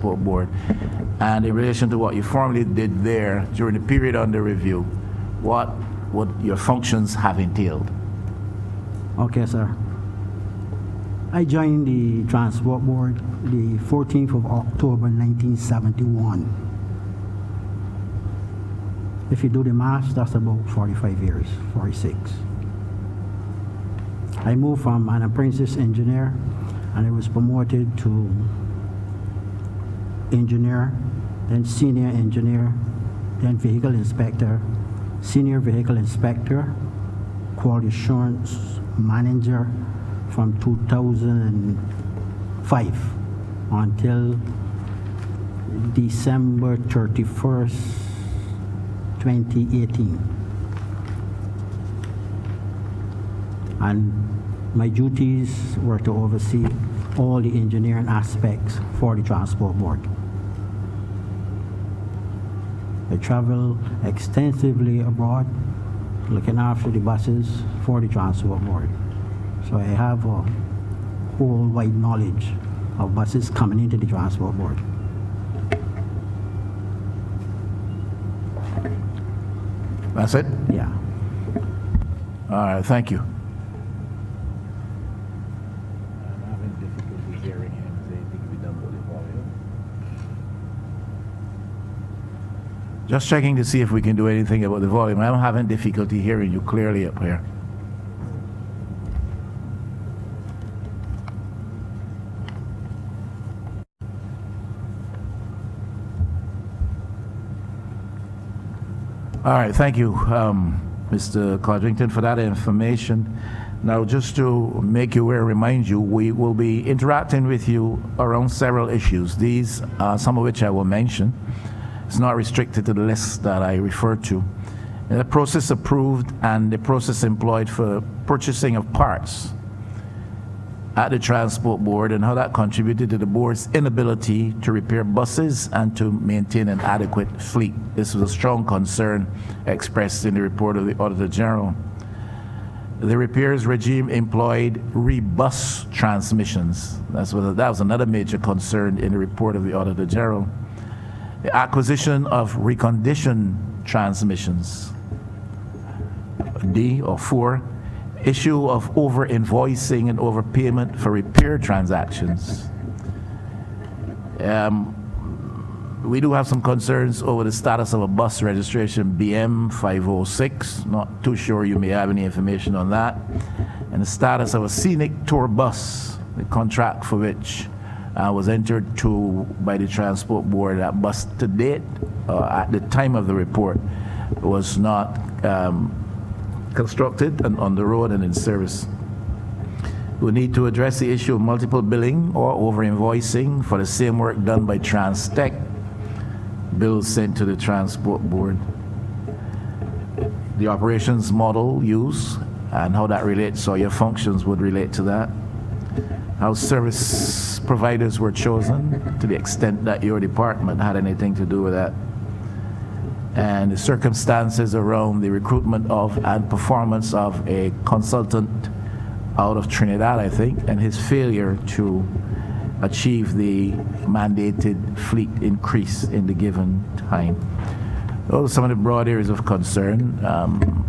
Board. And in relation to what you formally did there during the period under review, what would your functions have entailed? Okay, sir. I joined the Transport Board the 14th of October 1971. If you do the math, that's about 45 years, 46. I moved from an apprentice engineer and I was promoted to engineer, then senior engineer, then vehicle inspector, senior vehicle inspector, quality assurance manager from 2005 until December 31st, 2018. And my duties were to oversee all the engineering aspects for the Transport Board. I travel extensively abroad, looking after the buses for the Transport Board. So I have a whole wide knowledge of buses coming into the Transport Board. That's it? Yeah. All right, thank you. Just checking to see if we can do anything about the volume. I'm having difficulty hearing you clearly up here. All right, thank you, Mr. Codrington, for that information. Now, just to make you aware, remind you, we will be interacting with you around several issues. These, some of which I will mention. It's not restricted to the list that I referred to. The process approved and the process employed for purchasing of parts at the Transport Board and how that contributed to the board's inability to repair buses and to maintain an adequate fleet. This was a strong concern expressed in the report of the Auditor General. The repairs regime employed rebus transmissions. That was another major concern in the report of the Auditor General. The acquisition of reconditioned transmissions. D or 4, issue of over-invoicing and overpayment for repair transactions. We do have some concerns over the status of a bus registration BM 506. Not too sure you may have any information on that. And the status of a scenic tour bus, the contract for which was entered to by the Transport Board. That bus to date, at the time of the report, was not constructed and on the road and in service. We need to address the issue of multiple billing or over-invoicing for the same work done by Transtech, bills sent to the Transport Board. The operations model use and how that relates, or your functions would relate to that. How service providers were chosen, to the extent that your department had anything to do with that. And the circumstances around the recruitment of and performance of a consultant out of Trinidad, I think, and his failure to achieve the mandated fleet increase in the given time. Those are some of the broad areas of concern.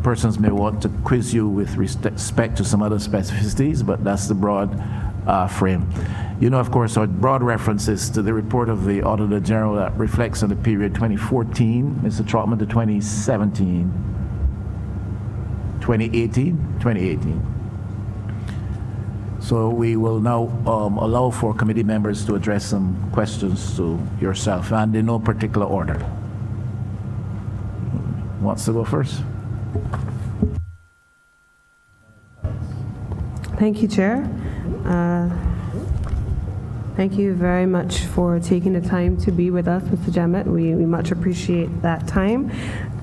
Persons may want to quiz you with respect to some other specificities, but that's the broad frame. You know, of course, our broad references to the report of the Auditor General that reflects on the period 2014, Mr. Trotman, to 2017, 2018. So we will now allow for committee members to address some questions to yourself, and in no particular order. Who wants to go first? Thank you, Chair. Thank you very much for taking the time to be with us, Mr. Jammett. We much appreciate that time.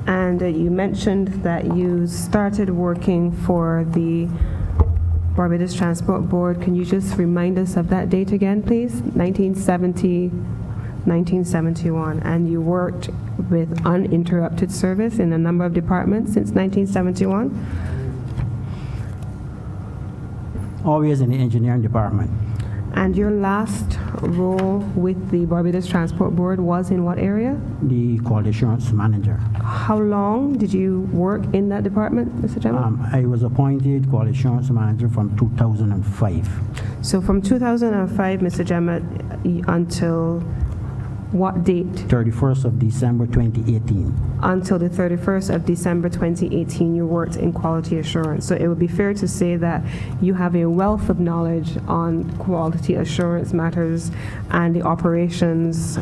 And you mentioned that you started working for the Barbados Transport Board. Can you just remind us of that date again, please? 1970, 1971. And you worked with uninterrupted service in a number of departments since 1971? Always in the engineering department. And your last role with the Barbados Transport Board was in what area? The quality assurance manager. How long did you work in that department, Mr. Gemma? I was appointed quality assurance manager from 2005. So from 2005, Mr. Gemma, until what date? 31st of December 2018. Until the 31st of December 2018, you worked in quality assurance. So it would be fair to say that you have a wealth of knowledge on quality assurance matters and the operations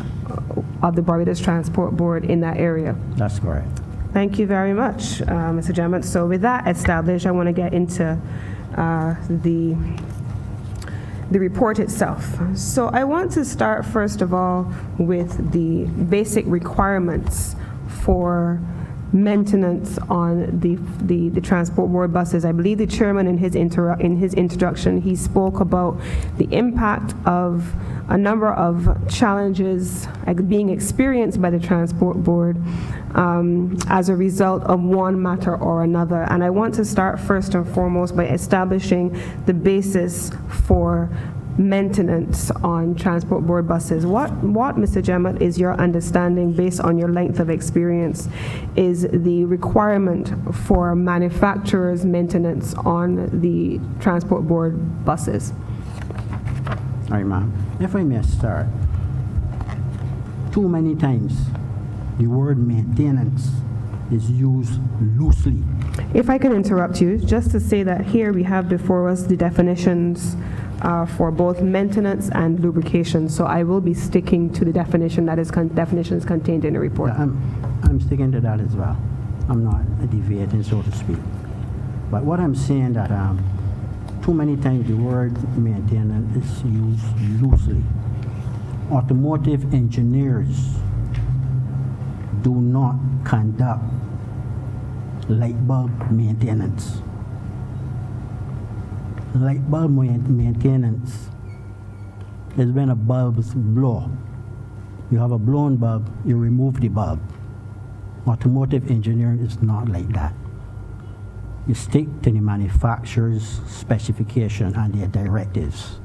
of the Barbados Transport Board in that area. That's correct. Thank you very much, Mr. Gemma. So with that established, I want to get into the report itself. So I want to start first of all with the basic requirements for maintenance on the transport board buses. I believe the chairman in his introduction, he spoke about the impact of a number of challenges being experienced by the transport board as a result of one matter or another. And I want to start first and foremost by establishing the basis for maintenance on transport board buses. What Mr. Gemma, is your understanding, based on your length of experience, is the requirement for manufacturers' maintenance on the transport board buses? All right, ma'am. If I may start, too many times the word maintenance is used loosely. If I can interrupt you, just to say that here we have before us the definitions for both maintenance and lubrication. So I will be sticking to the definition that is definitions contained in the report. I'm sticking to that as well. I'm not deviating, so to speak. But what I'm saying that too many times the word maintenance is used loosely. Automotive engineers do not conduct light bulb maintenance. Light bulb maintenance is when a bulb is blow. You have a blown bulb, you remove the bulb. Automotive engineering is not like that. You stick to the manufacturer's specification and their directives.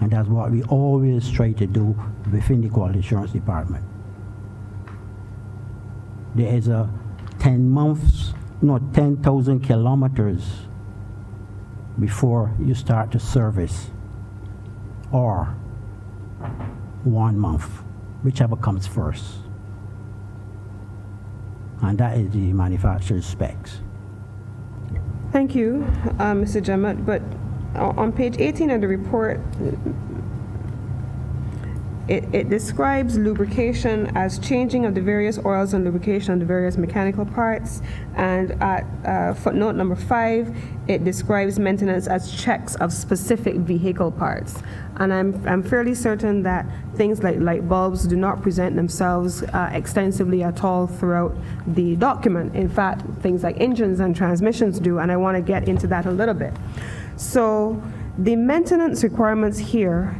And that's what we always try to do within the quality assurance department. There is a 10,000 kilometers before you start to service, or 1 month, whichever comes first. And that is the manufacturer's specs. Thank you, Mr. Gemma. But on page 18 of the report, it describes lubrication as changing of the various oils and lubrication of the various mechanical parts. And at footnote number 5, it describes maintenance as checks of specific vehicle parts. And I'm fairly certain that things like light bulbs do not present themselves extensively at all throughout the document. In fact, things like engines and transmissions do, and I want to get into that a little bit. So the maintenance requirements here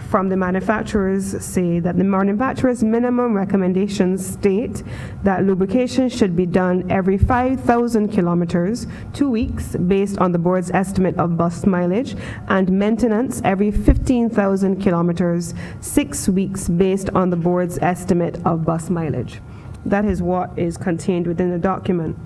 from the manufacturers say that the manufacturer's minimum recommendations state that lubrication should be done every 5,000 kilometers, 2 weeks, based on the board's estimate of bus mileage, and maintenance every 15,000 kilometers, 6 weeks, based on the board's estimate of bus mileage. That is what is contained within the document.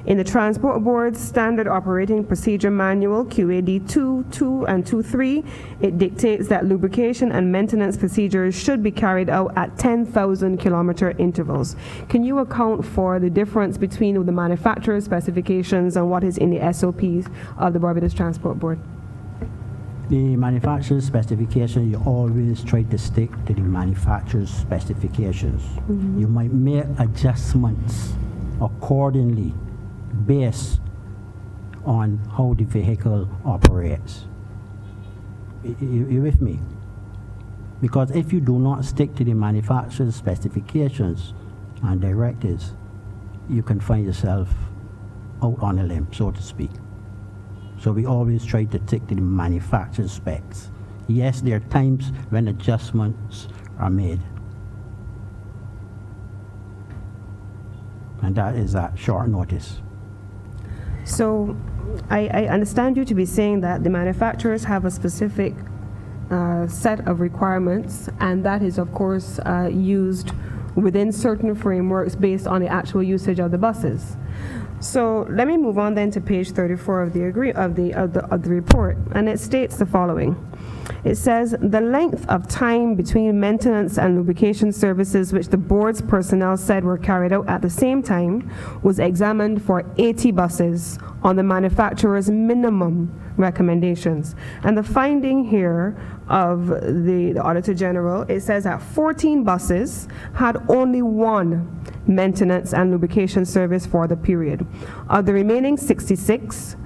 In the Transport Board's Standard Operating Procedure Manual, QAD 2.2 and 2.3, it dictates that lubrication and maintenance procedures should be carried out at 10,000 kilometer intervals. Can you account for the difference between the manufacturer's specifications and what is in the SOPs of the Barbados Transport Board? The manufacturer's specification, you always try to stick to the manufacturer's specifications. Mm-hmm. You might make adjustments accordingly based on how the vehicle operates. You with me? Because if you do not stick to the manufacturer's specifications and directives, you can find yourself out on a limb, so to speak. So we always try to stick to the manufacturer's specs. Yes, there are times when adjustments are made. And that is at short notice. So I understand you to be saying that the manufacturers have a specific set of requirements, and that is, of course, used within certain frameworks based on the actual usage of the buses. So let me move on then to page 34 of the report, and it states the following. It says, the length of time between maintenance and lubrication services which the board's personnel said were carried out at the same time was examined for 80 buses on the manufacturer's minimum recommendations. And the finding here of the Auditor General, it says that 14 buses had only one maintenance and lubrication service for the period. Of the remaining 66,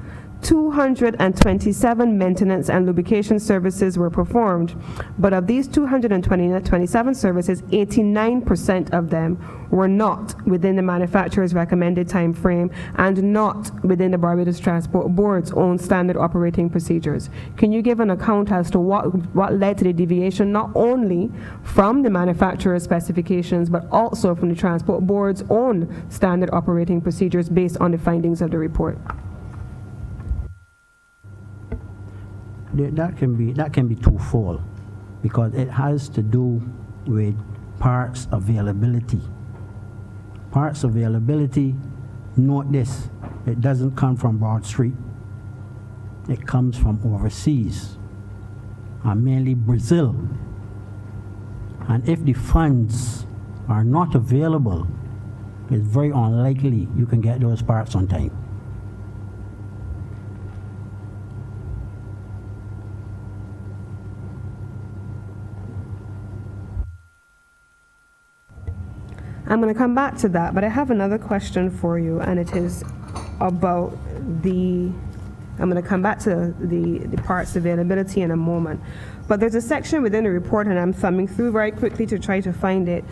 227 maintenance and lubrication services were performed, but of these 227 services, 89% of them were not within the manufacturer's recommended time frame and not within the Barbados Transport Board's own standard operating procedures. Can you give an account as to what led to the deviation, not only from the manufacturer's specifications, but also from the Transport Board's own standard operating procedures based on the findings of the report? That can be twofold, because it has to do with parts availability. Parts availability, note this, it doesn't come from Broad Street. It comes from overseas, and mainly Brazil. And if the funds are not available, it's very unlikely you can get those parts on time. I'm going to come back to that, but I have another question for you, and it is about I'm going to come back to the parts availability in a moment. But there's a section within the report, and I'm thumbing through very quickly to try to find it,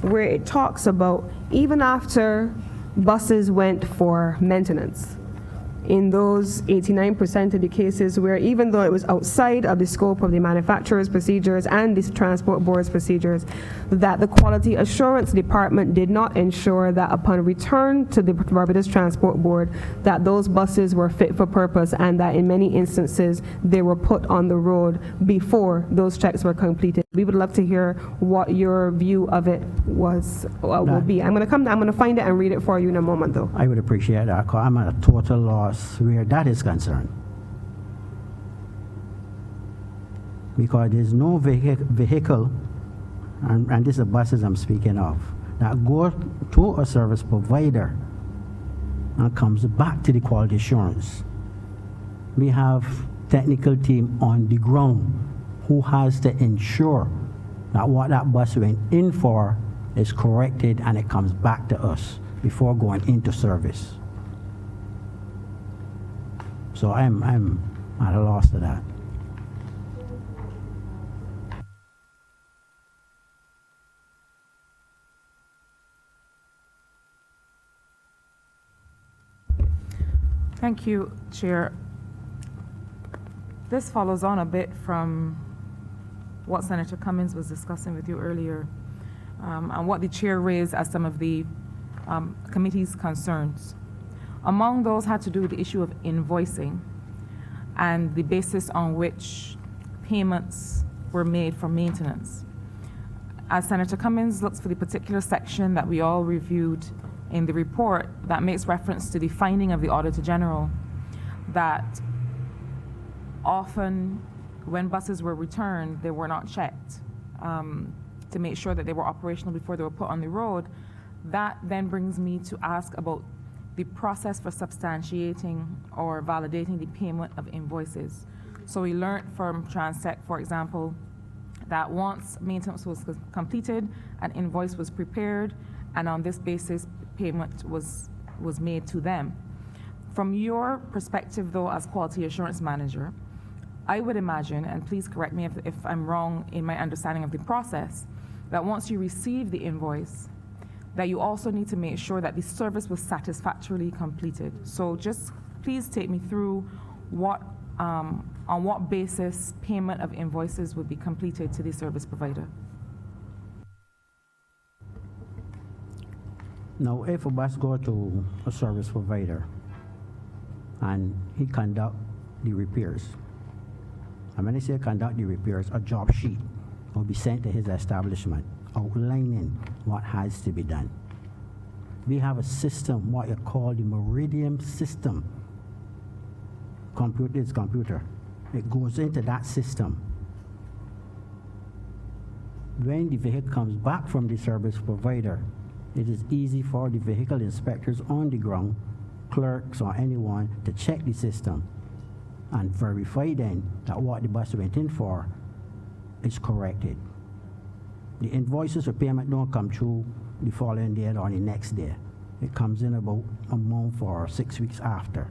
where it talks about even after buses went for maintenance, in those 89% of the cases where even though it was outside of the scope of the manufacturer's procedures and the Transport Board's procedures, that the Quality Assurance Department did not ensure that upon return to the Barbados Transport Board that those buses were fit for purpose, and that in many instances they were put on the road before those checks were completed. We would love to hear what your view of it will be. I'm going to find it and read it for you in a moment, though. I would appreciate that, because I'm at a total loss where that is concerned. Because there's no vehicle, and this is the buses I'm speaking of, that go to a service provider and comes back to the quality assurance. We have technical team on the ground who has to ensure that what that bus went in for is corrected and it comes back to us before going into service. So I'm at a loss to that. Thank you, Chair. This follows on a bit from what Senator Cummins was discussing with you earlier, and what the Chair raised as some of the committee's concerns. Among those had to do with the issue of invoicing and the basis on which payments were made for maintenance. As Senator Cummins looks for the particular section that we all reviewed in the report that makes reference to the finding of the Auditor General, that often when buses were returned, they were not checked to make sure that they were operational before they were put on the road. That then brings me to ask about the process for substantiating or validating the payment of invoices. So we learned from Transtech, for example, that once maintenance was completed, an invoice was prepared, and on this basis, payment was made to them. From your perspective, though, as Quality Assurance Manager, I would imagine, and please correct me if I'm wrong in my understanding of the process, that once you receive the invoice, that you also need to make sure that the service was satisfactorily completed. So just please take me through on what basis payment of invoices would be completed to the service provider. Now, if a bus go to a service provider and he conduct the repairs And when they say conduct the repairs, a job sheet will be sent to his establishment outlining what has to be done. We have a system, what you call the Meridian system. Computer. It goes into that system. When the vehicle comes back from the service provider, it is easy for the vehicle inspectors on the ground, clerks or anyone, to check the system and verify then that what the bus went in for is corrected. The invoices for payment don't come through the following day or the next day. It comes in about a month or 6 weeks after.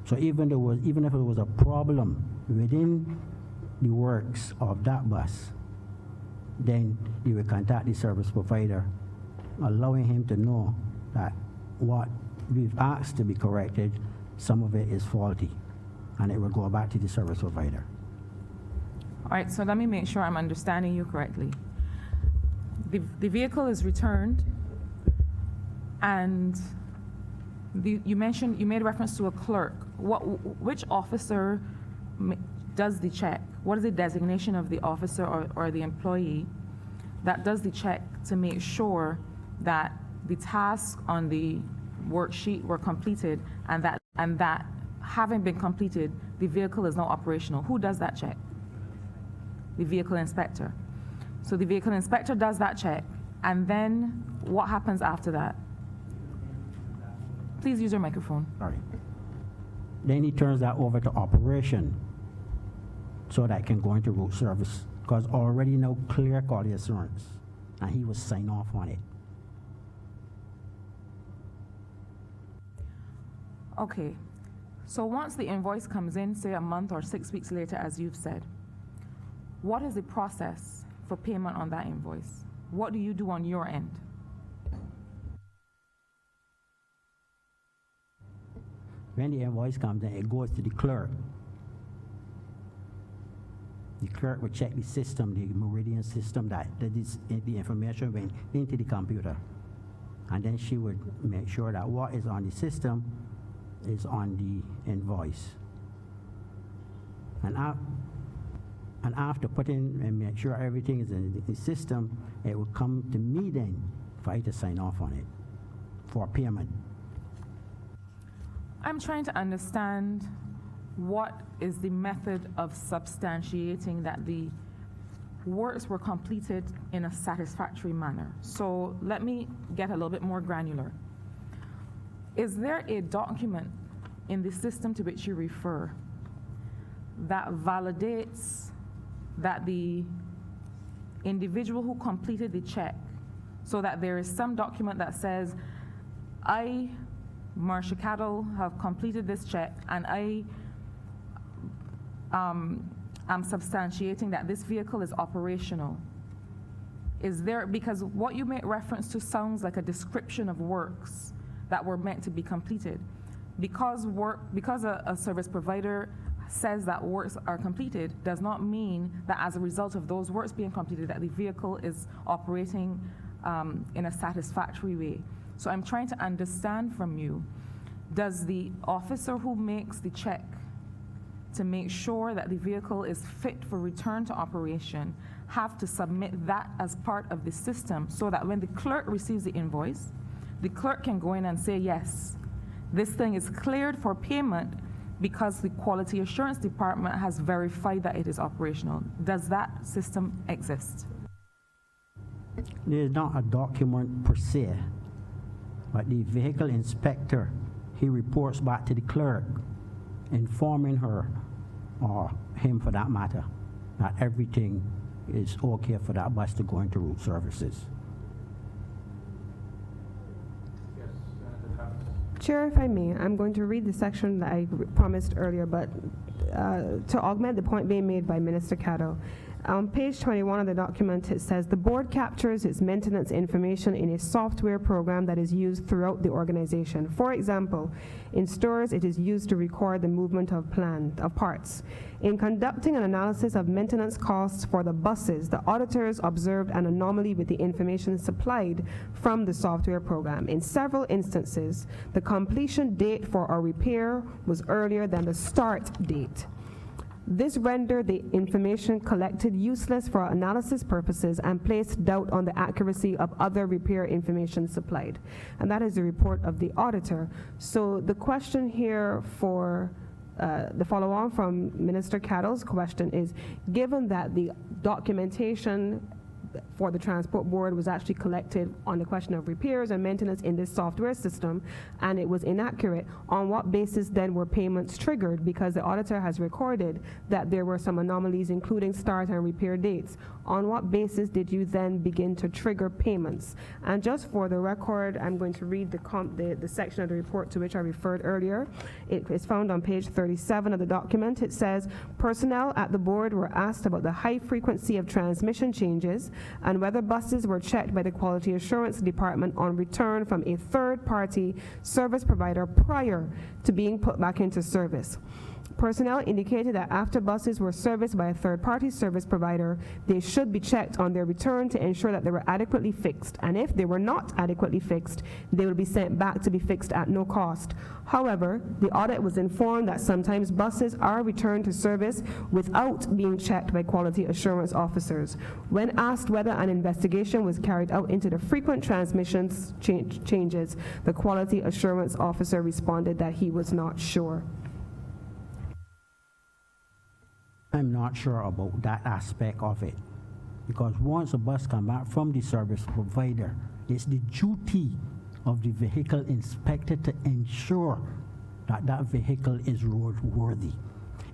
So even if it was a problem within the works of that bus, then you will contact the service provider, allowing him to know that what we've asked to be corrected, some of it is faulty, and it will go back to the service provider. All right, so let me make sure I'm understanding you correctly. The vehicle is returned, and you made reference to a clerk. Which officer does the check? What is the designation of the officer or the employee that does the check to make sure that the tasks on the worksheet were completed and that having been completed, the vehicle is now operational? Who does that check? The vehicle inspector. So the vehicle inspector does that check, and then what happens after that? Please use your microphone. Sorry. Then he turns that over to operation so that it can go into road service, because already no clear quality assurance, and he will sign off on it. Okay, so once the invoice comes in, say a month or 6 weeks later, as you've said, what is the process for payment on that invoice? What do you do on your end? When the invoice comes in, it goes to the clerk. The clerk will check the system, the Meridian system, that the information went into the computer. And then she would make sure that what is on the system is on the invoice. And after putting and make sure everything is in the system, it will come to me then for I to sign off on it for payment. I'm trying to understand what is the method of substantiating that the works were completed in a satisfactory manner. So let me get a little bit more granular. Is there a document in the system to which you refer that validates that the individual who completed the check, so that there is some document that says, I, Marcia Cattle, have completed this check, and I am substantiating that this vehicle is operational? Is there, because what you make reference to sounds like a description of works that were meant to be completed. Because a service provider says that works are completed does not mean that as a result of those works being completed that the vehicle is operating in a satisfactory way. So I'm trying to understand from you, does the officer who makes the check to make sure that the vehicle is fit for return to operation have to submit that as part of the system, so that when the clerk receives the invoice, the clerk can go in and say, yes, this thing is cleared for payment because the quality assurance department has verified that it is operational? Does that system exist? There is not a document per se, but the vehicle inspector, he reports back to the clerk, informing her, or him for that matter, that everything is okay for that bus to go into route services. Chair, if I may, I'm going to read the section that I promised earlier, but to augment the point being made by Minister Caddo. On page 21 of the document, it says, the board captures its maintenance information in a software program that is used throughout the organization. For example, in stores, it is used to record the movement of parts. In conducting an analysis of maintenance costs for the buses, the auditors observed an anomaly with the information supplied from the software program. In several instances, the completion date for a repair was earlier than the start date. This rendered the information collected useless for analysis purposes and placed doubt on the accuracy of other repair information supplied. And that is the report of the auditor. So the question here for the follow-on from Minister Cattle's question is, given that the documentation for the Transport Board was actually collected on the question of repairs and maintenance in this software system, and it was inaccurate, on what basis then were payments triggered? Because the auditor has recorded that there were some anomalies, including start and repair dates. On what basis did you then begin to trigger payments? And just for the record, I'm going to read the section of the report to which I referred earlier. It is found on page 37 of the document. It says, personnel at the board were asked about the high frequency of transmission changes and whether buses were checked by the Quality Assurance Department on return from a third-party service provider prior to being put back into service. Personnel indicated that after buses were serviced by a third-party service provider, they should be checked on their return to ensure that they were adequately fixed, and if they were not adequately fixed, they would be sent back to be fixed at no cost. However, the audit was informed that sometimes buses are returned to service without being checked by quality assurance officers. When asked whether an investigation was carried out into the frequent transmissions changes, the quality assurance officer responded that he was not sure. I'm not sure about that aspect of it, because once a bus comes back from the service provider, it's the duty of the vehicle inspector to ensure that that vehicle is roadworthy.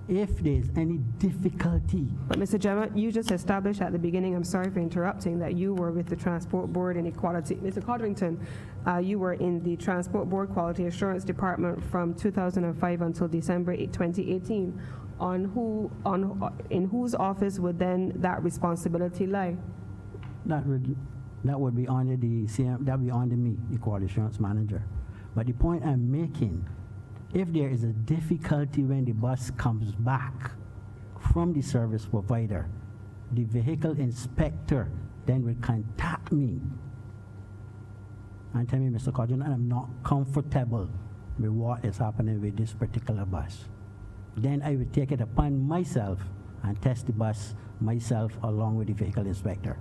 If there's any difficulty. But Mr. Gemma, you just established at the beginning, I'm sorry for interrupting, that you were with the Transport Board in Equality. Mr. Codrington, you were in the Transport Board Quality Assurance Department from 2005 until December 2018. In whose office would then that responsibility lie? That would be under the CM, that would be under me, the Quality Assurance Manager. But the point I'm making, if there is a difficulty when the bus comes back from the service provider, the vehicle inspector then will contact me and tell me, Mr. Codrington, I'm not comfortable with what is happening with this particular bus. Then I would take it upon myself and test the bus myself along with the vehicle inspector.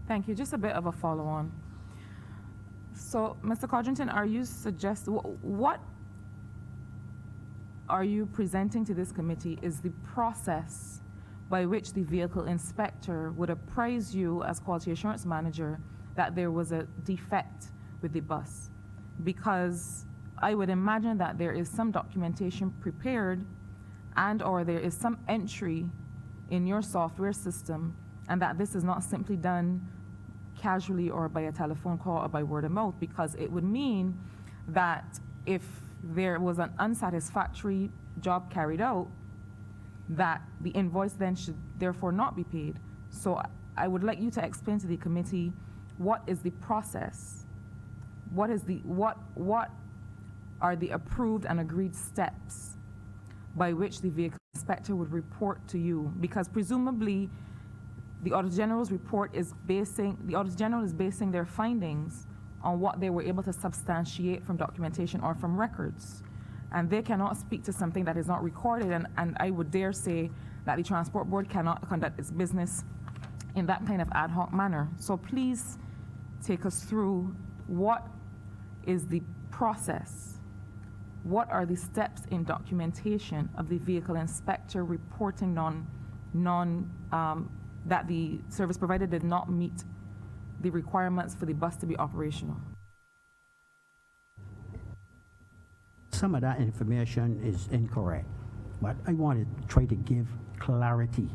Thank you. Just a bit of a follow-on. So, Mr. Codrington, are you what are you presenting to this committee is the process by which the vehicle inspector would apprise you as Quality Assurance Manager that there was a defect with the bus? Because I would imagine that there is some documentation prepared and or there is some entry in your software system, and that this is not simply done casually or by a telephone call or by word of mouth, because it would mean that if there was an unsatisfactory job carried out, that the invoice then should therefore not be paid. So I would like you to explain to the committee what is the process. What are the approved and agreed steps by which the vehicle inspector would report to you? Because presumably the Auditor General's report is basing their findings on what they were able to substantiate from documentation or from records. And they cannot speak to something that is not recorded, and I would dare say that the Transport Board cannot conduct its business in that kind of ad hoc manner. So please take us through what is the process? What are the steps in documentation of the vehicle inspector reporting that the service provider did not meet the requirements for the bus to be operational? Some of that information is incorrect, but I want to try to give clarity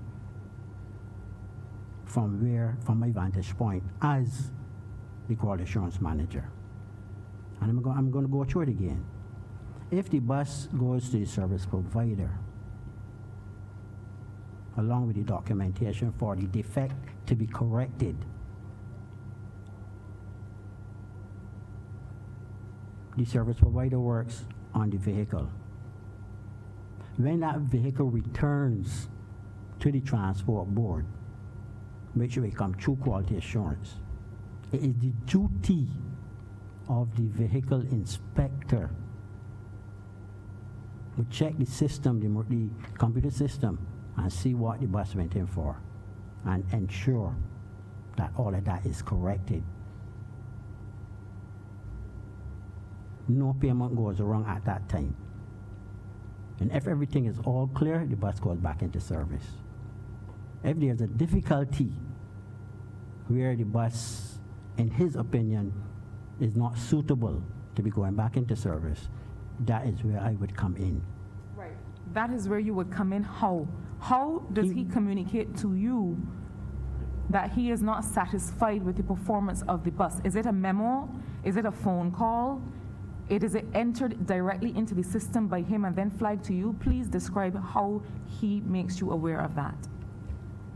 from my vantage point as the Quality Assurance Manager. And I'm going to go through it again. If the bus goes to the service provider, along with the documentation for the defect to be corrected, the service provider works on the vehicle. When that vehicle returns to the Transport Board, which will come through Quality Assurance, it is the duty of the vehicle inspector would check the system, the computer system, and see what the bus went in for, and ensure that all of that is corrected. No payment goes wrong at that time. And if everything is all clear, the bus goes back into service. If there's a difficulty where the bus, in his opinion, is not suitable to be going back into service, that is where I would come in. Right. That is where you would come in. How? How does he communicate to you that he is not satisfied with the performance of the bus? Is it a memo? Is it a phone call? Is it entered directly into the system by him and then flagged to you? Please describe how he makes you aware of that.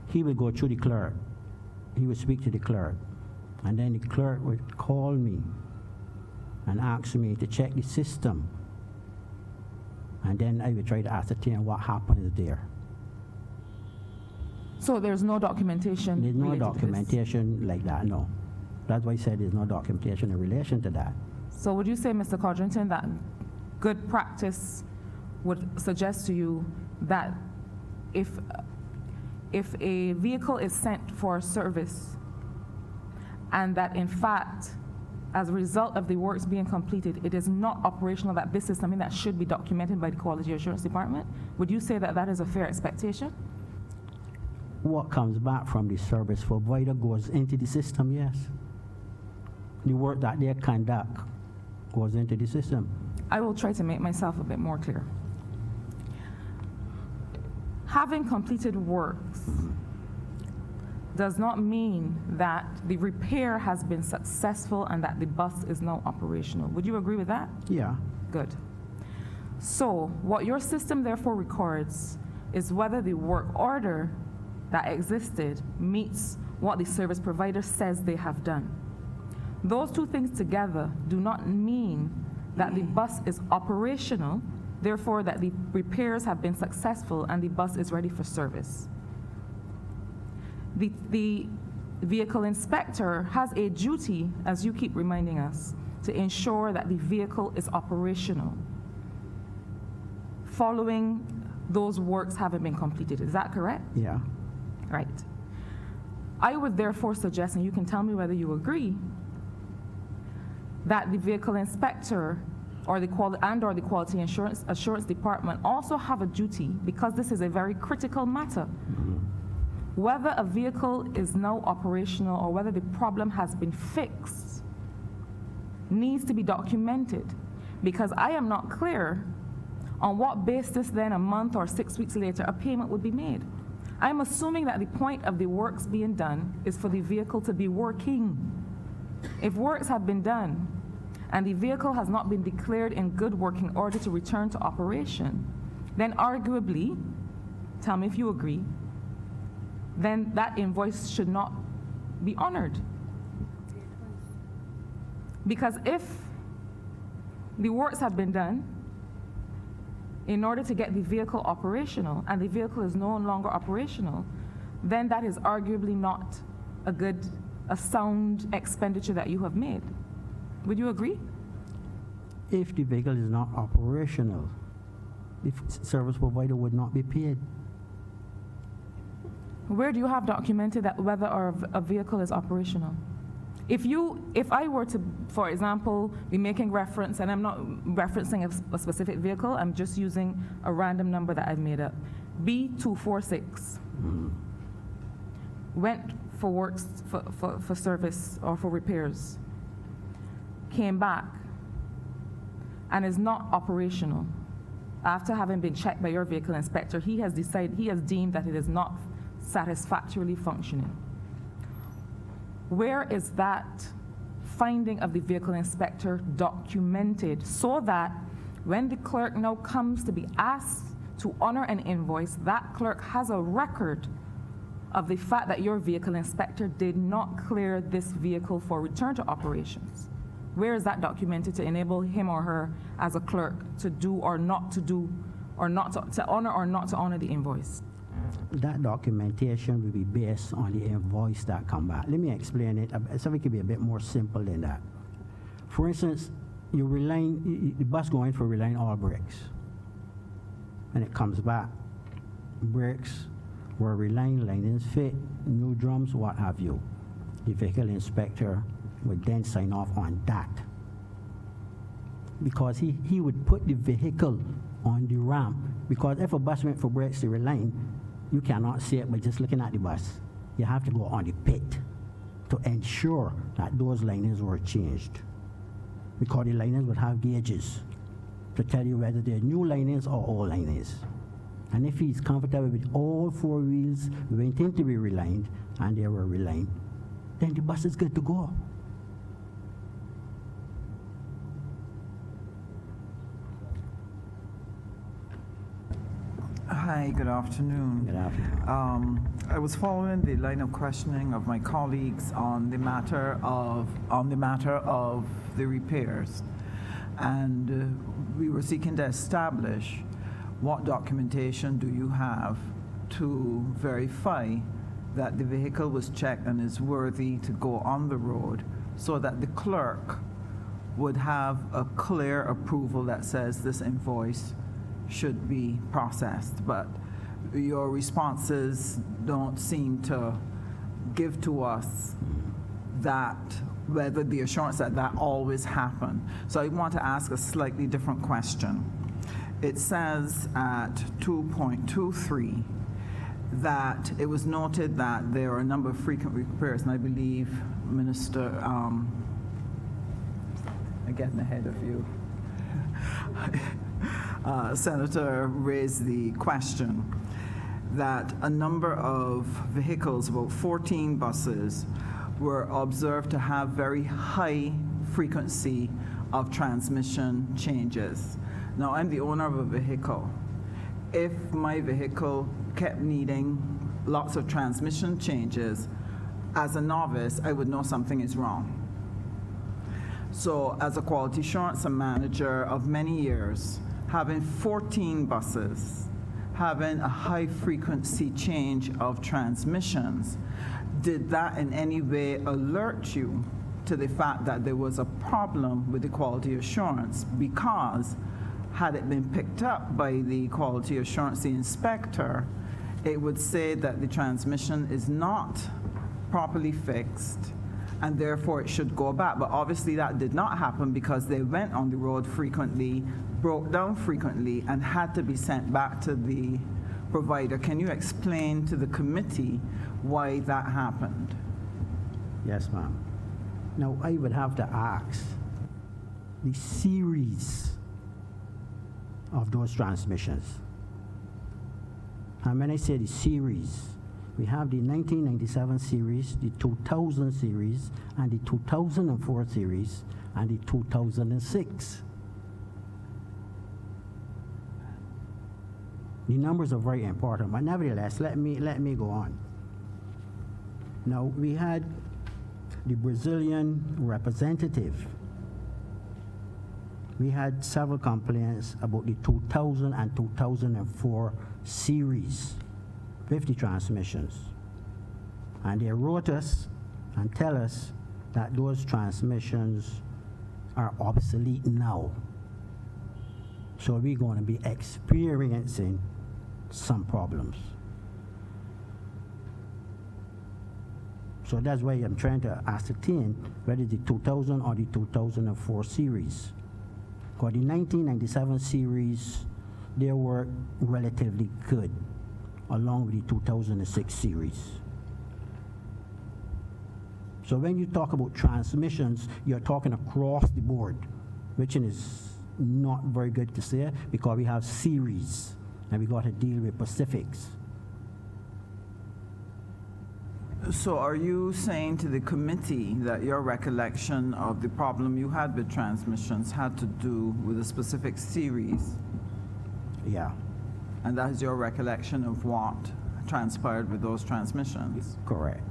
He would go through the clerk. He would speak to the clerk. And then the clerk would call me and ask me to check the system. And then I would try to ascertain what happens there. So there's no documentation? There's no related to this? documentation like that, no. That's why I said there's no documentation in relation to that. So would you say, Mr. Codrington, that good practice would suggest to you that if a vehicle is sent for a service and that in fact, as a result of the works being completed, it is not operational, that this is something that should be documented by the Quality Assurance Department, would you say that that is a fair expectation? What comes back from the service provider goes into the system, yes. The work that they conduct goes into the system. I will try to make myself a bit more clear. Having completed works does not mean that the repair has been successful and that the bus is now operational. Would you agree with that? Yeah. Good. So what your system therefore records is whether the work order that existed meets what the service provider says they have done. Those two things together do not mean that the bus is operational, therefore that the repairs have been successful and the bus is ready for service. The vehicle inspector has a duty, as you keep reminding us, to ensure that the vehicle is operational following those works having been completed. Is that correct? Yeah. Right. I would therefore suggest, and you can tell me whether you agree, that the vehicle inspector or the Quality Assurance Department also have a duty, because this is a very critical matter. Whether a vehicle is now operational or whether the problem has been fixed needs to be documented, because I am not clear on what basis then a month or 6 weeks later a payment would be made. I'm assuming that the point of the works being done is for the vehicle to be working. If works have been done and the vehicle has not been declared in good working order to return to operation, then arguably, tell me if you agree, then that invoice should not be honored. Because if the works have been done in order to get the vehicle operational and the vehicle is no longer operational, then that is arguably not a sound expenditure that you have made. Would you agree? If the vehicle is not operational, the service provider would not be paid. Where do you have documented that whether a vehicle is operational? If I were to, for example, be making reference, and I'm not referencing a specific vehicle, I'm just using a random number that I've made up, B246, went for works, for service or for repairs, came back and is not operational. After having been checked by your vehicle inspector, he has deemed that it is not satisfactorily functioning. Where is that finding of the vehicle inspector documented, so that when the clerk now comes to be asked to honor an invoice, that clerk has a record of the fact that your vehicle inspector did not clear this vehicle for return to operations? Where is that documented to enable him or her as a clerk to do or not to do, or not to honor or not to honor the invoice? That documentation will be based on the invoice that come back. Let me explain it so it can be a bit more simple than that. For instance, the bus going for reline all brakes. and it comes back. Brakes were relined, linings fit, new drums, what have you. The vehicle inspector would then sign off on that. Because he would put the vehicle on the ramp. Because if a bus went for brakes to reline, you cannot see it by just looking at the bus. You have to go on the pit to ensure that those linings were changed. Because the linings would have gauges to tell you whether they're new linings or old linings. And if he's comfortable with all four wheels waiting to be relined, and they were relined, then the bus is good to go. Hi, good afternoon. Good afternoon. I was following the line of questioning of my colleagues on the matter of the repairs, and we were seeking to establish what documentation do you have to verify that the vehicle was checked and is worthy to go on the road, so that the clerk would have a clear approval that says this invoice should be processed. But your responses don't seem to give to us that, whether the assurance that that always happened. So I want to ask a slightly different question. It says at 2.23 that it was noted that there are a number of frequent repairs, and I believe Minister, I'm getting ahead of you. Senator raised the question that a number of vehicles, about 14 buses, were observed to have very high frequency of transmission changes. Now, I'm the owner of a vehicle. If my vehicle kept needing lots of transmission changes, as a novice, I would know something is wrong. So as a quality assurance manager of many years, having 14 buses, having a high frequency change of transmissions, did that in any way alert you to the fact that there was a problem with the quality assurance? Because had it been picked up by the quality assurance inspector, it would say that the transmission is not properly fixed, and therefore it should go back. But obviously that did not happen, because they went on the road frequently, broke down frequently, and had to be sent back to the provider. Can you explain to the committee why that happened? Yes, ma'am. Now, I would have to ask the series of those transmissions. And when I say the series, we have the 1997 series, the 2000 series, and the 2004 series, and the 2006. The numbers are very important, but nevertheless, let me go on. Now, we had the Brazilian representative. We had several complaints about the 2000 and 2004 series, 50 transmissions. And they wrote us and tell us that those transmissions are obsolete now. So we're going to be experiencing some problems. So that's why I'm trying to ascertain whether the 2000 or the 2004 series. Because the 1997 series, they were relatively good, along with the 2006 series. So when you talk about transmissions, you're talking across the board, which is not very good to say, because we have series, and we got to deal with specifics. So are you saying to the committee that your recollection of the problem you had with transmissions had to do with a specific series? Yeah. And that is your recollection of what transpired with those transmissions? Correct.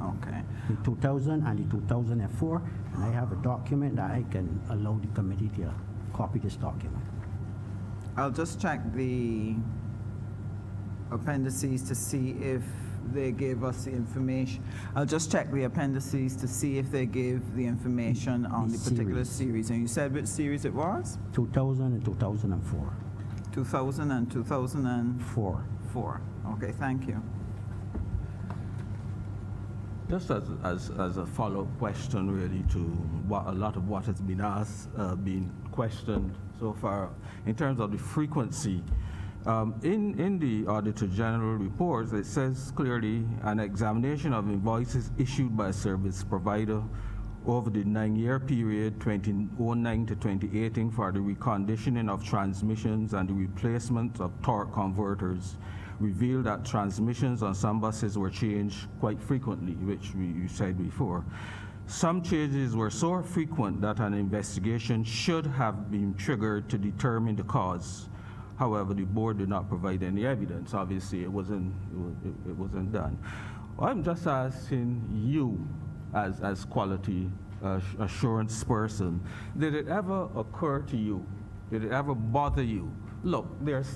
Okay. The 2000 and the 2004, and I have a document that I can allow the committee to copy this document. I'll just check the appendices to see if they gave us the information. I'll just check the appendices to see if they gave the information on the particular series. And you said which series it was? 2000 and 2004. 2000 and 2004. 4. Okay, thank you. Just as a follow-up question, really, to what a lot of what has been asked, been questioned so far, in terms of the frequency. In the Auditor General reports, it says clearly an examination of invoices issued by a service provider over the 9-year period 2009 to 2018 for the reconditioning of transmissions and the replacement of torque converters revealed that transmissions on some buses were changed quite frequently, which you said before. Some changes were so frequent that an investigation should have been triggered to determine the cause. However, the board did not provide any evidence. Obviously, it wasn't done. I'm just asking you, as quality assurance person, did it ever occur to you? Did it ever bother you? Look, there's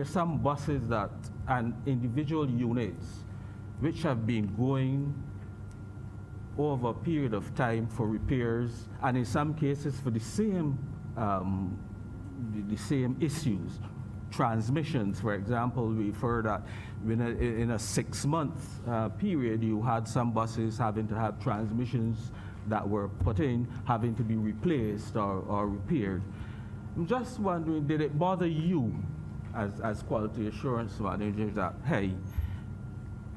some buses that and individual units which have been going over a period of time for repairs, and in some cases for the same issues. Transmissions, for example, we've heard that in a 6-month period, you had some buses having to have transmissions that were put in, having to be replaced or repaired. I'm just wondering, did it bother you as quality assurance managers that, hey,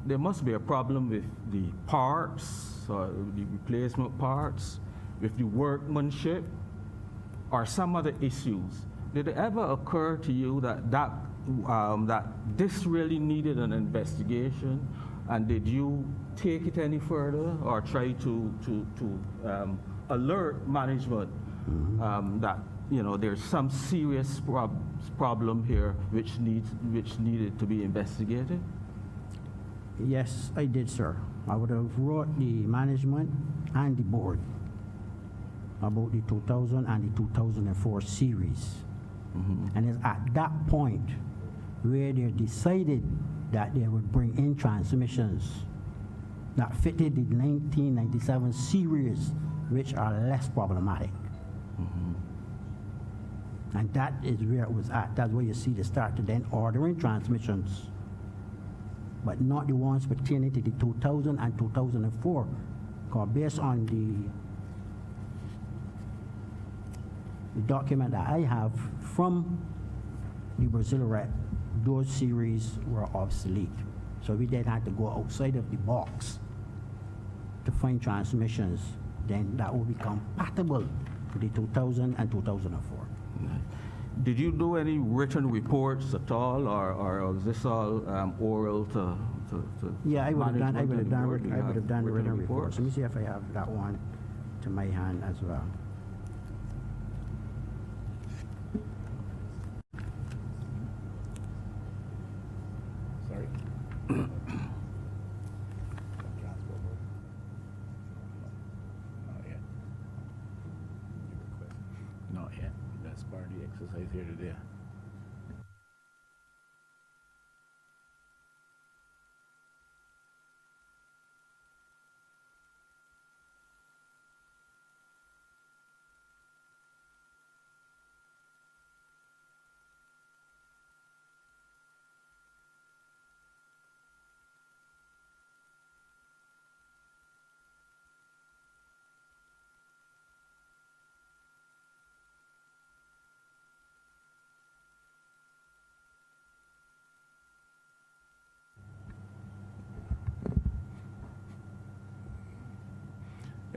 there must be a problem with the parts or the replacement parts, with the workmanship, or some other issues? Did it ever occur to you that this really needed an investigation, and did you take it any further or try to alert management that there's some serious problem here which needed to be investigated? Yes, I did, sir. I would have wrote the management and the board about the 2000 and the 2004 series. And it's at that point where they decided that they would bring in transmissions that fitted the 1997 series, which are less problematic. And that is where it was at. That's where you see they started then ordering transmissions, but not the ones pertaining to the 2000 and 2004. Because based on the document that I have from the Brazil rep, those series were obsolete. So we then had to go outside of the box to find transmissions then that will be compatible with the 2000 and 2004. Did you do any written reports at all, or was this all oral to Yeah, I would have done management? written reports. Let me see if I have that one to my hand as well. Sorry. Not yet. Not yet. That's part of the exercise here today.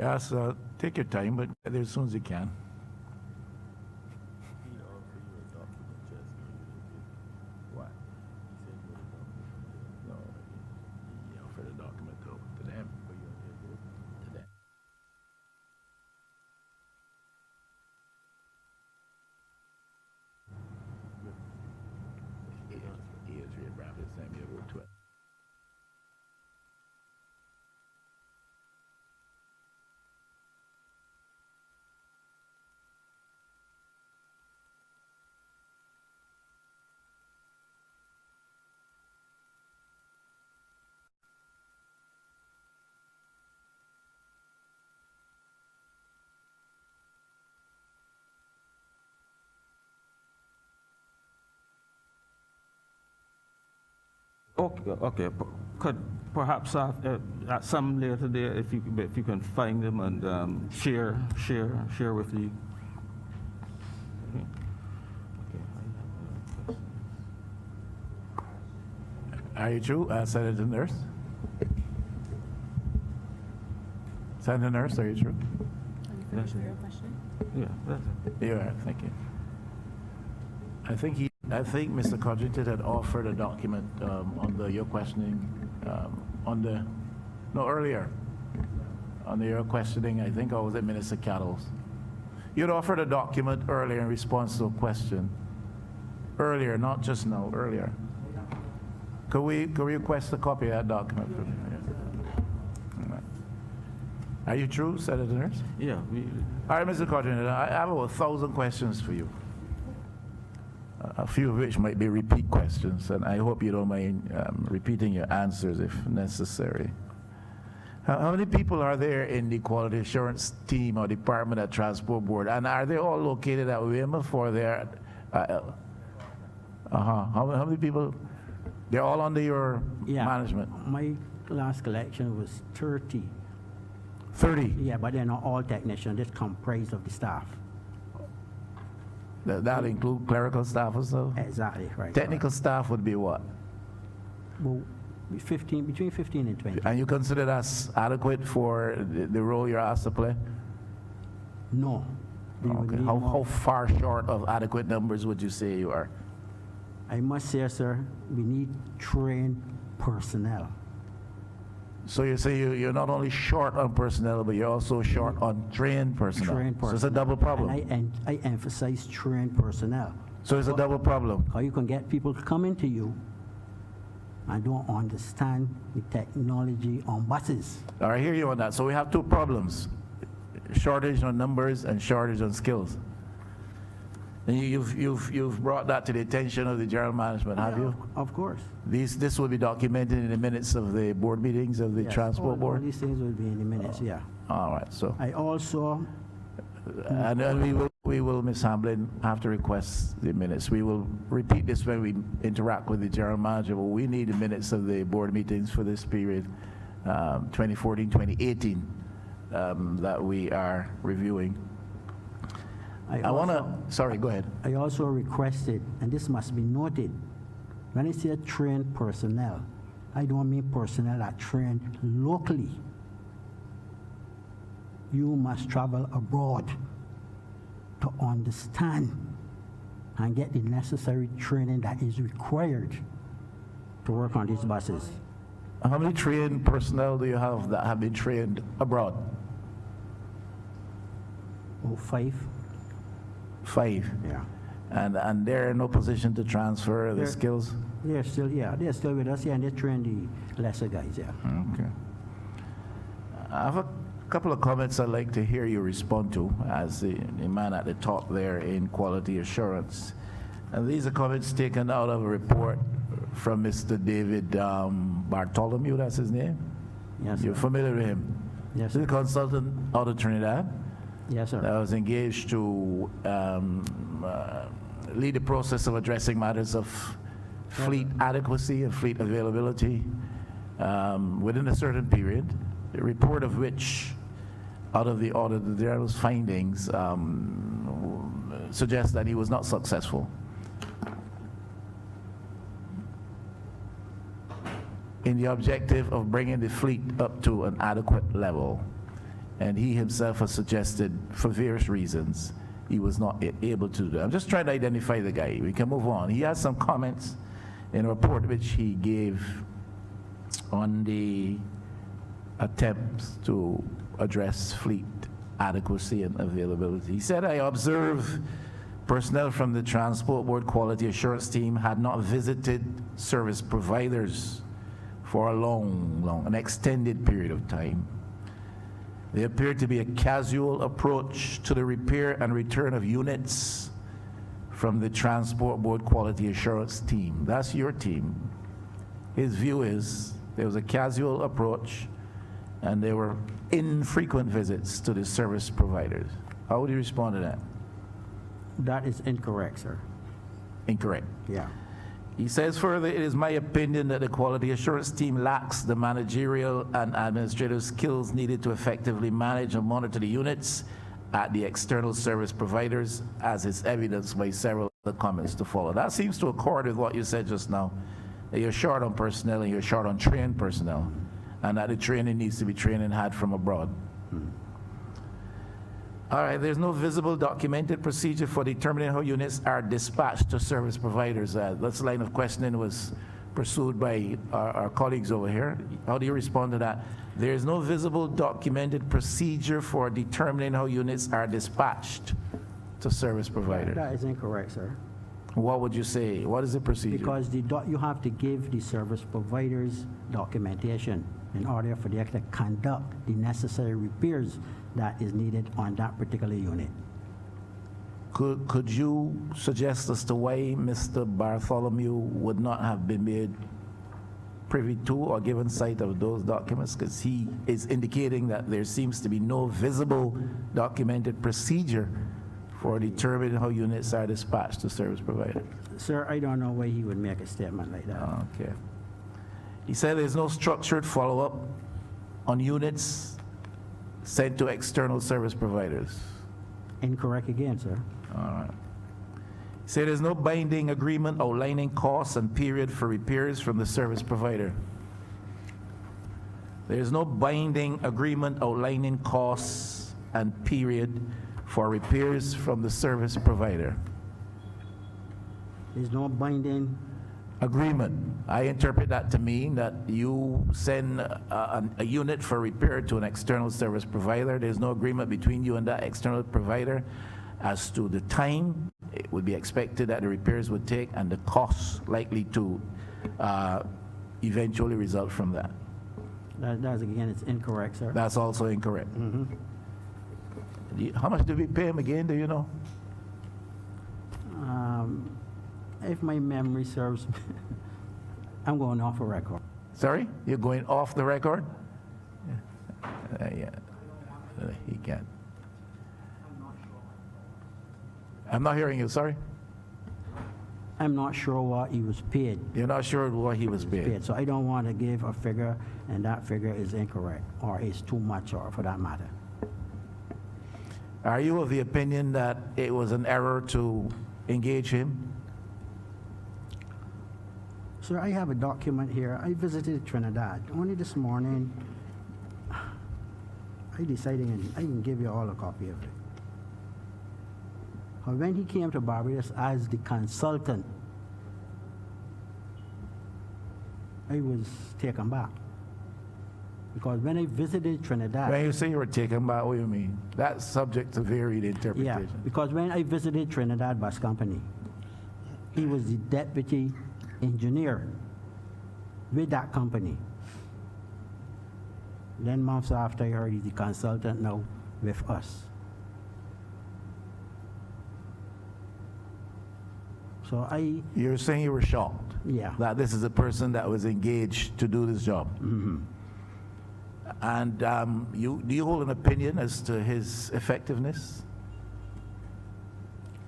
Yes, take your time, but get there as soon as you can. What? No, he offered a document to them. To them. He is here, Brown, sent me a road to it. Okay. Could perhaps at some later day, if you can find them and share with the. Are you true, Senator Nurse? Senator Nurse, are you true? That's it. Yeah, that's it. You are, thank you. I think Mr. Codrington had offered a document on your questioning, earlier. On your questioning, I think, or was it Minister Cattles? You had offered a document earlier in response to a question. Earlier, not just now, earlier. Could we request a copy of that document from you? Yeah. All right. Are you true, Senator Nurse? Yeah. All right, Mr. Codrington, I have over 1,000 questions for you. A few of which might be repeat questions, and I hope you don't mind repeating your answers if necessary. How many people are there in the quality assurance team or department at Transport Board, and are they all located at Weymouth or they're how many people? They're all under your management? My last collection was 30. 30? Yeah, but they're not all technicians. That's comprised of the staff. That include clerical staff also? Exactly, right. Technical staff would be what? Well, between 15 and 20. And you consider that's adequate for the role you're asked to play? No. We would Okay. need How more. far short of adequate numbers would you say you are? I must say, sir, we need trained personnel. So you say you're not only short on personnel, but you're also short on trained personnel. Trained personnel. So it's a double problem. And I emphasize trained personnel. So it's a double problem. How you can get people to come into you and don't understand the technology on buses. All right, I hear you on that. So we have two problems: shortage on numbers and shortage on skills. And you've brought that to the attention of the general management, have you? Of course. This will be documented in the minutes of the board meetings of the Yes, Transport all Board? these things will be in the minutes, yeah. All right, so, I also, and we will, Ms. Hamblin, have to request the minutes. We will repeat this when we interact with the general manager, but we need the minutes of the board meetings for this period, 2014, 2018, that we are reviewing. I want to, sorry, go ahead. I also requested, and this must be noted, when I say trained personnel, I don't mean personnel that trained locally. You must travel abroad to understand and get the necessary training that is required to work on these buses. How many trained personnel do you have that have been trained abroad? Oh, 5? 5. Yeah. And they're in no position to transfer the They're- skills? They're still with us, yeah, and they train the lesser guys, yeah. Okay. I have a couple of comments I'd like to hear you respond to as the man at the top there in quality assurance. And these are comments taken out of a report from Mr. David Bartholomew, that's his name? Yes, You're sir. familiar with him? Yes, He's a sir. consultant out of Trinidad Yes, that sir. was engaged to lead the process of addressing matters of fleet adequacy and fleet availability within a certain period, a report of which, out of the audit, the general's findings suggest that he was not successful in the objective of bringing the fleet up to an adequate level. And he himself has suggested, for various reasons, he was not able to do that. I'm just trying to identify the guy. We can move on. He has some comments in a report which he gave on the attempts to address fleet adequacy and availability. He said, I observe personnel from the Transport Board Quality Assurance team had not visited service providers for an extended period of time. There appeared to be a casual approach to the repair and return of units from the Transport Board Quality Assurance team. That's your team. His view is there was a casual approach and there were infrequent visits to the service providers. How would you respond to that? That is incorrect, sir. Incorrect. Yeah. He says further, it is my opinion that the quality assurance team lacks the managerial and administrative skills needed to effectively manage and monitor the units at the external service providers, as is evidenced by several other comments to follow. That seems to accord with what you said just now, that you're short on personnel and you're short on trained personnel, and that the training needs to be training had from abroad. All right, there's no visible documented procedure for determining how units are dispatched to service providers. This line of questioning was pursued by our colleagues over here. How do you respond to that? There is no visible documented procedure for determining how units are dispatched to service providers. That is incorrect, sir. What would you say? What is the procedure? Because you have to give the service providers documentation in order for them to conduct the necessary repairs that is needed on that particular unit. Could you suggest as to why Mr. Bartholomew would not have been made privy to or given sight of those documents? Because he is indicating that there seems to be no visible documented procedure for determining how units are dispatched to service providers. Sir, I don't know why he would make a statement like that. Okay. He said there's no structured follow-up on units sent to external service providers. Incorrect again, sir. All right. He said there's no binding agreement outlining costs and period for repairs from the service provider. There's no binding agreement outlining costs and period for repairs from the service provider. There's no binding. Agreement. I interpret that to mean that you send a unit for repair to an external service provider. There's no agreement between you and that external provider as to the time it would be expected that the repairs would take and the costs likely to eventually result from that. That's again, it's incorrect, sir. That's also incorrect. How much do we pay him again, do you know? If my memory serves, I'm going off a record. Sorry? You're going off the record? Yeah. He can't. I'm not hearing you, sorry? I'm not sure what he was paid. You're not sure what he was paid? So I don't want to give a figure, and that figure is incorrect, or is too much, or for that matter. Are you of the opinion that it was an error to engage him? Sir, I have a document here. I visited Trinidad. Only this morning, I decided, and I can give you all a copy of it. When he came to Barbados as the consultant, I was taken back. Because when I visited Trinidad... When you say you were taken back, what do you mean? That's subject to varied interpretation. Yeah, because when I visited Trinidad Bus Company, he was the deputy engineer with that company. Then months after, I heard he's the consultant now with us. So You're saying you were shocked? Yeah. That this is a person that was engaged to do this job? Mm-hmm. And do you hold an opinion as to his effectiveness?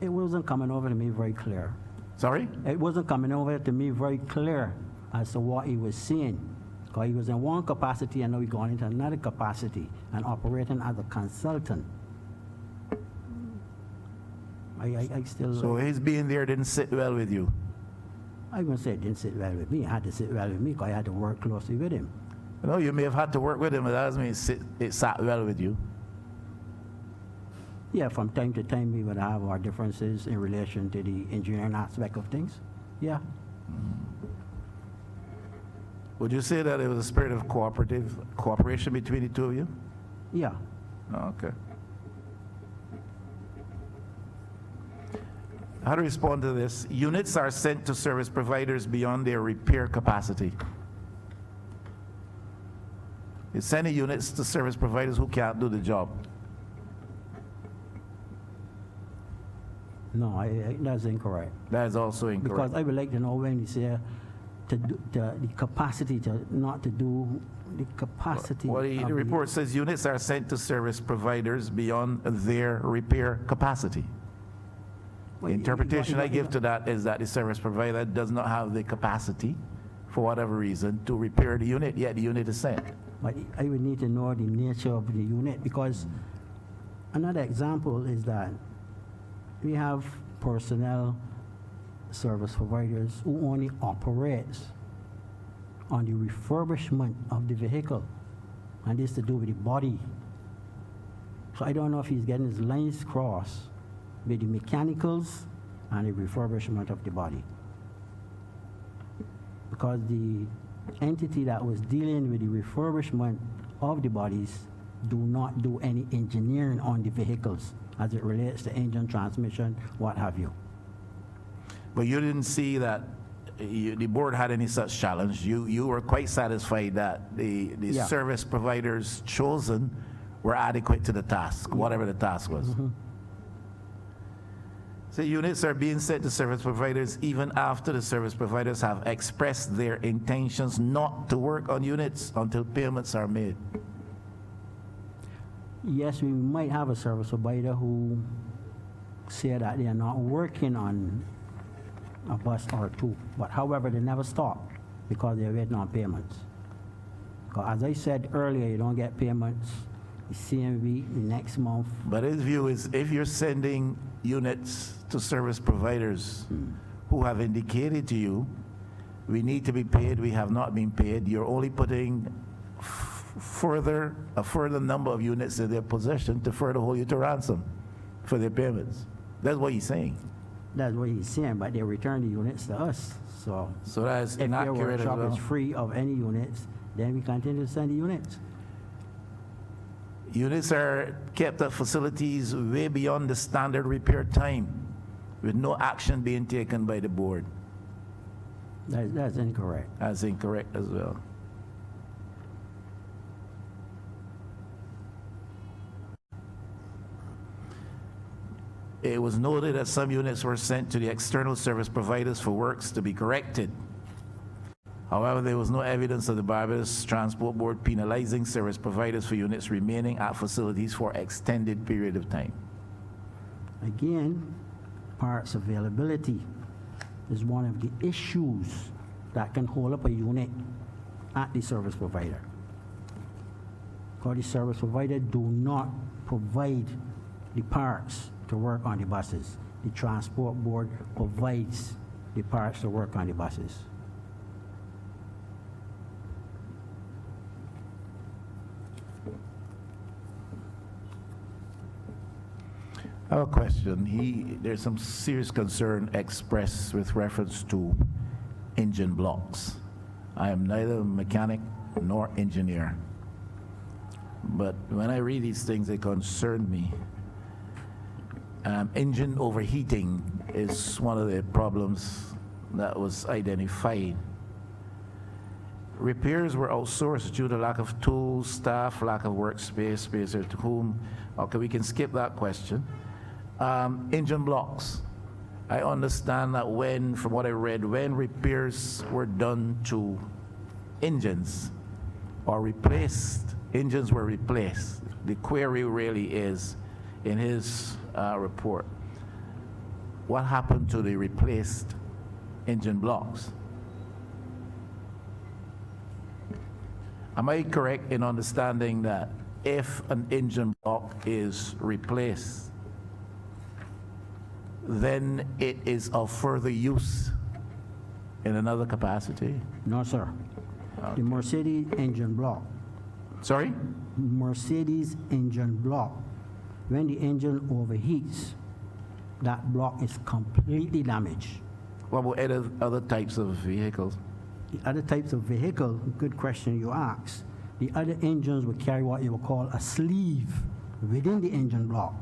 It wasn't coming over to me very clear. Sorry? It wasn't coming over to me very clear as to what he was seeing. Because he was in one capacity and now he's going into another capacity and operating as a consultant. I still... So his being there didn't sit well with you? I wouldn't say it didn't sit well with me. It had to sit well with me because I had to work closely with him. No, you may have had to work with him, but that doesn't mean it sat well with you. Yeah, from time to time we would have our differences in relation to the engineering aspect of things. Yeah. Would you say that it was a spirit of cooperation between the two of you? Yeah. Oh, okay. How to respond to this? Units are sent to service providers beyond their repair capacity. You're sending units to service providers who can't do the job. No, that's incorrect. That is also incorrect. Because I would like to know when you say the capacity to not to do the capacity. Well, the report says units are sent to service providers beyond their repair capacity. The interpretation I give to that is that the service provider does not have the capacity, for whatever reason, to repair the unit, yet the unit is sent. But I would need to know the nature of the unit, because another example is that we have personnel service providers who only operates on the refurbishment of the vehicle, and this to do with the body. So I don't know if he's getting his lines crossed with the mechanicals and the refurbishment of the body. Because the entity that was dealing with the refurbishment of the bodies do not do any engineering on the vehicles as it relates to engine, transmission, what have you. But you didn't see that the board had any such challenge. You were quite satisfied that the Yeah. service providers chosen were adequate to the task, whatever the task was. So units are being sent to service providers even after the service providers have expressed their intentions not to work on units until payments are made. Yes, we might have a service provider who say that they are not working on a bus or two, but however, they never stop because they're waiting on payments. 'Cause as I said earlier, you don't get payments the same week, the next month. But his view is if you're sending units to service providers who have indicated to you, we need to be paid, we have not been paid, you're only putting a further number of units in their possession to further hold you to ransom for their payments. That's what he's saying. That's what he's saying, but they return the units to us. So So that's if their inaccurate as workshop well. is free of any units, then we continue to send the units. Units are kept at facilities way beyond the standard repair time with no action being taken by the board. That's incorrect. That's incorrect as well. It was noted that some units were sent to the external service providers for works to be corrected. However, there was no evidence of the Barbados Transport Board penalizing service providers for units remaining at facilities for extended period of time. Again, parts availability is one of the issues that can hold up a unit at the service provider. Because the service provider do not provide the parts to work on the buses. The transport board provides the parts to work on the buses. I have a question. There's some serious concern expressed with reference to engine blocks. I am neither a mechanic nor engineer. But when I read these things, they concern me. Engine overheating is one of the problems that was identified. Repairs were outsourced due to lack of tools, staff, lack of workspace, space at whom. Okay, we can skip that question. Engine blocks. I understand that from what I read, when repairs were done to engines or replaced, engines were replaced. The query really is, in his report, what happened to the replaced engine blocks? Am I correct in understanding that if an engine block is replaced, then it is of further use in another capacity? No, sir. The Mercedes engine block. Sorry? Mercedes engine block. When the engine overheats, that block is completely damaged. What about other types of vehicles? The other types of vehicle, good question you ask. The other engines will carry what you will call a sleeve within the engine block.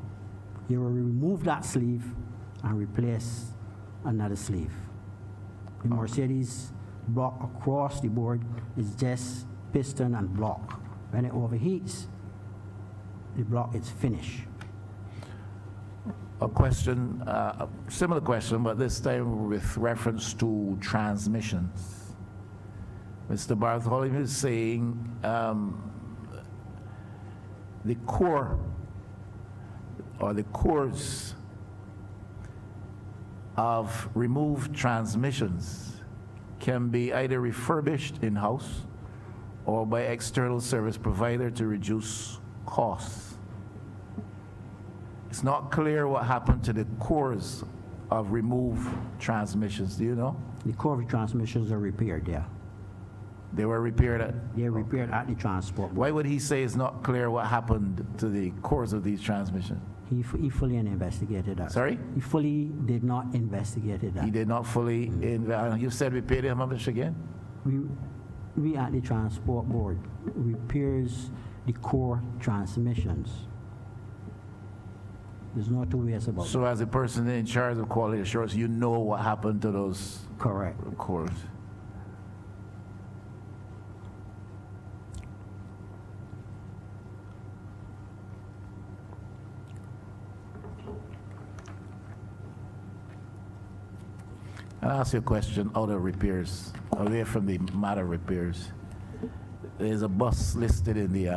You will remove that sleeve and replace another sleeve. The Mercedes block across the board is just piston and block. When it overheats, the block is finished. A question, a similar question, but this time with reference to transmissions. Mr. Bartholomew is saying the core or the cores of removed transmissions can be either refurbished in-house or by external service provider to reduce costs. It's not clear what happened to the cores of removed transmissions. Do you know? The core transmissions are repaired, yeah. They were repaired at. They're repaired at the transport board. Why would he say it's not clear what happened to the cores of these transmissions? He fully investigated that. Sorry? He fully did not investigate that. He did not fully. You said we paid him how much again? We at the transport board repairs the core transmissions. There's no two ways about it. So as a person in charge of quality assurance, you know what happened to those Correct. cores. I'll ask you a question out of repairs, away from the matter of repairs. There's a bus listed in the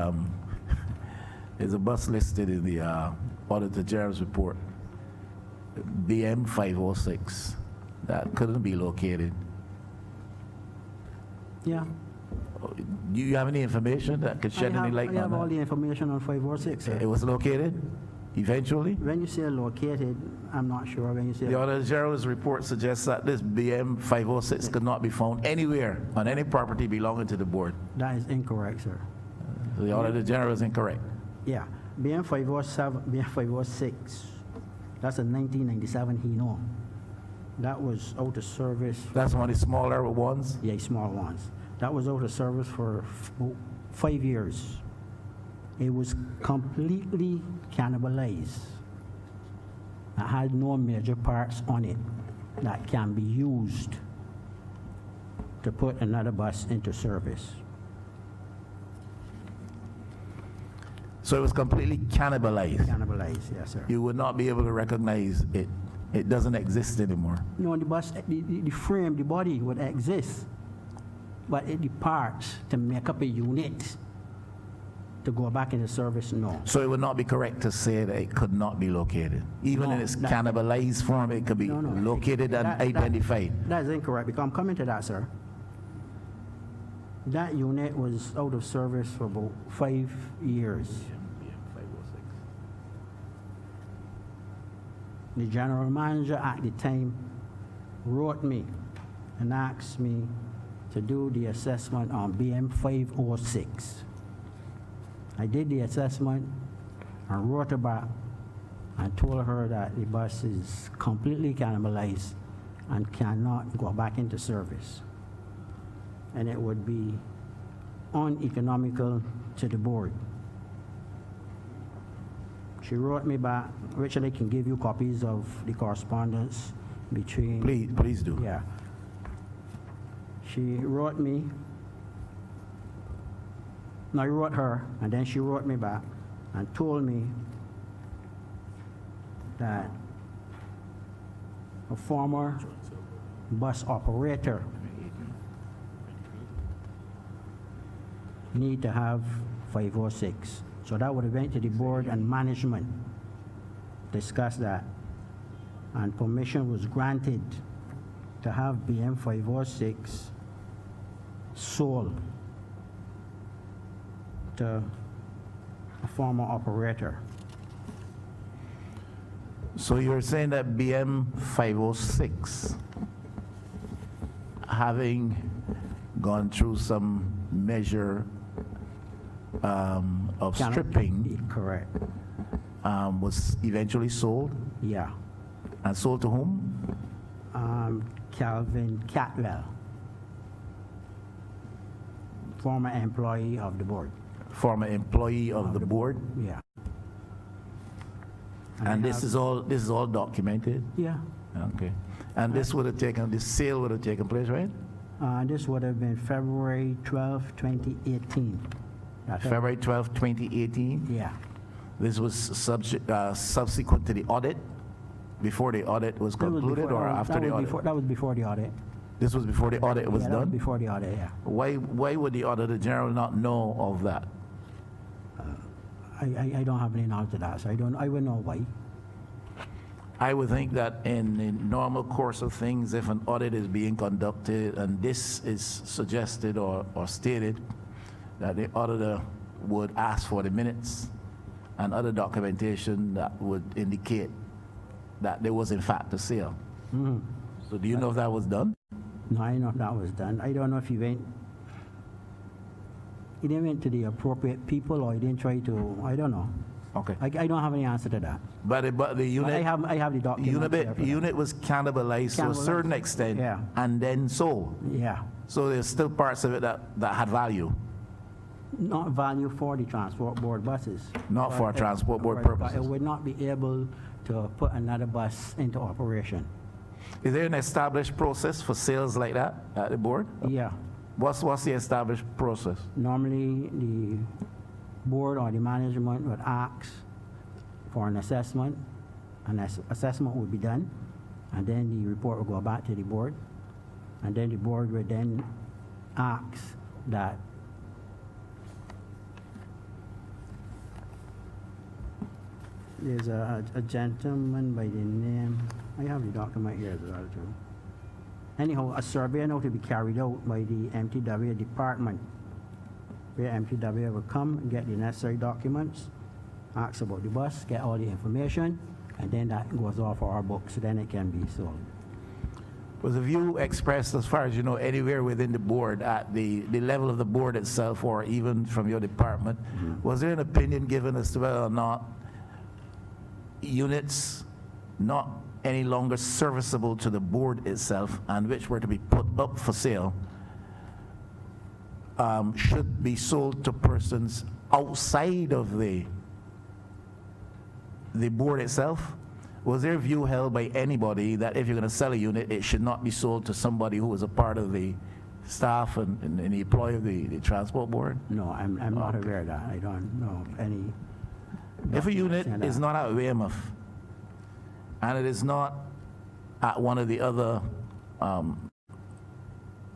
Auditor General's report, BM 506, that couldn't be located. Yeah. Do you have any information that could shed any light I have all on the information on 506, that? It sir. was located eventually? When you say located, I'm not sure. When you say The Auditor General's report suggests that this BM 506 could not be found anywhere on any property belonging to the board. that is incorrect, sir. So the Auditor General is incorrect. Yeah. BM 507, BM 506, that's a 1997 Hino. That was out of service. That's one of the smaller ones. Yeah, small ones. That was out of service for 5 years. It was completely cannibalized. It had no major parts on it that can be used to put another bus into service. So it was completely cannibalized. Cannibalized, yes, sir. You would not be able to recognize it. It doesn't exist anymore. No, the bus, the frame, the body would exist, but the parts to make up a unit to go back into service, no. So it would not be correct to say that it could not be located. Even No, in its that- cannibalized form, it could be No, no. located and That- identified. That is incorrect, because I'm coming to that, sir. That unit was out of service for about 5 years. The general manager at the time wrote me and asked me to do the assessment on BM 506. I did the assessment and wrote her back and told her that the bus is completely cannibalized and cannot go back into service. And it would be uneconomical to the board. She wrote me back, Richard, I can give you copies of the correspondence between... Please do. Yeah. She wrote me, no, I wrote her, and then she wrote me back and told me that a former bus operator need to have 506. So that would have went to the board and management, discuss that, and permission was granted to have BM 506 sold to a former operator. So you're saying that BM 506, having gone through some measure of Cannot- stripping, Correct, was eventually sold? yeah. And sold to whom? Calvin Catwell, former employee of the board, Former employee of the board? yeah. And I this have- is all documented? Yeah. Okay. And this sale would have taken place, right? This would have been February 12, 2018. That's it. February 12, 2018? Yeah. This was subsequent to the audit? Before the audit was That was concluded before- or after the audit? That was before the audit. This was before the audit was Yeah, that done? before the audit, yeah. Why would the Auditor General not know of that? I don't have any knowledge of that, so I would know why. I would think that in the normal course of things, if an audit is being conducted and this is suggested or stated, that the auditor would ask for the minutes and other documentation that would indicate that there was in fact a sale. So do you know if that was done? No, I know if that was done. I don't know if he didn't went to the appropriate people or he didn't try to, I don't know. Okay. I don't have any answer to that. But the unit, I have the document. unit was cannibalized to a Cannibalized. certain extent Yeah. and then sold. Yeah. So there's still parts of it that had value, Not value for the transport board buses. not for But transport board but It purposes. would not be able to put another bus into operation. Is there an established process for sales like that at the board? Yeah. What's the established process? Normally, the board or the management would ask for an assessment. An assessment would be done, and then the report would go back to the board, and then the board would then ask that there's a gentleman by the name, I have the document here as well too. Anyhow, a survey now to be carried out by the MTW department, where MTW will come and get the necessary documents, ask about the bus, get all the information, and then that goes off our books, then it can be sold. Was a view expressed, as far as you know, anywhere within the board, at the level of the board itself, or even from your department? Was there an opinion given as to whether or not units not any longer serviceable to the board itself and which were to be put up for sale should be sold to persons outside of the board itself? Was there a view held by anybody that if you're going to sell a unit, it should not be sold to somebody who was a part of the staff and the employee of the transport board? No, I'm not aware of that. I don't know of any. If a unit documentation of is that. not at Weymouth and it is not at one of the other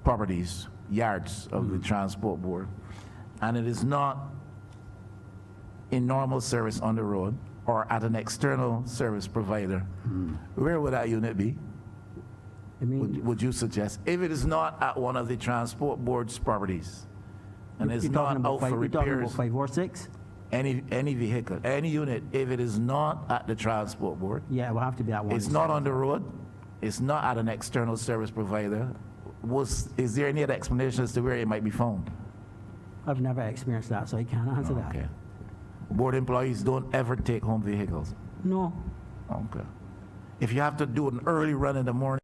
properties, yards of the transport board, and it is not in normal service on the road or at an external service provider, where would that unit be? I mean, Would you suggest? If it is not at one of the transport board's properties and it's you're talking not about out for you're talking about repairs, 546? any vehicle, any unit, if it is not at the transport board, Yeah, it will have to be that one. it's not on the road, it's not at an external service provider, is there any other explanation as to where it might be found? I've never experienced that, so I can't answer that. Okay. Board employees don't ever take home vehicles. No. Okay. If you have to do an early run in the morning,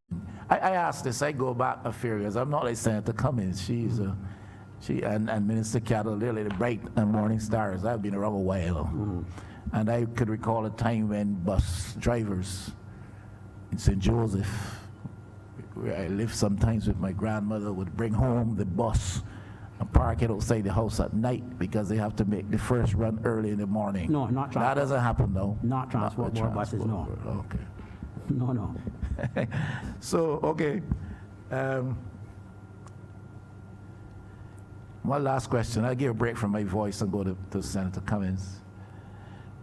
I asked this, I go back a few years. I'm not like Senator Cummings. She and Minister Cattle, they're like the bright and morning stars. I've been around a while. And I could recall a time when bus drivers in St. Joseph, where I lived sometimes with my grandmother, would bring home the bus and park it outside the house at night because they have to make the first run early in the morning. No, not That transport. doesn't happen, though. Not transport the board buses, no. transport board. Okay. No, no. So, okay. One last question. I'll give a break from my voice and go to Senator Cummings.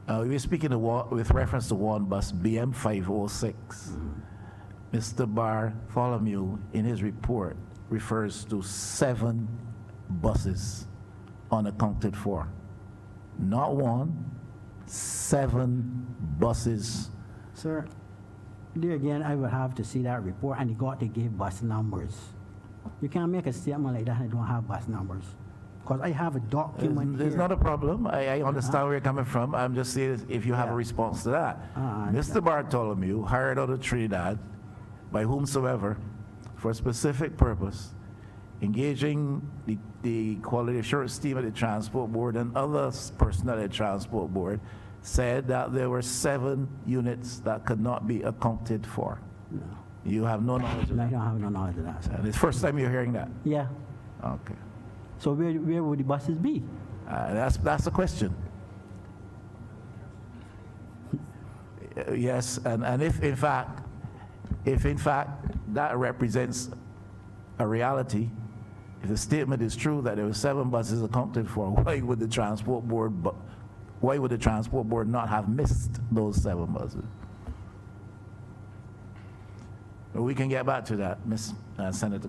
We were speaking with reference to one bus, BM506. Mr. Bartholomew, in his report, refers to 7 buses unaccounted for. Not 1, 7 buses. Sir, there again, I would have to see that report, and you got to give bus numbers. You can't make a statement like that and don't have bus numbers. Because I have a document There's here. not a problem. I understand where you're coming from. I'm just saying if you have a Yeah. response to that. I Mr. Bartholomew, hired out of Trinidad by whomsoever for a specific purpose, engaging the quality assurance team at the Transport Board and other personnel at the Transport Board, said that there were 7 units that could not be accounted for. No. You have no knowledge of No, I that. don't have no knowledge of that, sir. And it's the first time you're hearing that. Yeah. Okay. So where would the buses be? That's the question. Yes, and if in fact that represents a reality, if the statement is true that there were 7 buses accounted for, why would the transport board not have missed those 7 buses? We can get back to that, Ms. Senator.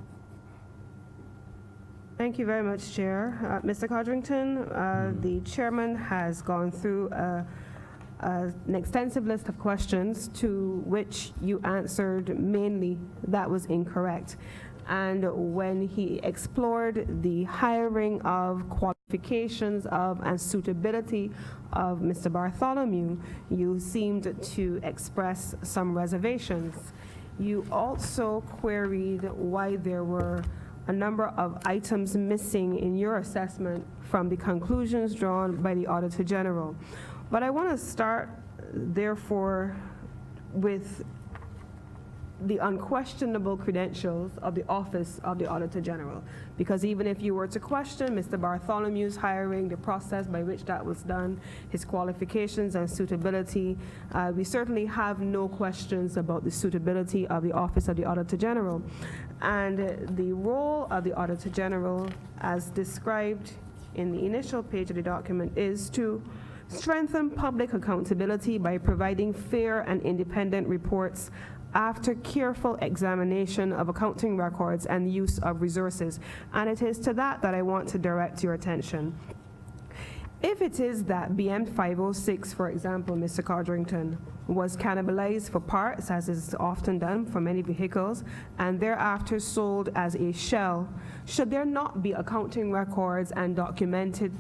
Thank you very much, Chair. Mr. Codrington, the chairman has gone through an extensive list of questions to which you answered mainly that was incorrect. And when he explored the hiring of qualifications of and suitability of Mr. Bartholomew, you seemed to express some reservations. You also queried why there were a number of items missing in your assessment from the conclusions drawn by the Auditor General. But I want to start, therefore, with the unquestionable credentials of the Office of the Auditor General. Because even if you were to question Mr. Bartholomew's hiring, the process by which that was done, his qualifications and suitability, we certainly have no questions about the suitability of the Office of the Auditor General. And the role of the Auditor General, as described in the initial page of the document, is to strengthen public accountability by providing fair and independent reports after careful examination of accounting records and use of resources. And it is to that I want to direct your attention. If it is that BM 506, for example, Mr. Codrington, was cannibalized for parts, as is often done for many vehicles, and thereafter sold as a shell, should there not be accounting records and documented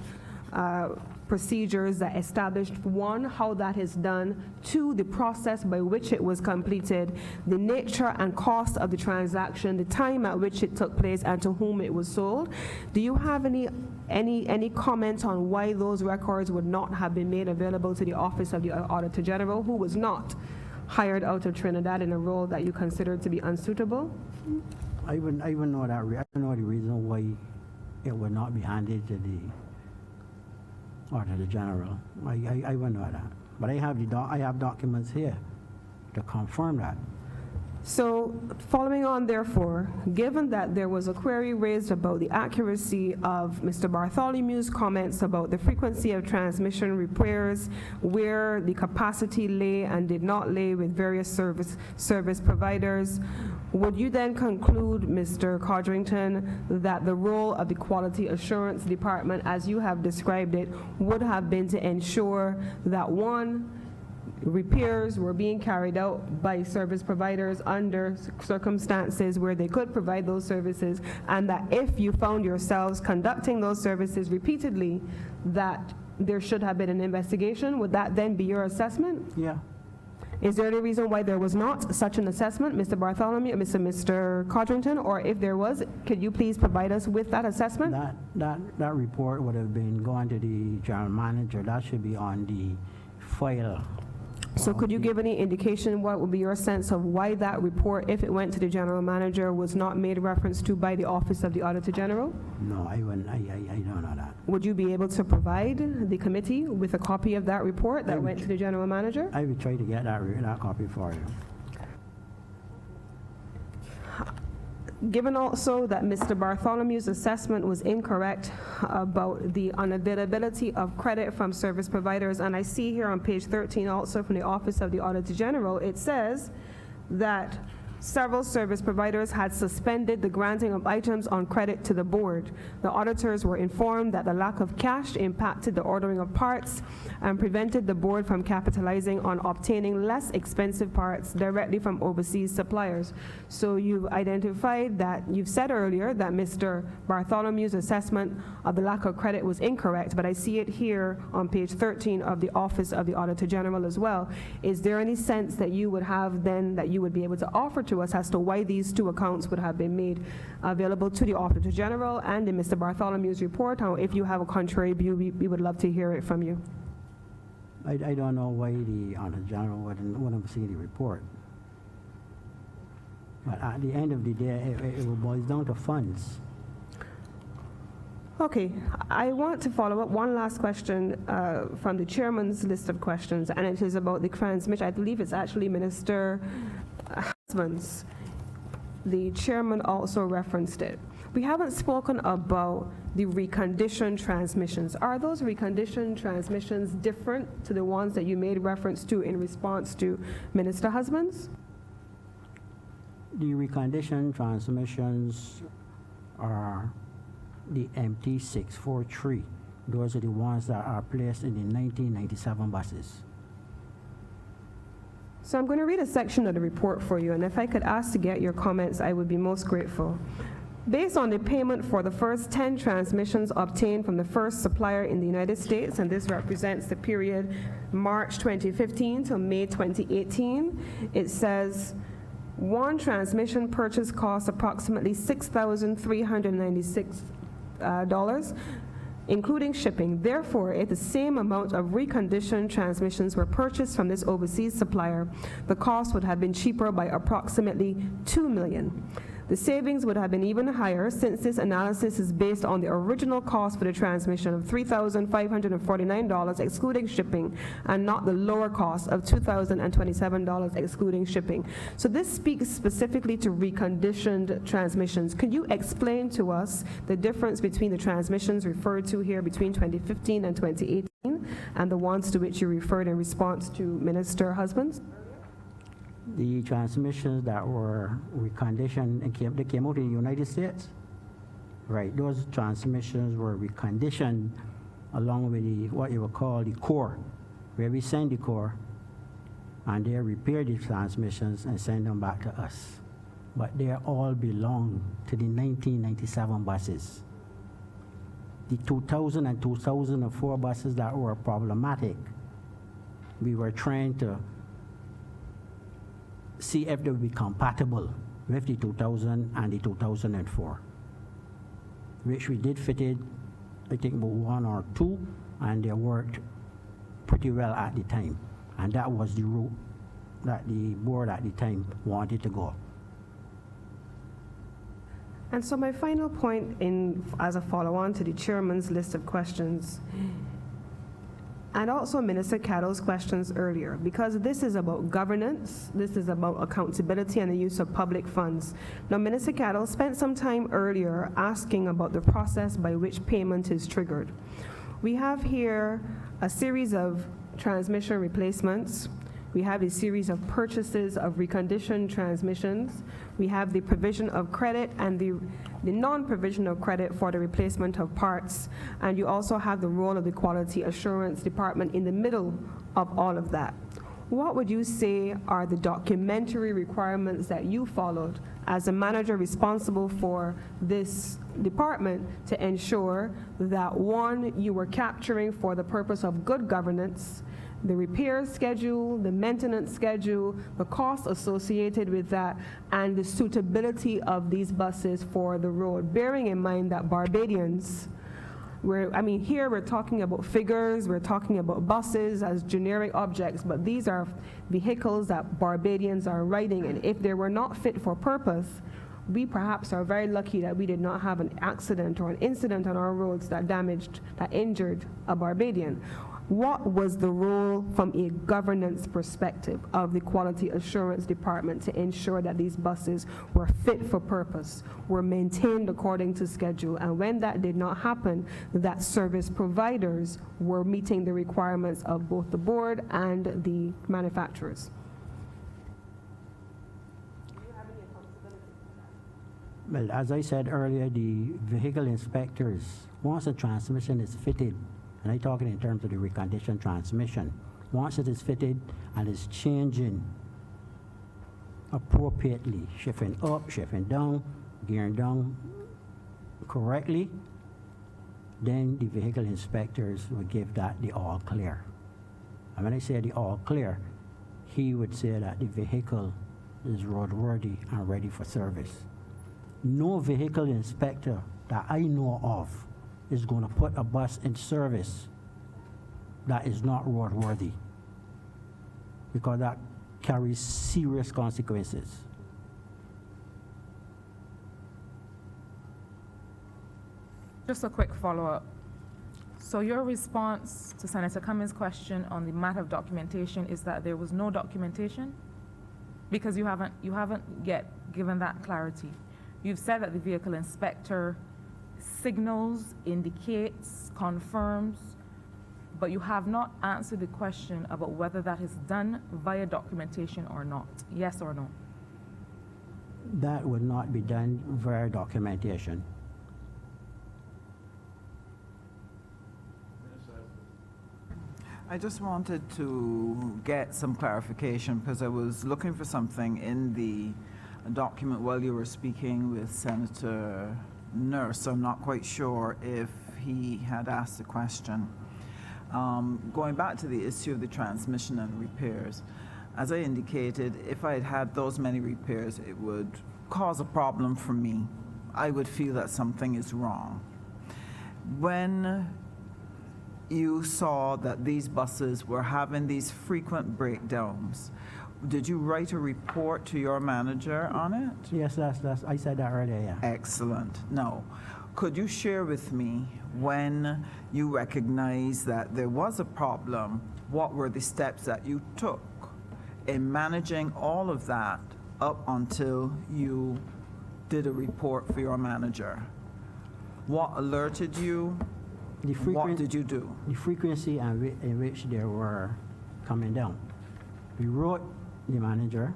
procedures that established, one, how that is done, two, the process by which it was completed, the nature and cost of the transaction, the time at which it took place, and to whom it was sold? Do you have any comment on why those records would not have been made available to the Office of the Auditor General, who was not hired out of Trinidad in a role that you considered to be unsuitable? I wouldn't know that. I don't know the reason why it would not be handed to the Auditor General. I wouldn't know that. But I have documents here to confirm that. So, following on, therefore, given that there was a query raised about the accuracy of Mr. Bartholomew's comments about the frequency of transmission repairs, where the capacity lay and did not lay with various service providers, would you then conclude, Mr. Codrington, that the role of the Quality Assurance Department, as you have described it, would have been to ensure that, one, repairs were being carried out by service providers under circumstances where they could provide those services, and that if you found yourselves conducting those services repeatedly, that there should have been an investigation? Would that then be your assessment? Yeah. Is there any reason why there was not such an assessment, Mr. Bartholomew, Mr. Codrington? Or if there was, could you please provide us with that assessment? That report would have been going to the general manager. That should be on the file. So could you give any indication what would be your sense of why that report, if it went to the general manager, was not made reference to by the Office of the Auditor General? No, I wouldn't. I don't know that. Would you be able to provide the committee with a copy of that report that went to the general manager? I would try to get that copy for you. Given also that Mr. Bartholomew's assessment was incorrect about the unavailability of credit from service providers, and I see here on page 13 also from the Office of the Auditor General, it says that several service providers had suspended the granting of items on credit to the board. The auditors were informed that the lack of cash impacted the ordering of parts and prevented the board from capitalizing on obtaining less expensive parts directly from overseas suppliers. So you've identified that, you've said earlier that Mr. Bartholomew's assessment of the lack of credit was incorrect, but I see it here on page 13 of the Office of the Auditor General as well. Is there any sense that you would have then that you would be able to offer to us as to why these two accounts would have been made available to the Auditor General and in Mr. Bartholomew's report? Or if you have a contrary view, we would love to hear it from you. I don't know why the Auditor General wouldn't see the report. But at the end of the day, it boils down to funds. Okay, I want to follow up one last question from the chairman's list of questions, and it is about the transmission. I believe it's actually Minister Husbands. The chairman also referenced it. We haven't spoken about the reconditioned transmissions. Are those reconditioned transmissions different to the ones that you made reference to in response to Minister Husbands? The reconditioned transmissions are the MT643. Those are the ones that are placed in the 1997 buses. So I'm going to read a section of the report for you, and if I could ask to get your comments, I would be most grateful. Based on the payment for the first 10 transmissions obtained from the first supplier in the United States, and this represents the period March 2015 to May 2018, it says one transmission purchase costs approximately $6,396, including shipping. Therefore, if the same amount of reconditioned transmissions were purchased from this overseas supplier, the cost would have been cheaper by approximately $2 million. The savings would have been even higher since this analysis is based on the original cost for the transmission of $3,549 excluding shipping and not the lower cost of $2,027 excluding shipping. So this speaks specifically to reconditioned transmissions. Could you explain to us the difference between the transmissions referred to here between 2015 and 2018 and the ones to which you referred in response to Minister Husbands? The transmissions that were reconditioned and they came out in the United States, right? Those transmissions were reconditioned along with what you would call the core, where we send the core and they repair the transmissions and send them back to us. But they all belong to the 1997 buses. The 2000 and 2004 buses that were problematic, we were trying to see if they would be compatible with the 2000 and the 2004, which we did fitted, I think about one or two, and they worked pretty well at the time. And that was the route that the board at the time wanted to go. And so my final point as a follow-on to the chairman's list of questions, and also Minister Cattle's questions earlier, because this is about governance, this is about accountability and the use of public funds. Now, Minister Cattle spent some time earlier asking about the process by which payment is triggered. We have here a series of transmission replacements. We have a series of purchases of reconditioned transmissions. We have the provision of credit and the non-provision of credit for the replacement of parts. And you also have the role of the Quality Assurance Department in the middle of all of that. What would you say are the documentary requirements that you followed as a manager responsible for this department to ensure that, one, you were capturing for the purpose of good governance the repair schedule, the maintenance schedule, the costs associated with that, and the suitability of these buses for the road, bearing in mind that Barbadians, here we're talking about figures, we're talking about buses as generic objects, but these are vehicles that Barbadians are riding, and if they were not fit for purpose, we perhaps are very lucky that we did not have an accident or an incident on our roads that injured a Barbadian. What was the role from a governance perspective of the Quality Assurance Department to ensure that these buses were fit for purpose, were maintained according to schedule, and when that did not happen, that service providers were meeting the requirements of both the board and the manufacturers? Well, as I said earlier, the vehicle inspectors, once a transmission is fitted, and I'm talking in terms of the reconditioned transmission, once it is fitted and is changing appropriately, shifting up, shifting down, gearing down correctly, then the vehicle inspectors would give that the all clear. And when I say the all clear, he would say that the vehicle is roadworthy and ready for service. No vehicle inspector that I know of is going to put a bus in service that is not roadworthy, because that carries serious consequences. Just a quick follow-up. So your response to Senator Cummings' question on the matter of documentation is that there was no documentation? Because you haven't yet given that clarity. You've said that the vehicle inspector signals, indicates, confirms, but you have not answered the question about whether that is done via documentation or not. Yes or no? That would not be done via documentation. I just wanted to get some clarification because I was looking for something in the document while you were speaking with Senator Nurse. I'm not quite sure if he had asked a question. Going back to the issue of the transmission and repairs, as I indicated, if I had had those many repairs, it would cause a problem for me. I would feel that something is wrong. When you saw that these buses were having these frequent breakdowns, did you write a report to your manager on it? Yes, that's I said that earlier, yeah. Excellent. Now, could you share with me when you recognized that there was a problem, what were the steps that you took in managing all of that up until you did a report for your manager? What alerted you? What did you do? The frequency in which they were coming down. We wrote the manager,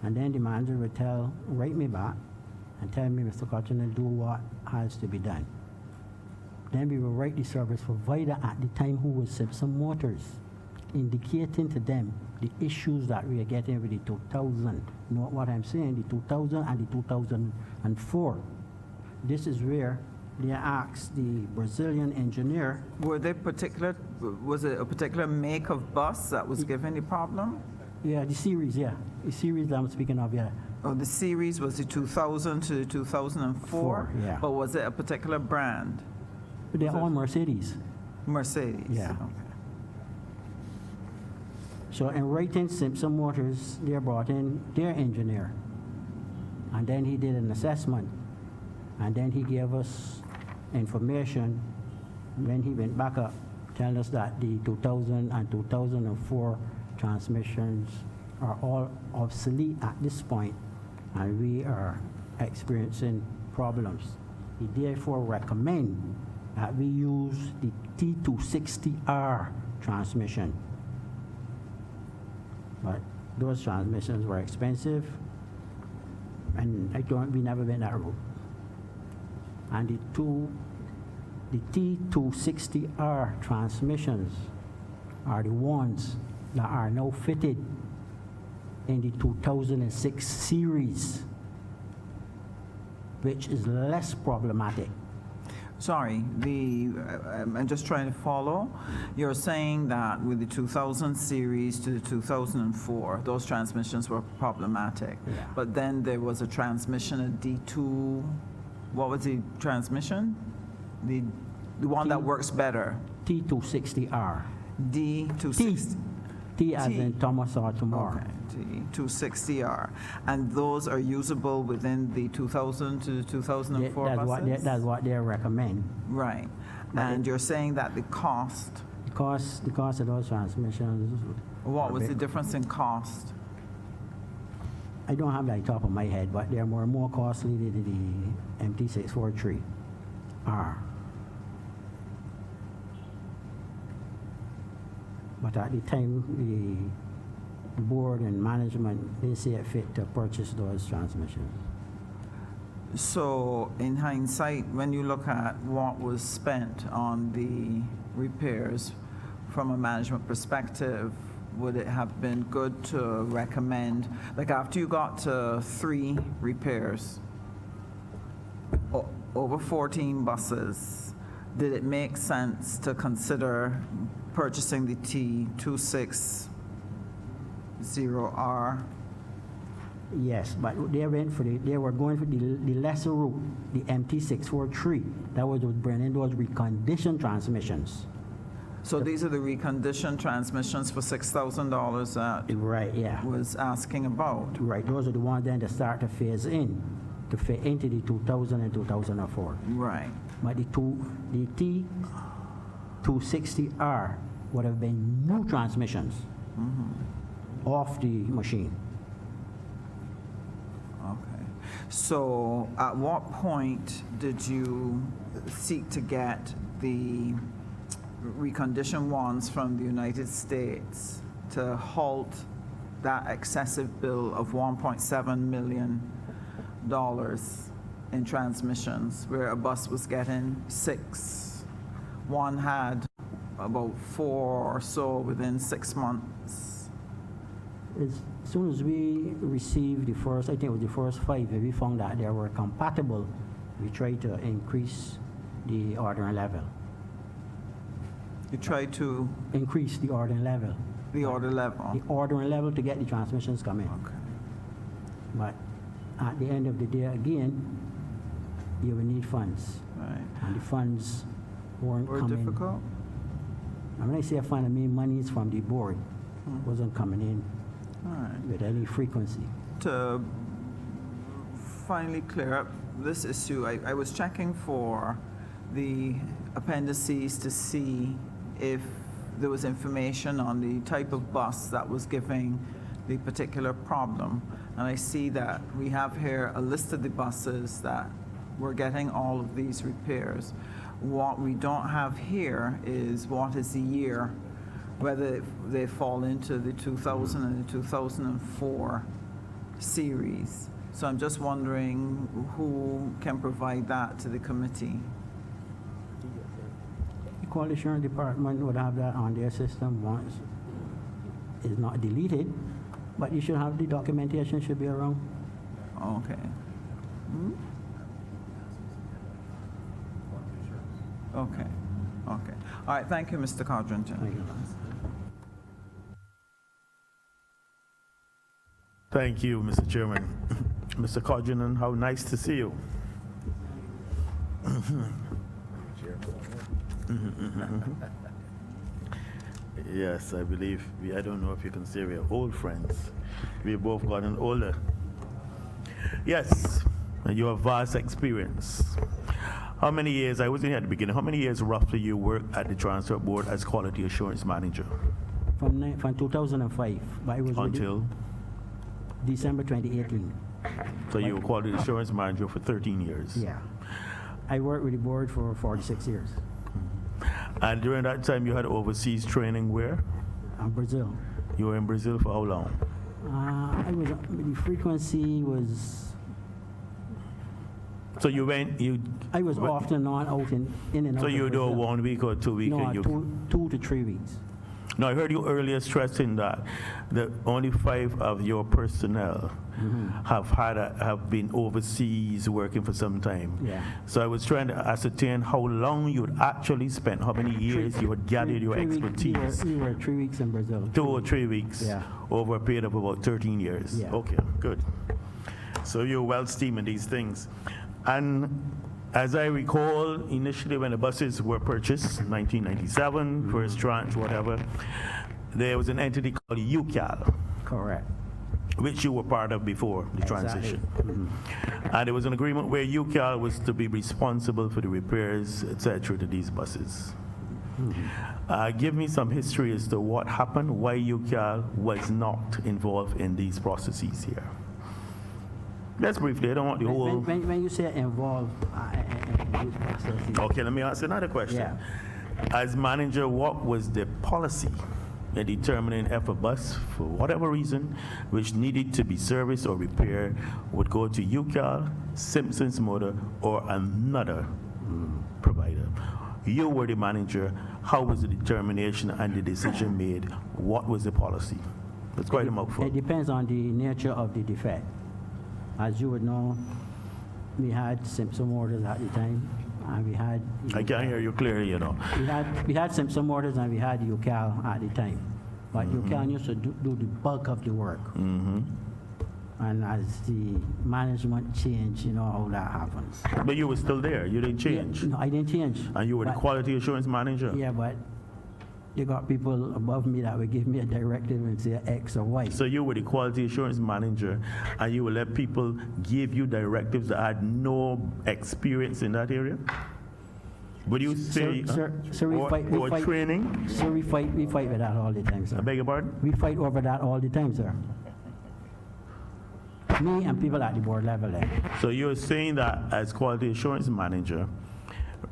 and then the manager would write me back and tell me, Mr. Cotton, and do what has to be done. Then we will write the service provider at the time, who was Simpson Motors, indicating to them the issues that we are getting with the 2000. Note what I'm saying, the 2000 and the 2004. This is where they asked the Brazilian engineer. Was it a particular make of bus that was giving the problem? Yeah, the series, yeah. The series that I'm speaking of, yeah. Oh, the series was the 2000 to the 2004? Yeah. But was it a particular brand? They're all Mercedes. Mercedes? Yeah. Okay. So in writing Simpson Motors, they brought in their engineer. And then he did an assessment. And then he gave us information when he went back up, telling us that the 2000 and 2004 transmissions are all obsolete at this point, and we are experiencing problems. He therefore recommend that we use the T260R transmission. But those transmissions were expensive, and we never went that route. And the T260R transmissions are the ones that are now fitted in the 2006 series, which is less problematic. Sorry, I'm just trying to follow. You're saying that with the 2000 series to the 2004, those transmissions were problematic. Yeah. But then there was a transmission, a D2, what was the transmission? The one that works better. T260R. D260. T as in Thomas or tomorrow. Okay, T260R. And those are usable within the 2000 to 2004 buses? That's what they recommend. Right. And you're saying that the cost, The cost of those transmissions, what was the difference in cost? I don't have that on top of my head, but they're more costly than the MT643R. But at the time, the board and management, they see it fit to purchase those transmissions. So in hindsight, when you look at what was spent on the repairs from a management perspective, would it have been good to recommend, like after you got to 3 repairs, over 14 buses, did it make sense to consider purchasing the T260R? Yes, but they were going for the lesser route, the MT643. That was bringing those reconditioned transmissions. So these are the reconditioned transmissions for $6,000 that Right, yeah. was asking about. Right, those are the ones then that start to phase in, to fit into the 2000 and 2004. Right. But the T260R would have been new transmissions off the machine. Okay. So at what point did you seek to get the reconditioned ones from the United States to halt that excessive bill of $1.7 million in transmissions, where a bus was getting 6. One had about 4 or so within 6 months. As soon as we received the first, I think it was the first 5, we found that they were compatible. We tried to increase the ordering level. You tried to Increase the ordering level. the order level. The ordering level to get the transmissions coming. Okay. But at the end of the day, again, you will need funds. Right. And the funds weren't Or coming. difficult? And when I say fund, I mean monies from the board wasn't coming in All right. with any frequency. To finally clear up this issue, I was checking for the appendices to see if there was information on the type of bus that was giving the particular problem. And I see that we have here a list of the buses that were getting all of these repairs. What we don't have here is what is the year, whether they fall into the 2000 and the 2004 series. So I'm just wondering who can provide that to the committee. The quality assurance department would have that on their system once it's not deleted, but you should have the documentation should be around. Okay. Okay, okay. All right, thank you, Mr. Codrington. Thank you. Thank you, Mr. Chairman. Mr. Codrington, how nice to see you. Yes, I believe, I don't know if you can say we're old friends. We've both gotten older. Yes, and you have vast experience. How many years, I wasn't here at the beginning, how many years roughly you worked at the Transport Board as Quality Assurance Manager? From 2005, but it was with Until? December 2018. So you were Quality Assurance Manager for 13 years? Yeah. I worked with the board for 46 years. And during that time you had overseas training where? Brazil. You were in Brazil for how long? The frequency was, So you went, I was off and on, out in and out. so of you do Brazil. 1 week or 2 weeks? No, and you, 2 to 3 weeks. No, I heard you earlier stressing that only 5 of your personnel have been overseas working for some time. Yeah. So I was trying to ascertain how long you had actually spent, how many years you had gathered your expertise. We were 3 weeks in Brazil. 2 or 3 weeks Yeah. over a period of about 13 years. Yeah. Okay, good. So you're well steamed in these things. And as I recall, initially when the buses were purchased, 1997, first tranche, whatever, there was an entity called UCAL, Correct. which you were part of before the transition. And there was an agreement where UCAL was to be responsible for the repairs, etc., to these buses. Give me some history as to what happened, why UCAL was not involved in these processes here. Let's briefly, I don't want the whole... When you say involved in these processes, Okay, let me ask another question. Yeah. As manager, what was the policy in determining if a bus, for whatever reason, which needed to be serviced or repaired, would go to UCAL, Simpson's Motor, or another provider? You were the manager. How was the determination and the decision made? What was the policy? That's quite a mouthful. it depends on the nature of the defect. As you would know, we had Simpson Motors at the time, and we had... I can't hear you clearly, you know. We had Simpson Motors and we had UCAL at the time. But UCAL used to do the bulk of the work. And as the management changed, you know how that happens. But you were still there. You didn't change. Yeah, no, I didn't change. And you were the But- quality assurance manager. Yeah, but you got people above me that would give me a directive and say X or Y. So you were the quality assurance manager, and you would let people give you directives that had no experience in that area? Would you say, Sir, we or, fight- or training? Sir, we fight with that all the time, sir. I beg your pardon? We fight over that all the time, sir. Me and people at the board level there. So you're saying that as quality assurance manager,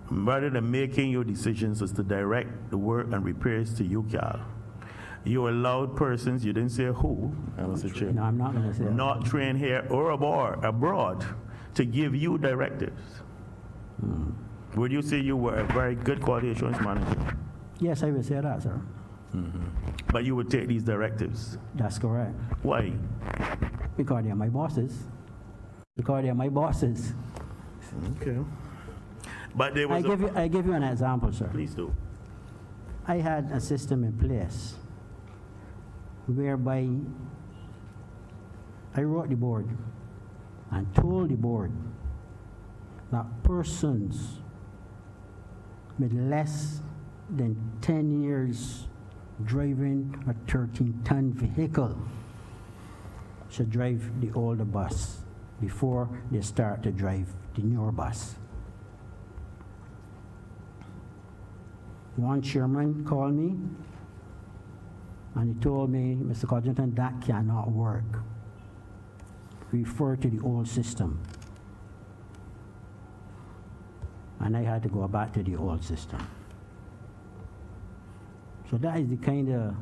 rather than making your decisions as to direct the work and repairs to UCAL, You allowed persons, you didn't say who, Mr. Chair, No, I'm not going to say that. not trained here or abroad to give you directives. Would you say you were a very good quality assurance manager? Yes, I will say that, sir. But you would take these directives. That's correct. Why? Because they're my bosses. Because they're my bosses. Okay. But there was I give you an example, sir. Please do. I had a system in place whereby I wrote the board and told the board that persons with less than 10 years driving a 13-ton vehicle should drive the older bus before they start to drive the newer bus. One chairman called me and he told me, Mr. Codrington, that cannot work. Refer to the old system. And I had to go back to the old system. So that is the kind of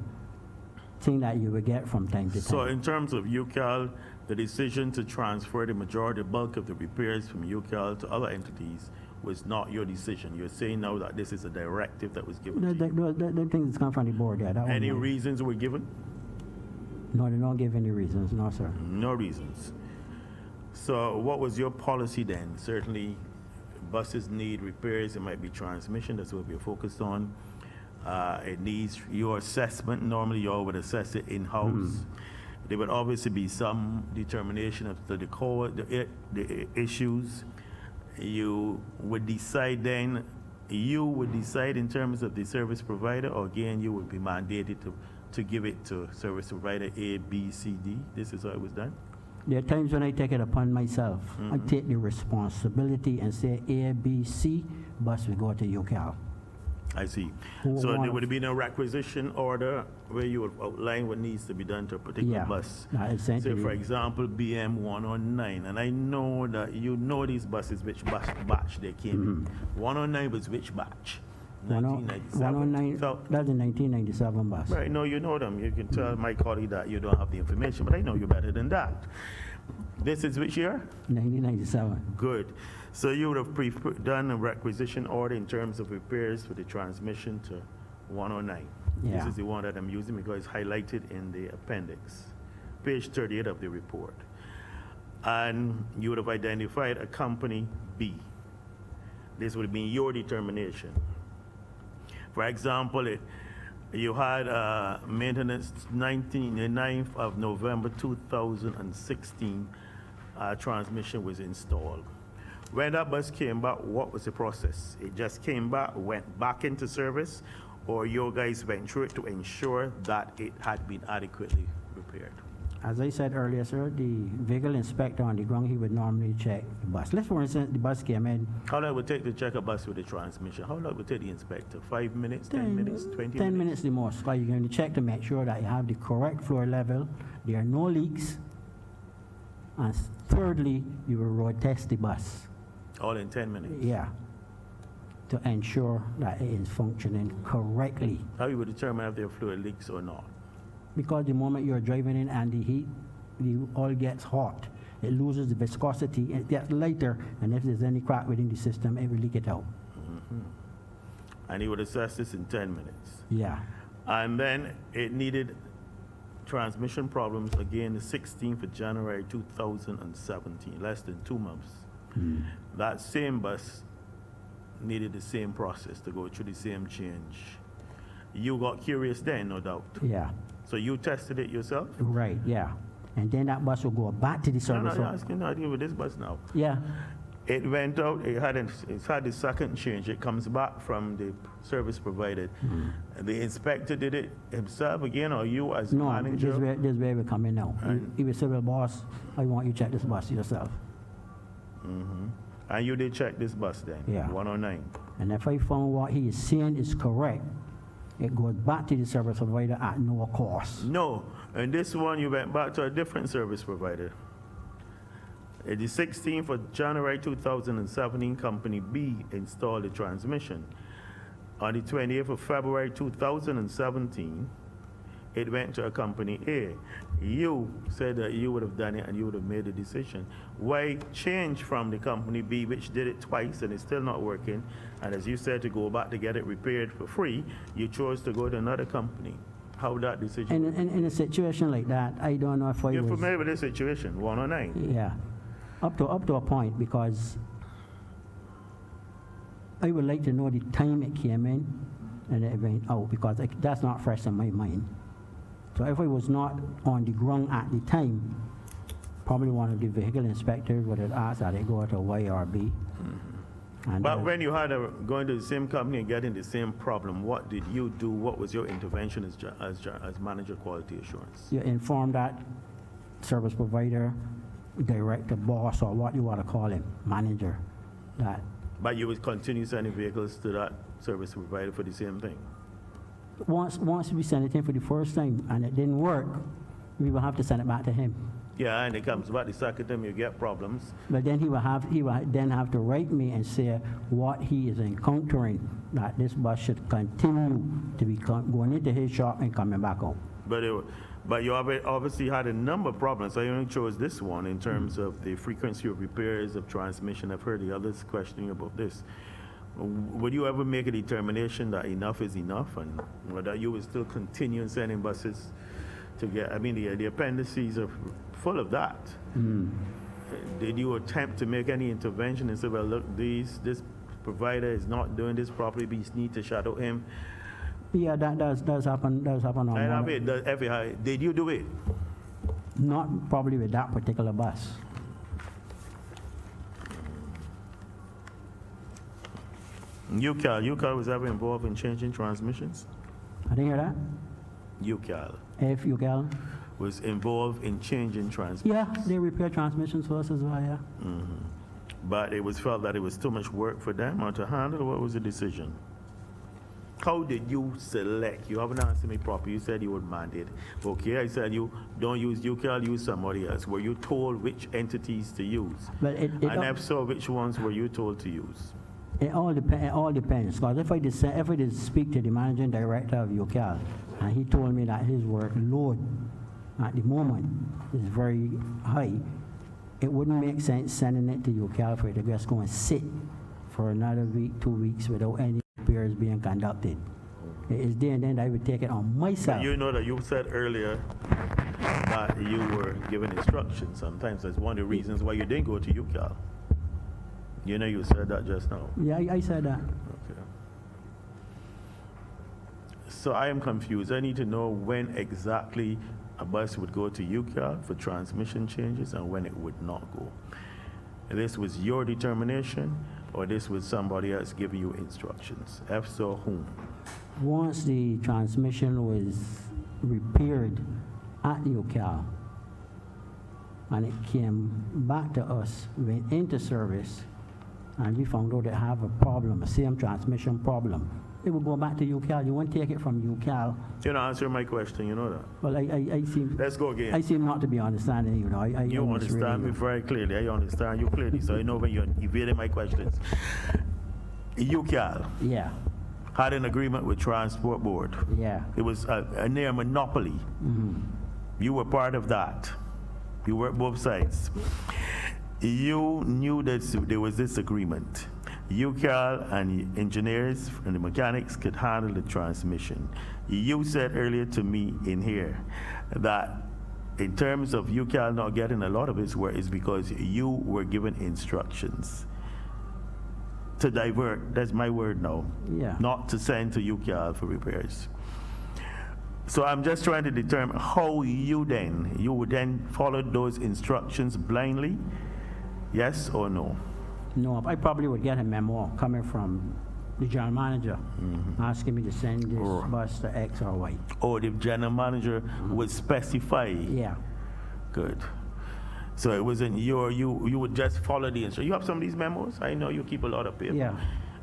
thing that you will get from time to time. So in terms of UCAL, the decision to transfer the majority, bulk of the repairs from UCAL to other entities was not your decision. You're saying now that this is a directive that was given to you. The things come from the board, yeah. That one, Any no. reasons were given? No, they don't give any reasons, no, sir. No reasons. So what was your policy then? Certainly buses need repairs, it might be transmission, that's what we're focused on. It needs your assessment. Normally you all would assess it in-house. There would obviously be some determination of the issues. You would decide then, you would decide in terms of the service provider, or again, you would be mandated to give it to service provider A, B, C, D. This is how it was done? There are times when I take it upon myself. I take the responsibility and say A, B, C, bus will go to UCAL. I see. Who So there wanna- would have been a requisition order where you would outline what needs to be done to a particular Yeah, bus. I sent Say, you- for example, BM 109, and I know that you know these buses, which batch they came in. 109 was which batch? 1997. 109, So- that's the 1997 bus. Right, no, you know them. You can tell my colleague that you don't have the information, but I know you better than that. This is which year? 1997. Good. So you would have done a requisition order in terms of repairs for the transmission to 109. This Yeah. is the one that I'm using because it's highlighted in the appendix, page 38 of the report. And you would have identified a company B. This would have been your determination. For example, you had maintenance 9th of November 2016, transmission was installed. When that bus came back, what was the process? It just came back, went back into service, or you guys went through it to ensure that it had been adequately repaired? As I said earlier, sir, the vehicle inspector on the ground, he would normally check the bus. Let's, for instance, the bus came in. How long would it take to check a bus with the transmission? How long would it take the inspector? 5 minutes, 10 minutes, 20 10 minutes? minutes the most. Because you're going to check to make sure that you have the correct floor level, there are no leaks, and thirdly, you will road test the bus. All in 10 minutes? Yeah. To ensure that it is functioning correctly. How you would determine if there are fluid leaks or not? Because the moment you're driving in and the heat, the oil gets hot. It loses the viscosity, it gets lighter, and if there's any crack within the system, it will leak it out. And he would assess this in 10 minutes. Yeah. And then it needed transmission problems again the 16th of January 2017, less than 2 months. That same bus needed the same process to go through the same change. You got curious then, no doubt. Yeah. So you tested it yourself? Right, yeah. And then that bus will go back to the No, service. no, you're asking nothing with this bus now. Yeah. It went out, it's had the second change. It comes back from the service provided. The inspector did it himself again, or you as No, manager? this is where we're coming now. He will say, well, boss, I want you to check this bus yourself. And you did check this bus then? Yeah. 109. And if I found what he is saying is correct, it goes back to the service provider at no cost. No, and this one you went back to a different service provider. The 16th of January 2017, Company B installed the transmission. On the 28th of February 2017, it went to a company A. You said that you would have done it and you would have made a decision. Why change from the company B, which did it twice and it's still not working, and as you said, to go back to get it repaired for free, you chose to go to another company? How that decision? In a situation like that, I don't know if I You're was... familiar with this situation, 109? Yeah, up to a point, because I would like to know the time it came in and it went out, because that's not fresh in my mind. So if I was not on the ground at the time, probably one of the vehicle inspectors would have asked that it go to Y or B. And, But when you had going to the same company and getting the same problem, what did you do? What was your intervention as manager quality assurance? you inform that service provider, director, boss, or what you want to call him, manager, that But you would continue sending vehicles to that service provider for the same thing? once we send it in for the first time and it didn't work, we will have to send it back to him. Yeah, and it comes back the second time you get problems. But then he will then have to write me and say what he is encountering, that this bus should continue to be going into his shop and coming back out. But you obviously had a number of problems. I only chose this one in terms of the frequency of repairs of transmission. I've heard the others questioning about this. Would you ever make a determination that enough is enough, and or that you would still continue sending buses to get? I mean, the appendices are full of that. Did you attempt to make any intervention and say, well, look, this provider is not doing this properly, we need to shadow him? Yeah, that does happen on And I one. mean, did you do it? Not probably with that particular bus. UCAL was ever involved in changing transmissions? I didn't hear that. UCAL If you can. was involved in changing transmissions. Yeah, they repair transmissions for us as well, yeah. But it was felt that it was too much work for them or to handle. What was the decision? How did you select? You haven't answered me properly. You said you would mandate. Okay, I said you don't use UCAL, use somebody else. Were you told which entities to use? But And if so, which ones were you told to use? it all depends. Because if I did speak to the managing director of UCAL, and he told me that his workload at the moment is very high, it wouldn't make sense sending it to UCAL for it to just go and sit for another week, 2 weeks without any repairs being conducted. It is then I would take it on myself. You know that you said earlier that you were given instructions. Sometimes that's one of the reasons why you didn't go to UCAL. You know, you said that just now. Yeah, I said that. Okay. So I am confused. I need to know when exactly a bus would go to UCAL for transmission changes and when it would not go. This was your determination, or this was somebody else giving you instructions? If so, whom? Once the transmission was repaired at UCAL, and it came back to us, went into service, and we found out it have a problem, a same transmission problem, it would go back to UCAL. You won't take it from UCAL. You're not answering my question, you know that. Well, I seem... Let's go again. I seem not to be understanding, you know. You understand me very clearly. I understand you clearly, so I know when you're evading my questions. UCAL Yeah, had an agreement with Transport Board. yeah. It was a near monopoly. You were part of that. You worked both sides. You knew that there was this agreement. UCAL and the engineers and the mechanics could handle the transmission. You said earlier to me in here that in terms of UCAL not getting a lot of its work is because you were given instructions to divert, that's my word now, Yeah. not to send to UCAL for repairs. So I'm just trying to determine how you would then follow those instructions blindly, yes or no? No, I probably would get a memo coming from the general manager asking me to send this bus to X or Y. Or the general manager would specify. Yeah. Good. So it wasn't you would just follow the instructions. You have some of these memos? I know you keep a lot of paper. Yeah.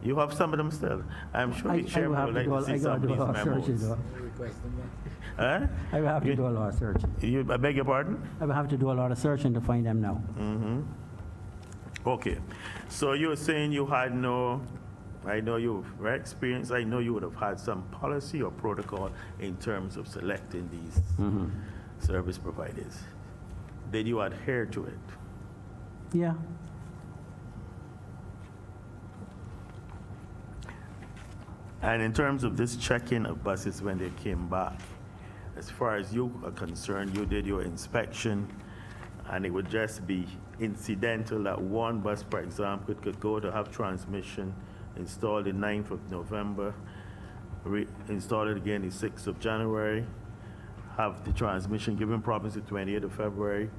You have some of them still. I'm sure the I will chairman have would to like to see some of do a these lot of searches. memos. Though. Huh? I will have to do a lot of searching. I beg your pardon? I will have to do a lot of searching to find them now. Okay. So you're saying you had no I know you're very experienced. I know you would have had some policy or protocol in terms of selecting these service providers. Did you adhere to it? Yeah. And in terms of this check-in of buses when they came back, as far as you are concerned, you did your inspection, and it would just be incidental that one bus, for example, could go to have transmission installed the 9th of November, install it again the 6th of January, have the transmission given problems the 28th of February,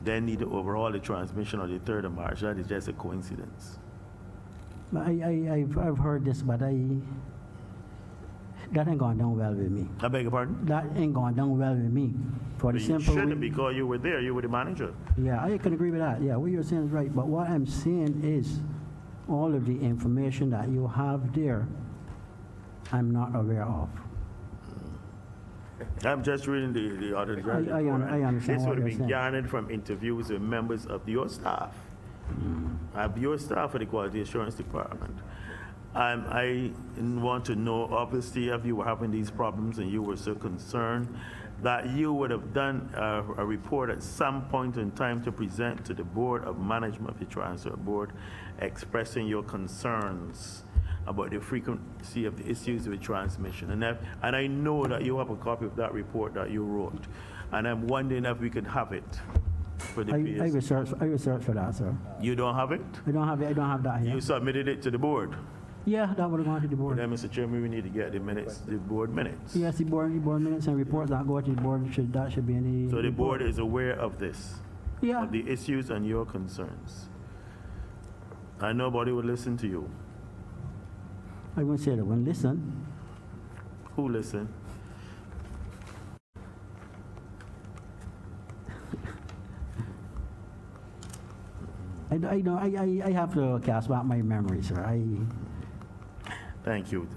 then need to overhaul the transmission on the 3rd of March. That is just a coincidence. I've heard this, but that ain't gone down well with me. I beg your pardon? That ain't gone down well with me. For the You simple shouldn't, because you were there, you were the manager. Yeah, I can agree with that. Yeah, what you're saying is right. But what I'm saying is all of the information that you have there, I'm not aware of. I'm just reading the other report. I understand This what would have you're been saying. garnered from interviews with members of your staff, of your staff at the Quality Assurance Department. I want to know, obviously, if you were having these problems and you were so concerned, that you would have done a report at some point in time to present to the Board of Management of the Transport Board, expressing your concerns about the frequency of the issues with transmission. And I know that you have a copy of that report that you wrote, and I'm wondering if we could have it for the I PS. researched for that, sir. You don't have it? I don't have that here. You submitted it to the board? Yeah, that would have gone to the board. Then, Mr. Chairman, we need to get the minutes, the board minutes. Yes, the board minutes and reports that go to the board should be in the. So the report. board is aware of this, Yeah. of the issues and your concerns. And nobody would listen to you. I wouldn't say that one. Listen. Who listen? I have to cast back my memory, sir. Thank you.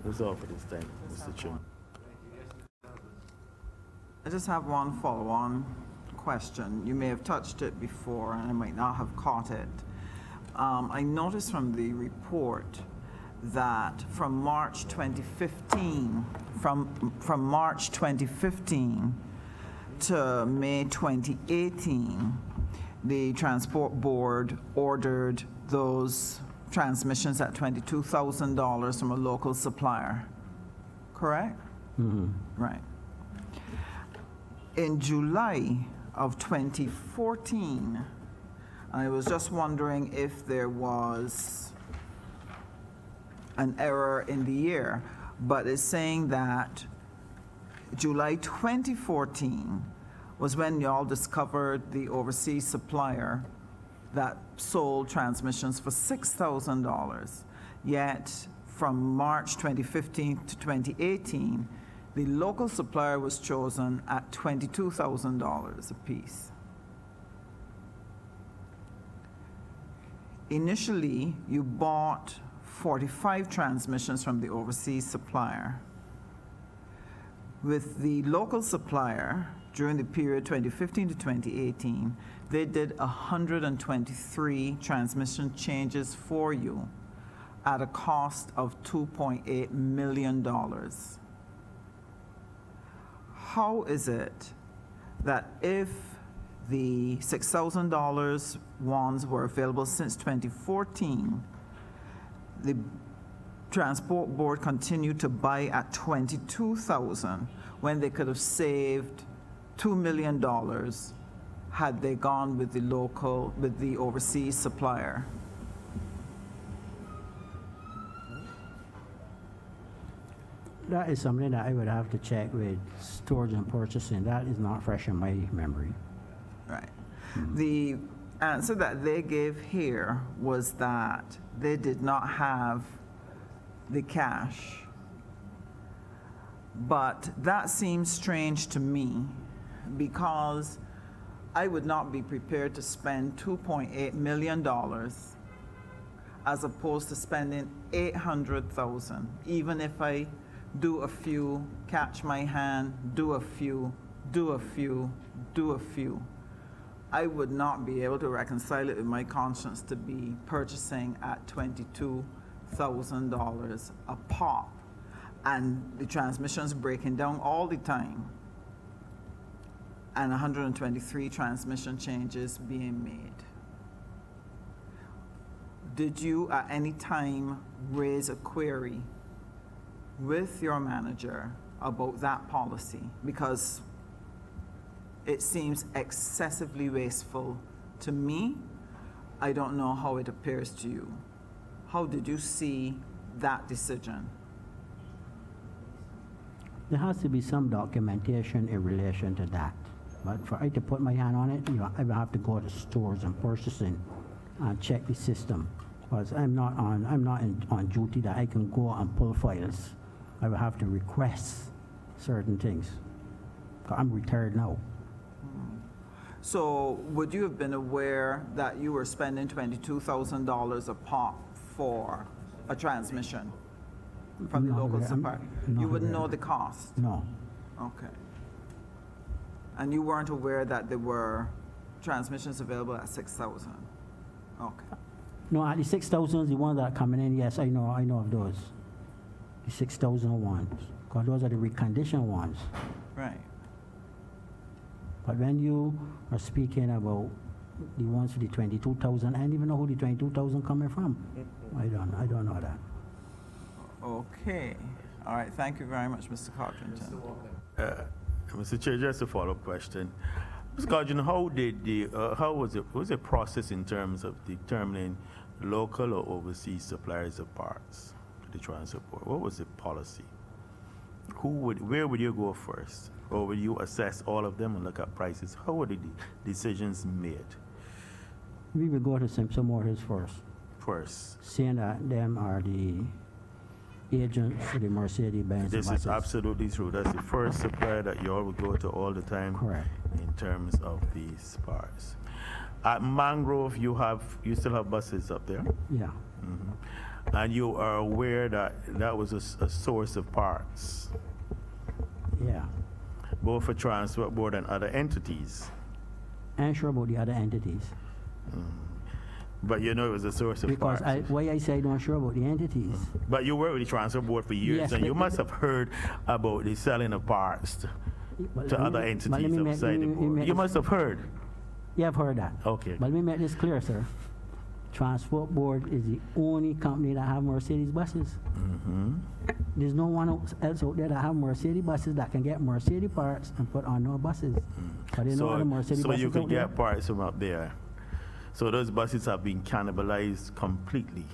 That's all for this time, Mr. Chairman. I just have one follow-on question. You may have touched it before, and I might not have caught it. I noticed from the report that from March 2015, from March 2015 to May 2018, the Transport Board ordered those transmissions at $22,000 from a local supplier, correct? Right. In July of 2014, I was just wondering if there was an error in the year, but it's saying that July 2014 was when y'all discovered the overseas supplier that sold transmissions for $6,000. Yet from March 2015 to 2018, the local supplier was chosen at $22,000 apiece. Initially, you bought 45 transmissions from the overseas supplier. With the local supplier, during the period 2015 to 2018, they did 123 transmission changes for you at a cost of $2.8 million. How is it that if the $6,000 ones were available since 2014, the Transport Board continued to buy at $22,000 when they could have saved $2 million had they gone with the overseas supplier? That is something that I would have to check with storage and purchasing. That is not fresh in my memory. Right. The answer that they gave here was that they did not have the cash. But that seems strange to me because I would not be prepared to spend $2.8 million as opposed to spending $800,000, even if I do a few, catch my hand, do a few, do a few, do a few. I would not be able to reconcile it with my conscience to be purchasing at $22,000 $6,000 a pop, and the transmission's breaking down all the time, and 123 transmission changes being made. Did you at any time raise a query with your manager about that policy? Because it seems excessively wasteful to me. I don't know how it appears to you. How did you see that decision? There has to be some documentation in relation to that. But for I to put my hand on it, I will have to go to stores and purchasing and check the system. Because I'm not on duty that I can go and pull files. I will have to request certain things. 'Cause I'm retired now. So would you have been aware that you were spending $22,000 a pop for a transmission from the Not local aware. supplier? I'm You not wouldn't aware. know the cost? No. Okay. And you weren't aware that there were transmissions available at 6,000? Okay. No, at the 6,000, the ones that are coming in, yes, I know of those. The 6,000 ones. Because those are the reconditioned ones. Right. But when you are speaking about the ones for the 22,000, I don't even know who the 22,000 coming from. I don't know that. Okay. All right. Thank you very much, Mr. Codrington. Mr. Chair, just a follow-up question. Mr. Codrington, how was the process in terms of determining local or overseas suppliers of parts for the transport board? What was the policy? Where would you go first? Or would you assess all of them and look at prices? How were the decisions made We will go to Simpson Motors first? seeing that them are the agents for the Mercedes-Benz This buses. is absolutely true. That's the first supplier that you all would go to all the time. Correct. In terms of these parts. At Mangrove, you still have buses up there? Yeah. And you are aware that that was a source of parts, Yeah. both for Transport Board and other entities. I'm sure about the other entities. But you know it was a source of Because parts. why I say I don't sure about the entities. But you worked with the Transport Board for years, Yes, and but- you must have heard about the selling of parts But to let me- other but let entities me make- outside the let me board. make You this- must have heard. Yeah, I've heard that. Okay. But let me make this clear, sir. Transport Board is the only company that have Mercedes buses. There's no one else out there that have Mercedes buses that can get Mercedes parts and put on no buses. But there's no other Mercedes So buses you could out there. get parts from up there. So those buses have been cannibalized completely.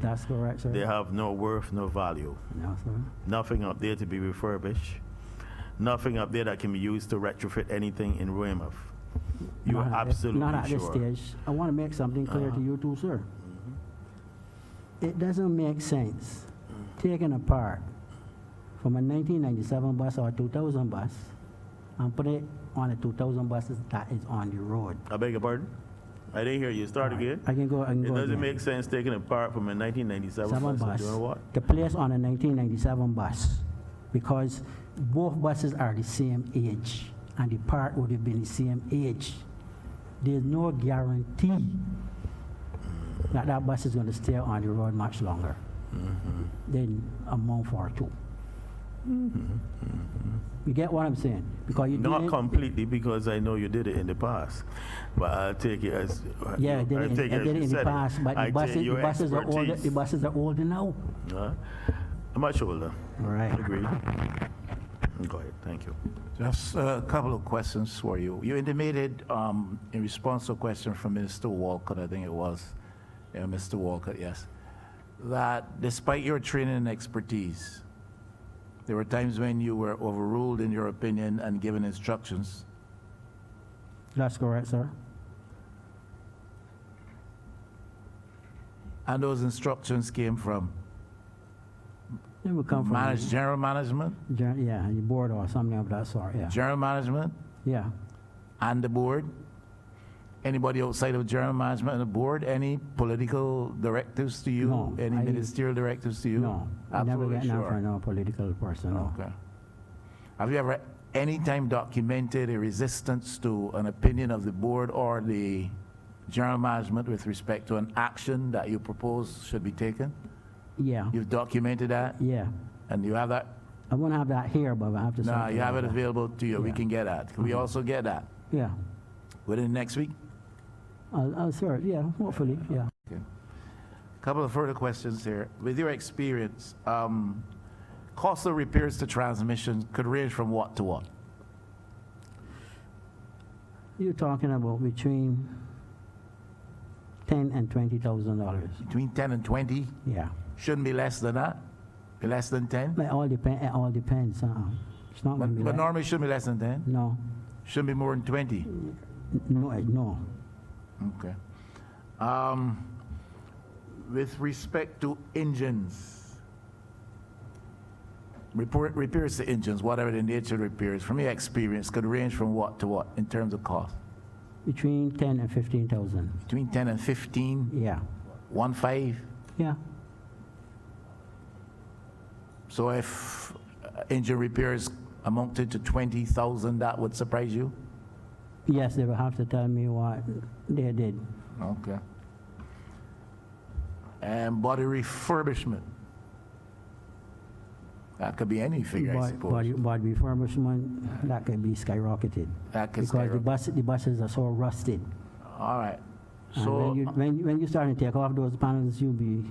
That's correct, sir. They have no worth, no value. No, sir. Nothing up there to be refurbished. Nothing up there that can be used to retrofit anything in Weymouth. You are absolutely Not at sure. this stage. I want to make something clear to you too, sir. It doesn't make sense taking a part from a 1997 bus or a 2000 bus and put it on a 2000 buses that is on the road. I beg your pardon? I didn't hear you. Start again. I can go It doesn't again. make sense taking a part from a 1997 Seven bus. bus You know what? to place on a 1997 bus because both buses are the same age and the part would have been the same age. There's no guarantee that that bus is going to stay on the road much longer than a month or two. You get what I'm saying? Because you Not didn't- completely, because I know you did it in the past. But I'll take it as Yeah, I did it, take I as did you it in the said past, but I the take buses, your the buses are older. expertise. The buses are older now. Much older. All right. Agreed. Go ahead. Thank you. Just a couple of questions for you. You intimated, in response to a question from Minister Walcott, I think it was, Mr. Walcott, yes, that despite your training and expertise, there were times when you were overruled in your opinion and given instructions. That's correct, sir. And those instructions came from It would come from general management, yeah, the board or something of that sort. Yeah. general management, Yeah. and the board. Anybody outside of general management and the board? Any political directives to you? No, Any I- ministerial directives to you? No, I never Absolutely get none sure. from no political person. No. Okay. Have you ever any time documented a resistance to an opinion of the board or the general management with respect to an action that you propose should be taken? Yeah, You've documented that, yeah. and you have that? I won't have that here, but I have to. No, sort you have it out. available to you. We Yeah. can get that. Can we also get that Yeah, within next week? I'll sort. Yeah, hopefully. Yeah. Okay. Couple of further questions here. With your experience, cost of repairs to transmission could range from what to what? You're talking about between $10,000 and $20,000. Between 10 and 20? Yeah. Shouldn't be less than that? Be less than 10? It all depends. It's not going to be. But like- normally it shouldn't be less than 10? No. Shouldn't be more than 20? No. Okay. With respect to engines, repairs to engines, whatever the nature of repairs, from your experience, could range from what to what in terms of cost? Between 10 and 15,000. Between 10 and 15? Yeah. 1.5? Yeah. So if engine repairs amounted to 20,000, that would surprise you? Yes, they will have to tell me what they did. Okay. And body refurbishment? That could be any figure, I suppose. But refurbishment, that could be skyrocketed. That could Because skyrocket. the buses are so rusted. All right. And So, when you start to take off those panels, you'll be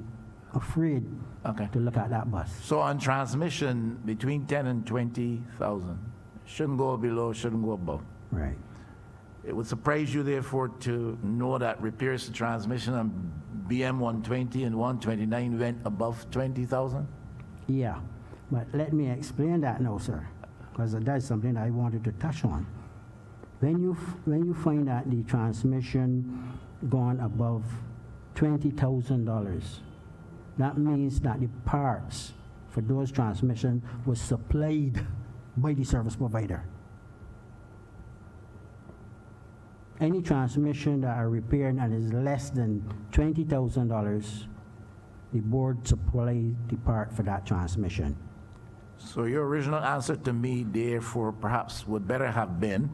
afraid okay. to look at that bus. So on transmission, between 10 and 20,000, shouldn't go below, shouldn't go above. Right. It would surprise you, therefore, to know that repairs to transmission on BM 120 and 129 went above 20,000? Yeah. But let me explain that now, sir, because that's something I wanted to touch on. When you find that the transmission gone above $20,000, that means that the parts for those transmission was supplied by the service provider. Any transmission that are repaired and is less than $20,000, the board supplies the part for that transmission. So your original answer to me, therefore, perhaps would better have been,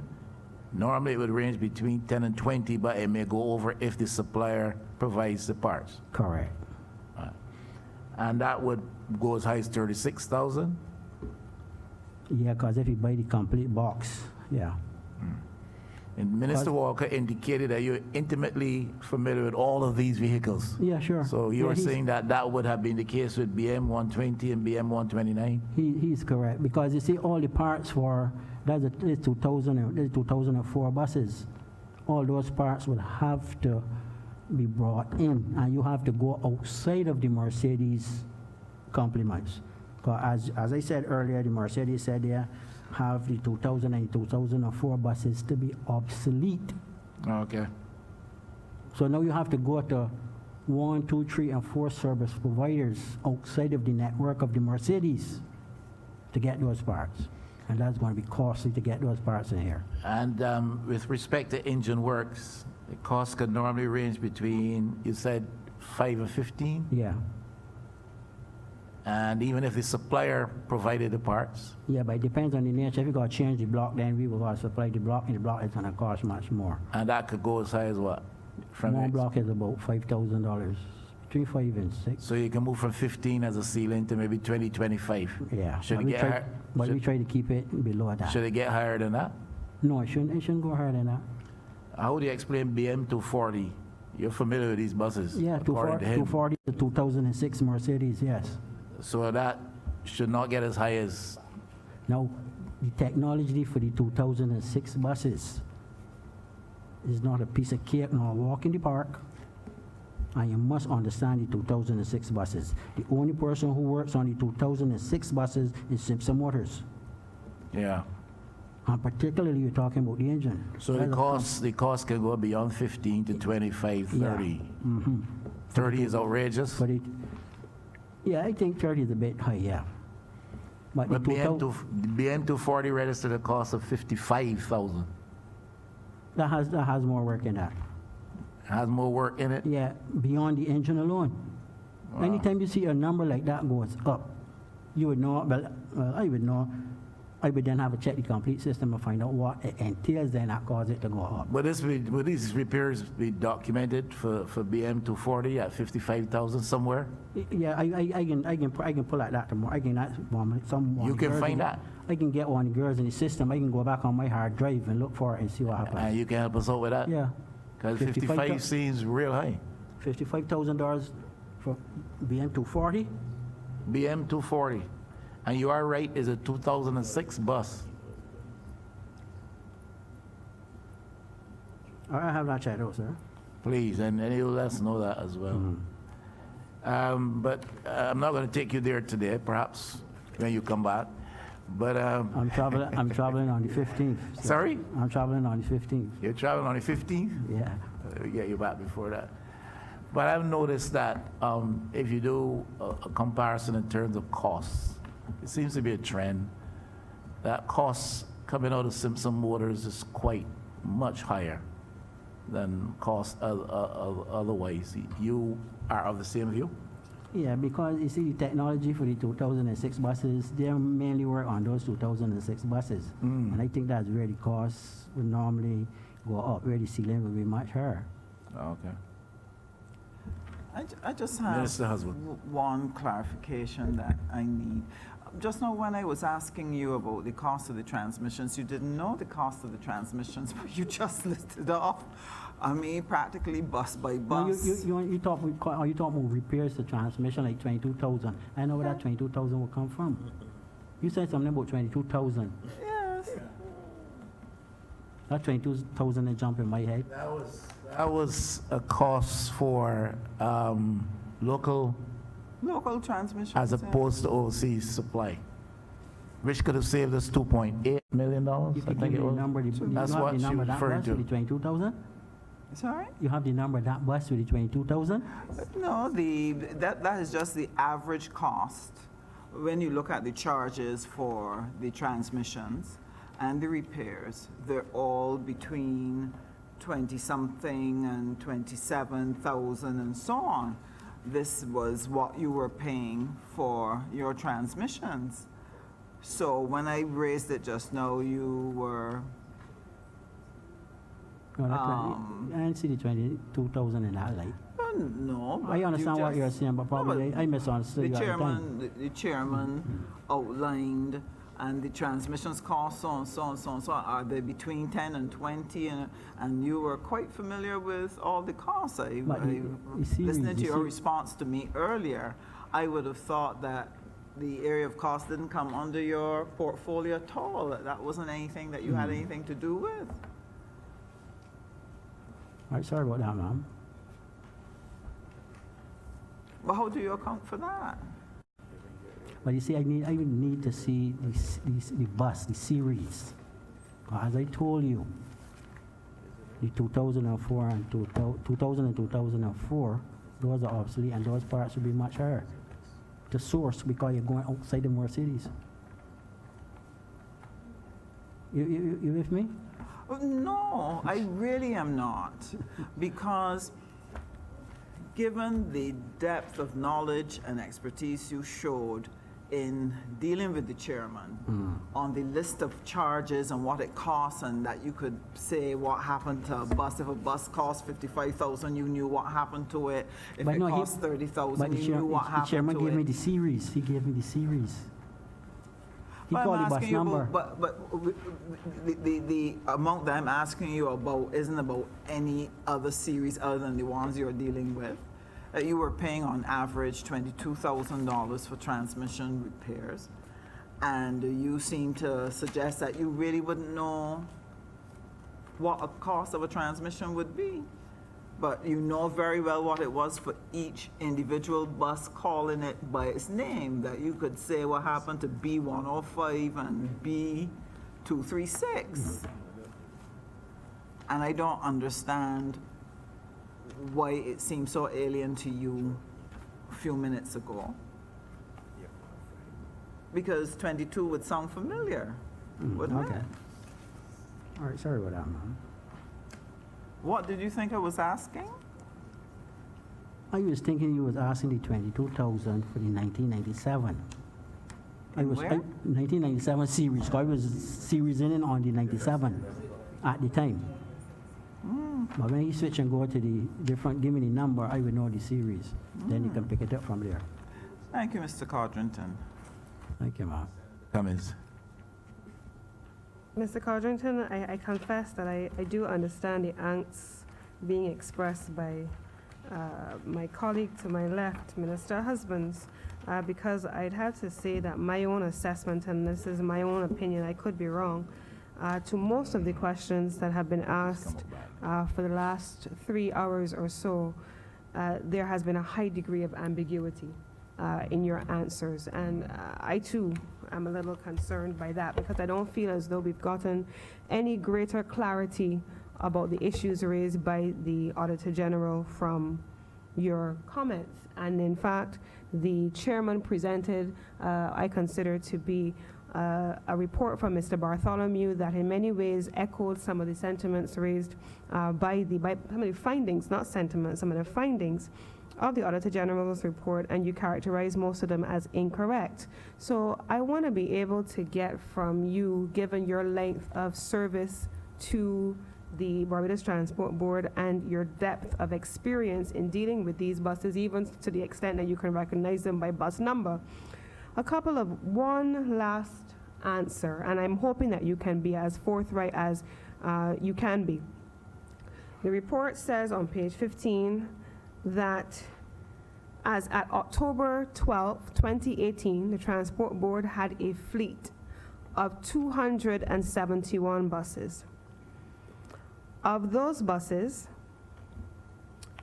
normally it would range between 10 and 20, but it may go over if the supplier provides the parts. Correct. And that would go as high as 36,000? Yeah, because if you buy the complete box, yeah. And Minister Walker indicated that you're intimately familiar with all of these vehicles. Yeah, sure. So Yeah, you're he's- saying that that would have been the case with BM 120 and BM 129? He's correct, because you see all the parts for, there's 2004 buses. All those parts will have to be brought in, and you have to go outside of the Mercedes complements. Because as I said earlier, the Mercedes said they have the 2000 and 2004 buses to be obsolete. Okay. So now you have to go to 1, 2, 3, and 4 service providers outside of the network of the Mercedes to get those parts. And that's going to be costly to get those parts in here. And with respect to engine works, the cost could normally range between, you said, 5 and 15? Yeah. And even if the supplier provided the parts? Yeah, but it depends on the nature. If you got to change the block, then we will got to supply the block, and the block is going to cost much more. And that could go as high as what? One block is about $5,000, between 5 and 6. So you can move from 15 as a ceiling to maybe 20, 25. Yeah. Should But it we get try, higher? but we Should, try to keep it below that. should it get higher than that? No, it shouldn't go higher than that. How do you explain BM 240? You're familiar with these buses? Yeah, according to him. 240, the 2006 Mercedes, yes. So that should not get as high as, Now, the technology for the 2006 buses is not a piece of cake nor a walk in the park. And you must understand the 2006 buses. The only person who works on the 2006 buses is Simpson Motors. yeah. And particularly, you're talking about the engine. So the cost can go beyond 15 to 25, 30. 30 is outrageous. But it, yeah, I think 30 is a bit high, yeah. But the But 2000 BM 240 registered a cost of 55,000. that has more work in that. Has more work in it. Yeah, beyond the engine alone. Anytime you see a number like that goes up, you would know, well, I would know I would then have to check the complete system and find out what it entails then that cause it to go up. Would these repairs be documented for BM 240 at 55,000 somewhere? Yeah, I can pull out that tomorrow. I can ask someone. You can find that. I can get one of the girls in the system. I can go back on my hard drive and look for it and see what happens. And you can help us out with that? Yeah. Because 55 55 seems real high. $55,000 for BM 240. BM 240. And you are right, is a 2006 bus. I have not checked out, sir. Please, and you'll let us know that as well. But I'm not going to take you there today, perhaps when you come back. But I'm traveling on the 15th. sir. Sorry? I'm traveling on the 15th. You're traveling on the 15th? Yeah. We'll get you back before that. But I've noticed that if you do a comparison in terms of costs, it seems to be a trend that costs coming out of Simpson Motors is quite much higher than costs otherwise. You are of the same view? Yeah, because you see the technology for the 2006 buses, they mainly work on those 2006 buses. And I think that's where the costs would normally go up, where the ceiling would be much higher. Okay. I just have Minister Husband. one clarification that I need. Just now when I was asking you about the cost of the transmissions, you didn't know the cost of the transmissions, but you just listed off, I mean, practically bus by bus. You talk about repairs to transmission like 22,000. I know where that 22,000 will come from. You said something about 22,000. Yes. That 22,000 is jump in my head. That was a cost for local Local transmissions. as yeah. opposed to overseas supply, which could have saved us $2.8 million. You I can think give me it the was. number. That's You have what the she number of that referred bus to. with the 22,000? Sorry? You have the number of that bus with the 22,000? No, that is just the average cost. When you look at the charges for the transmissions and the repairs, they're all between 20-something and 27,000 and so on. This was what you were paying for your transmissions. So when I raised it just now, you were, No, I didn't see the 22,000 in that light. no. but I you understand what just- you're saying, but probably I misunderstood The you at the time. chairman, the chairman outlined, and the transmissions cost, so on, so on, so on, so on. Are they between 10 and 20? And you were quite familiar with all the costs. But you see, Listening to you your see- response to me earlier, I would have thought that the area of cost didn't come under your portfolio at all, that wasn't anything that you had anything to do with. All right, sorry about that, ma'am. Well, how do you account for that? But you see, I would need to see the bus, the series. As I told you, the 2004 and 2000 and 2004, those are obsolete, and those parts will be much higher. The source, because you're going outside the more cities. You with me? No, I really am not. Because given the depth of knowledge and expertise you showed in dealing with the chairman on the list of charges and what it costs, and that you could say what happened to a bus. If a bus cost 55,000, you knew what happened to it. If But it no, he- cost 30,000, you knew what the happened chairman to gave it. me the series. He gave me the series. He But called I'm the bus asking you number. about, but the amount that I'm asking you about isn't about any other series other than the ones you're dealing with. You were paying on average $22,000 for transmission repairs, and you seem to suggest that you really wouldn't know what a cost of a transmission would be. But you know very well what it was for each individual bus, calling it by its name, that you could say what happened to B105 and B236. And I don't understand why it seems so alien to you a few minutes ago. Because 22 would sound familiar, wouldn't Okay. it? All right, sorry about that, ma'am. What did you think I was asking? I was thinking you was asking the 22,000 for the 1997. I was Where? 1997 series. 'Cause I was series in on the 97 at the time. But when you switch and go to the different, give me the number, I would know the series. Then you can pick it up from there. Thank you, Mr. Codrington. Thank you, Mark. Cummings. Mr. Codrington, I confess that I do understand the angst being expressed by my colleague to my left, Minister Husbands, because I'd have to say that my own assessment, and this is my own opinion, I could be wrong, to most of the questions that have been asked for the last 3 hours or so, there has been a high degree of ambiguity in your answers. And I too am a little concerned by that, because I don't feel as though we've gotten any greater clarity about the issues raised by the Auditor General from your comments. And in fact, the chairman presented, I consider to be a report from Mr. Bartholomew that in many ways echoed some of the sentiments raised by some of the findings, not sentiments, some of the findings of the Auditor General's report, and you characterize most of them as incorrect. So I want to be able to get from you, given your length of service to the Barbados Transport Board and your depth of experience in dealing with these buses, even to the extent that you can recognize them by bus number, one last answer, and I'm hoping that you can be as forthright as you can be. The report says on page 15 that as at October 12, 2018, the Transport Board had a fleet of 271 buses. Of those buses,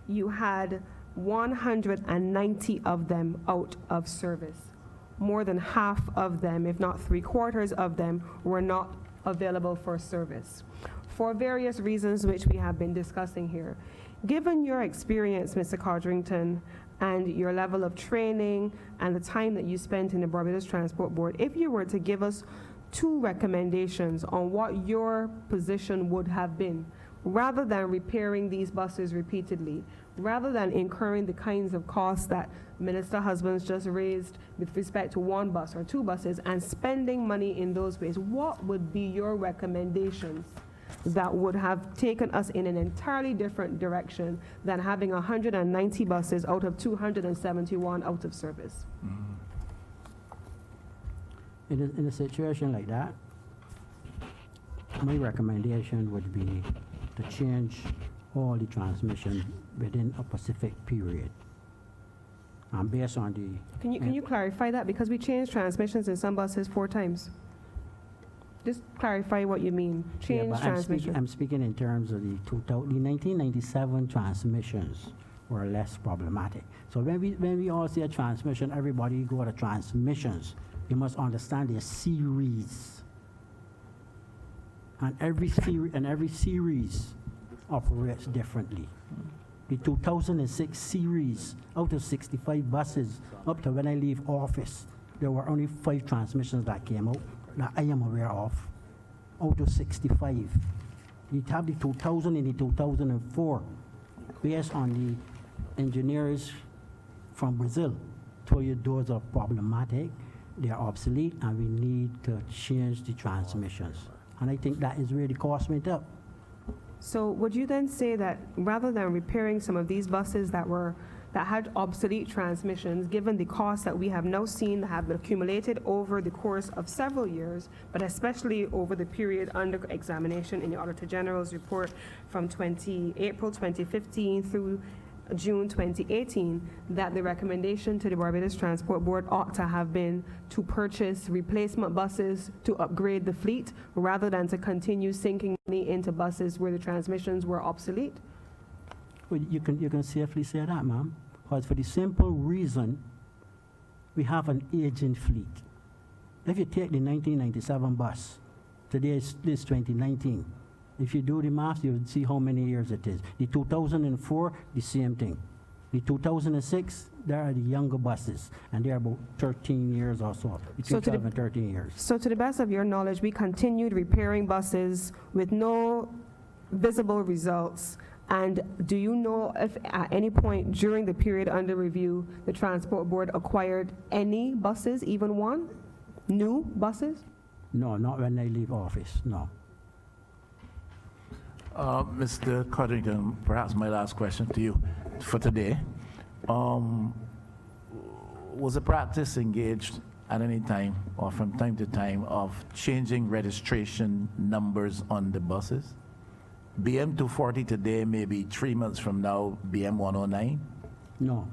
you had 190 of them out of service. More than half of them, if not 3/4 of them, were not available for service for various reasons which we have been discussing here. Given your experience, Mr. Codrington, and your level of training and the time that you spent in the Barbados Transport Board, if you were to give us 2 recommendations on what your position would have been, rather than repairing these buses repeatedly, rather than incurring the kinds of costs that Minister Husbands just raised with respect to 1 bus or 2 buses, and spending money in those ways, what would be your recommendations that would have taken us in an entirely different direction than having 190 buses out of 271 out of service? In a situation like that, my recommendation would be to change all the transmission within a specific period. And based on the... Can you clarify that? Because we changed transmissions in some buses 4 times. Just clarify what you mean. Change but transmission. I'm speaking in terms of the 1997 transmissions were less problematic. So when we all say a transmission, everybody go to transmissions. You must understand their series. And every series operates differently. The 2006 series, out of 65 buses, up to when I leave office, there were only 5 transmissions that came out that I am aware of, out of 65. You have the 2000 and the 2004, based on the engineers from Brazil, told you those are problematic, they are obsolete, and we need to change the transmissions. And I think that is where the cost went up. So would you then say that rather than repairing some of these buses that had obsolete transmissions, given the costs that we have now seen that have been accumulated over the course of several years, but especially over the period under examination in the Auditor General's report from April 2015 through June 2018, that the recommendation to the Barbados Transport Board ought to have been to purchase replacement buses to upgrade the fleet, rather than to continue sinking money into buses where the transmissions were obsolete? Well, you can safely say that, ma'am, because for the simple reason we have an aging fleet. If you take the 1997 bus, today is 2019. If you do the math, you'll see how many years it is. The 2004, the same thing. The 2006, there are the younger buses, and they're about 13 years or so, between 12 and 13 years. So to the best of your knowledge, we continued repairing buses with no visible results. And do you know if at any point during the period under review, the Transport Board acquired any buses, even 1? New buses? No, not when they leave office, no. Mr. Codrington, perhaps my last question to you for today. Was a practice engaged at any time or from time to time of changing registration numbers on the buses? BM 240 today, maybe 3 months from now, BM 109? No.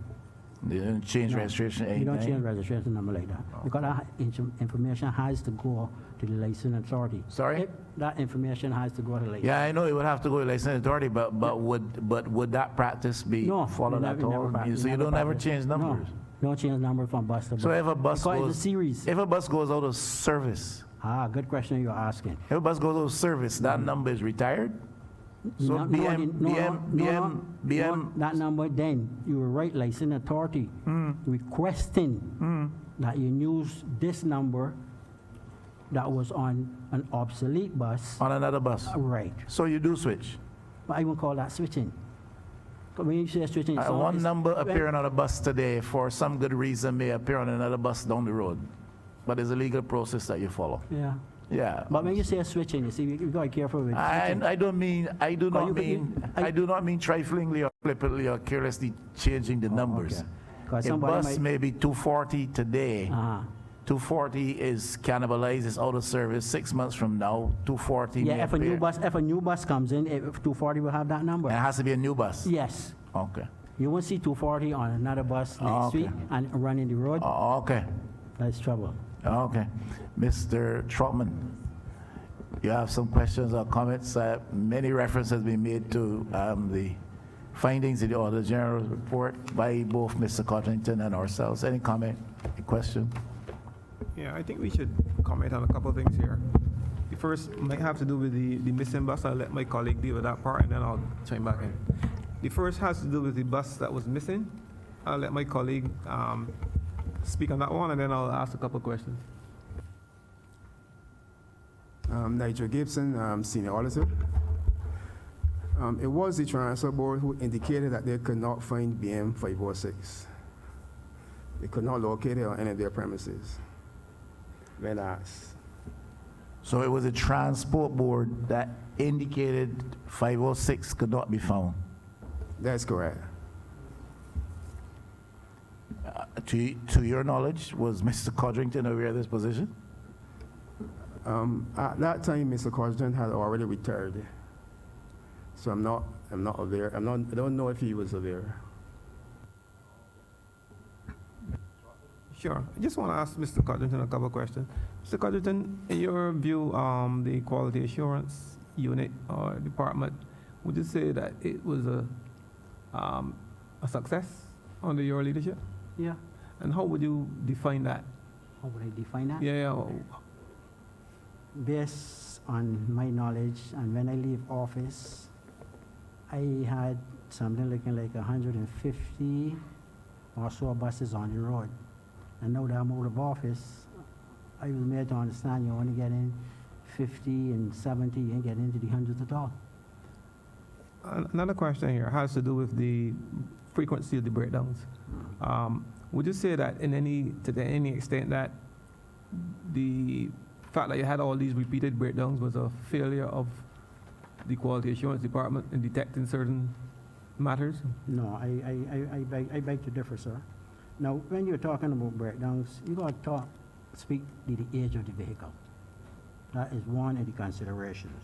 They didn't change No, registration You anytime? don't change registration number like that. Because that information has to go to the licensing authority. Sorry? That information has to go to the licensing. Yeah, I know it would have to go to licensing authority, but would that practice be No. followed we at never all? practice- So you don't ever practice. change numbers? No, don't change number from bus to bus. So if a bus Because goes, it's a series. if a bus goes out of service, Good question you're asking. if a bus goes out of service, that number is retired? So No, BM, that number then, you will write licensing authority requesting that you use this number that was on an obsolete bus. on another bus. Right. So you do switch. But I won't call that switching. When you say switching, it's One it's- number when- appearing on a bus today for some good reason may appear on another bus down the road. But there's a legal process that you follow. Yeah. Yeah. But when you say switching, you see, you got to be careful with switching. I do not you- mean, I- I do not mean triflingly or flippantly or carelessly changing the numbers. okay. 'Cause A somebody bus might- may be 240 today. Uh-huh. 240 is cannibalized, it's out of service 6 months from now. 240 Yeah, may if a new appear. bus comes in, if 240 will have that number. And it has to be a new bus. Yes. Okay. You won't see 240 on another bus next okay. week and running the road. Okay. That's trouble. Okay. Mr. Trotman, you have some questions or comments? Many references have been made to the findings in the Auditor General's report by both Mr. Codrington and ourselves. Any comment, any question? Yeah, I think we should comment on a couple of things here. The first might have to do with the missing bus. I'll let my colleague deal with that part, and then I'll chime back in. The first has to do with the bus that was missing. I'll let my colleague speak on that one, and then I'll ask a couple of questions. Nigel Gibson, Senior Auditor. It was the Transport Board who indicated that they could not find BM 506. They could not locate it on any of their premises when asked. So it was a transport board that indicated 506 could not be found. That's correct. To your knowledge, was Mr. Codrington aware of this position? At that time, Mr. Codrington had already retired. So I'm not aware. I don't know if he was aware. Sure. I just want to ask Mr. Codrington a couple of questions. Mr. Codrington, in your view, the quality assurance unit or department, would you say that it was a success under your leadership? Yeah. And how would you define that? How would I define that? Yeah. Based on my knowledge, and when I leave office, I had something looking like 150 or so buses on the road. And now that I'm out of office, I was made to understand you only get in 50 and 70, you ain't get into the hundreds at all. Another question here has to do with the frequency of the breakdowns. Would you say that to any extent that the fact that you had all these repeated breakdowns was a failure of the quality assurance department in detecting certain matters? No, I beg to differ, sir. Now, when you're talking about breakdowns, you got to speak to the age of the vehicle. That is one of the considerations.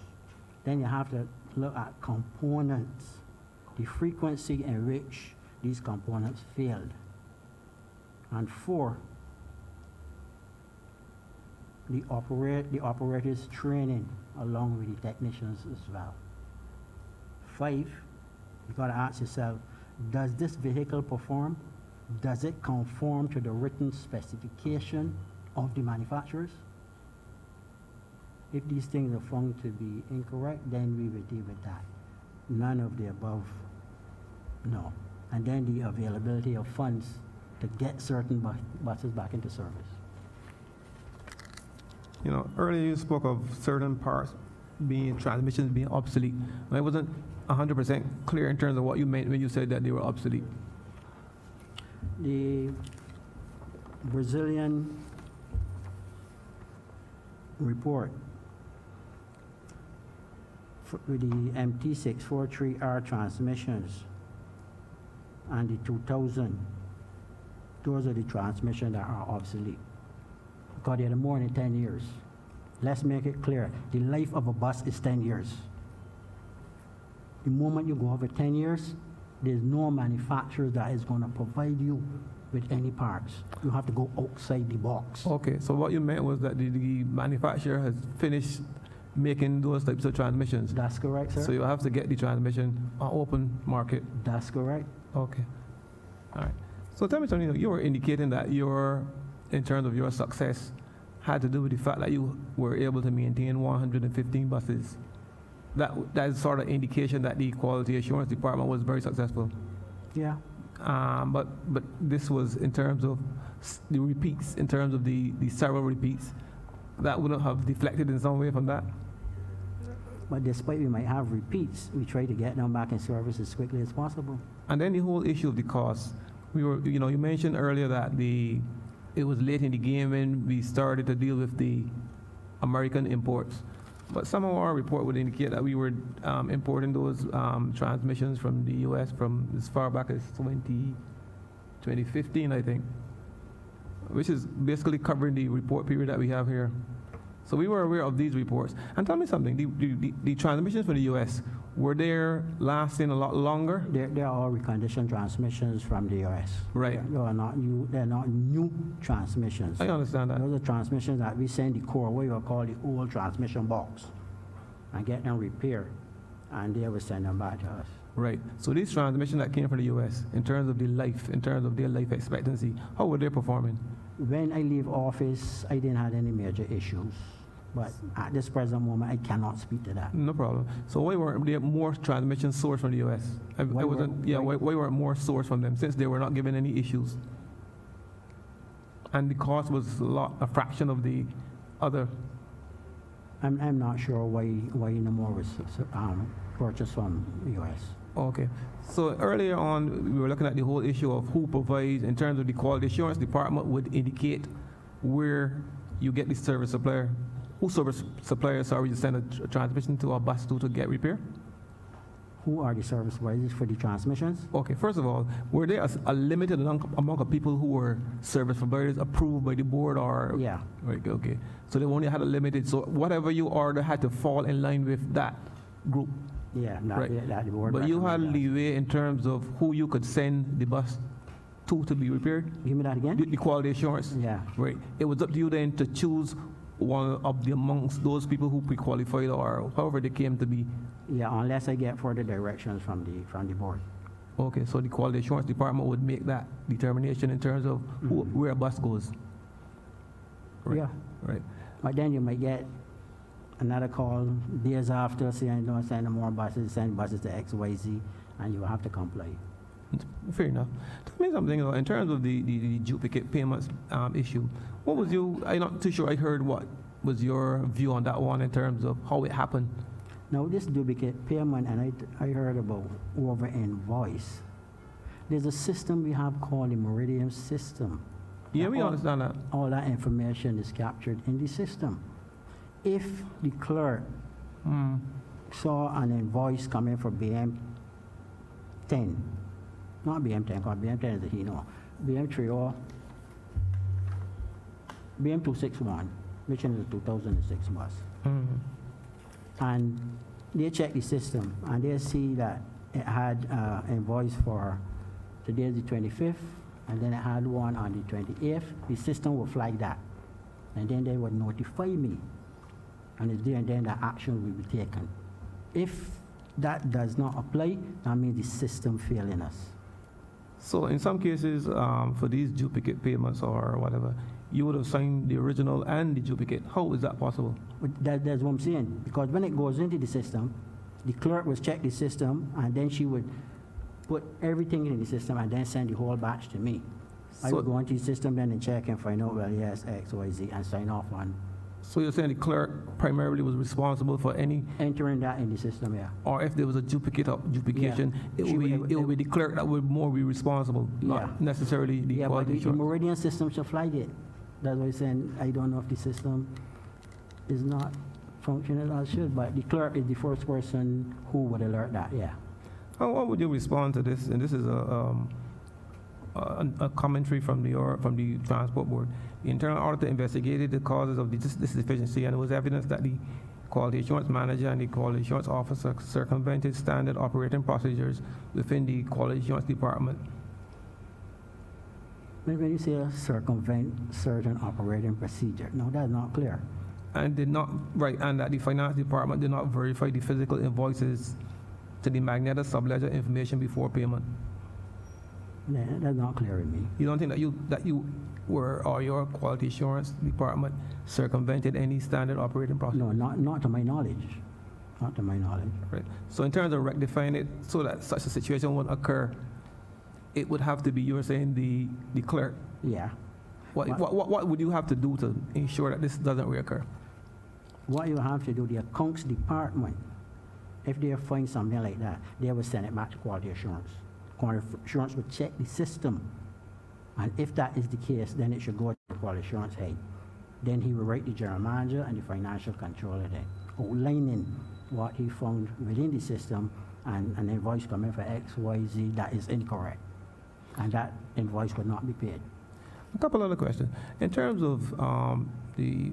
Then you have to look at components, the frequency in which these components failed. And 4, the operator's training along with the technicians as well. 5, you got to ask yourself, does this vehicle perform? Does it conform to the written specification of the manufacturers? If these things are found to be incorrect, then we will deal with that. None of the above, no. And then the availability of funds to get certain buses back into service. You know, earlier you spoke of certain parts transmissions being obsolete. And I wasn't 100% clear in terms of what you meant when you said that they were obsolete. The Brazilian report with the MT643R transmissions and the 2000, those are the transmissions that are obsolete because they're more than 10 years. Let's make it clear. The life of a bus is 10 years. The moment you go over 10 years, there's no manufacturer that is going to provide you with any parts. You have to go outside the box. Okay, so what you meant was that the manufacturer has finished making those types of transmissions. That's correct, sir. So you have to get the transmission on open market. That's correct. Okay. All right. So tell me something, you were indicating that in terms of your success, had to do with the fact that you were able to maintain 115 buses. That is sort of indication that the quality assurance department was very successful. Yeah. But this was in terms of the repeats, in terms of the several repeats, that wouldn't have deflected in some way from that? But despite we might have repeats, we try to get them back in service as quickly as possible. And then the whole issue of the cost. You mentioned earlier that it was late in the game when we started to deal with the American imports. But some of our report would indicate that we were importing those transmissions from the U.S. from as far back as 2015, I think, which is basically covering the report period that we have here. So we were aware of these reports. And tell me something, the transmissions from the U.S., were they lasting a lot longer? They're all reconditioned transmissions from the U.S. Right. They're not new transmissions. I understand that. Those are transmissions that we send the core, what you call the old transmission box, and get them repaired, and they will send them back to us. Right. So these transmissions that came from the U.S., in terms of their life expectancy, how were they performing? When I leave office, I didn't have any major issues. But at this present moment, I cannot speak to that. No problem. So why weren't there more transmissions sourced from the U.S.? Why weren't more sourced from them, since they were not given any issues? And the cost was a fraction of the other. I'm not sure why no more was purchased from the U.S. Okay. So earlier on, we were looking at the whole issue of who provides, in terms of the quality assurance department would indicate where you get the service supplier. Who service suppliers are you send a transmission to a bus to get repaired? Who are the service providers for the transmissions? Okay, first of all, were there a limited amount of people who were service providers approved by the board, or? Yeah. Right, okay. So they only had a limited, so whatever you order had to fall in line with that group? Yeah, Right. that the board But you had recommended. leeway in terms of who you could send the bus to be repaired? Give me that again? The quality assurance? Yeah. Right. It was up to you then to choose one of the amongst those people who pre-qualified, or however they came to be. Yeah, unless I get further directions from the board. Okay, so the quality assurance department would make that determination in terms of where a bus goes. Right. Yeah. Right. But then you might get another call days after saying, don't send more buses, send buses to XYZ, and you will have to comply. Fair enough. Tell me something, in terms of the duplicate payments issue. What was I'm not too sure I heard what was your view on that one in terms of how it happened. Now, this duplicate payment, and I heard about over invoice. There's a system we have called the Meridian system. Yeah, we understand that. All that information is captured in the system. If the clerk saw an invoice coming for BM 10, not BM 10, because BM 10 is BM 3 or BM 261, which is a 2006 bus. And they check the system and they see that it had invoice for today's the 25th, and then it had one on the 28th. The system will flag that, and then they would notify me, and it's there, and then the action will be taken. If that does not apply, that means the system failing us. So in some cases, for these duplicate payments or whatever, you would have signed the original and the duplicate. How is that possible? But that's what I'm saying, because when it goes into the system, the clerk will check the system, and then she would put everything in the system and then send the whole batch to me. I would go into the system then and check and find out, well, yes, X, Y, Z, and sign off on. So you're saying the clerk primarily was responsible for any, Entering that in the system, yeah. or if there was a duplication, Yeah. it would be the clerk that would more be responsible, not necessarily the Yeah, but quality the assurance. Meridian system should flag it. That's why I'm saying I don't know if the system is not functioning as should, but the clerk is the first person who would alert that, yeah. How would you respond to this? And this is a commentary from the Transport Board. The internal auditor investigated the causes of this deficiency, and it was evidence that the quality assurance manager and the quality assurance officer circumvented standard operating procedures within the quality assurance department. When you say circumvent certain operating procedure, no, that's not clear. And and that the finance department did not verify the physical invoices to the magnetic subledger information before payment. Yeah, that's not clear to me. You don't think that you were, or your quality assurance department circumvented any standard operating procedure? No, not to my knowledge. Not to my knowledge. Right. So in terms of rectifying it so that such a situation won't occur, it would have to be, you were saying, the clerk. Yeah. What would you have to do to ensure that this doesn't reoccur? What you have to do, the accounts department, if they find something like that, they will send it back to quality assurance. Quality assurance will check the system. And if that is the case, then it should go to the quality assurance head. Then he will write the general manager and the financial controller then, outlining what he found within the system and an invoice coming for X, Y, Z that is incorrect. And that invoice would not be paid. A couple other questions. In terms of the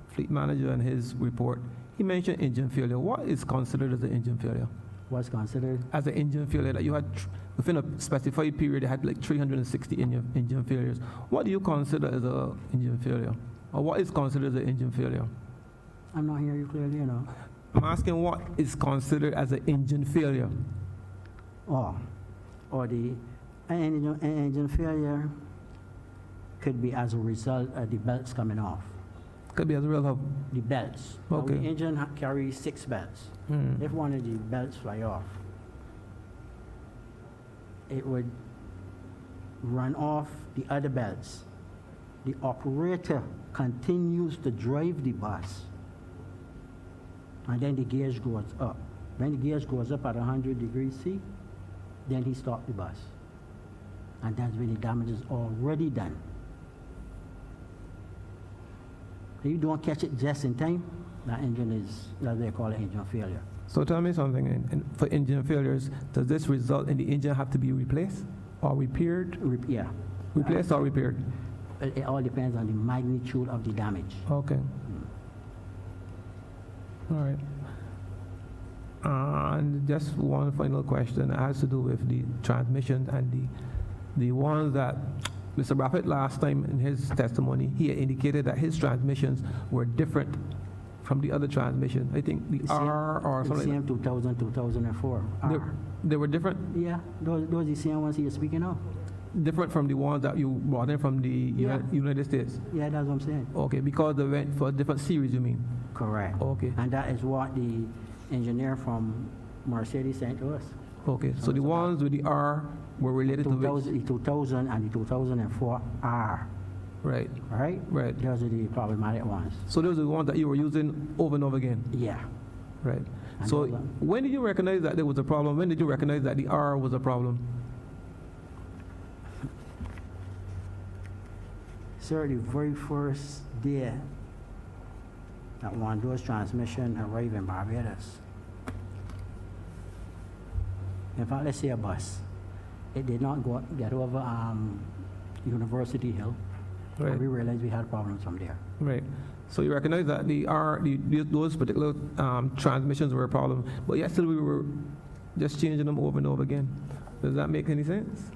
fleet manager and his report, he mentioned engine failure. What is considered as an engine failure? What's considered? As an engine failure, that you had, within a specified period, you had like 360 engine failures. What do you consider as an engine failure? Or what is considered as an engine failure? I'm not hearing you clearly, you know. I'm asking what is considered as an engine failure. Or the engine failure could be as a result of the belts coming off. Could be as a result of. The belts. Okay. Now, the engine carries 6 belts. If one of the belts fly off, it would run off the other belts. The operator continues to drive the bus, and then the gauge goes up. When the gauge goes up at 100 degrees C, then he stops the bus. And that's when the damage is already done. If you don't catch it just in time, that engine is, that they call it engine failure. So tell me something, for engine failures, does this result in the engine have to be replaced or repaired? Yeah. Replaced or repaired? It all depends on the magnitude of the damage. Okay. All right. And just one final question has to do with the transmission and the ones that Mr. Braffett last time in his testimony, he indicated that his transmissions were different from the other transmission. I think the R or something like that. 2000, 2004. They were different? Yeah, those are the same ones you're speaking of. Different from the ones that you brought in from the United States? Yeah, that's what I'm saying. Okay, because they went for a different series, you mean? Correct. Okay. And that is what the engineer from Mercedes sent to us. Okay, so the ones with the R were related to which? The 2000 and the 2004 R. Right. Right? Right. Those are the problematic ones. So those are the ones that you were using over and over again? Yeah. Right. And So when did you recognize that there was a problem? When did you recognize that the R was a problem? Sir, the very first day that one of those transmission arrived in Barbados. In fact, let's say a bus. It did not get over University Hill. Right. We realized we had problems from there. Right. So you recognize that those particular transmissions were a problem, but yet still we were just changing them over and over again. Does that make any sense?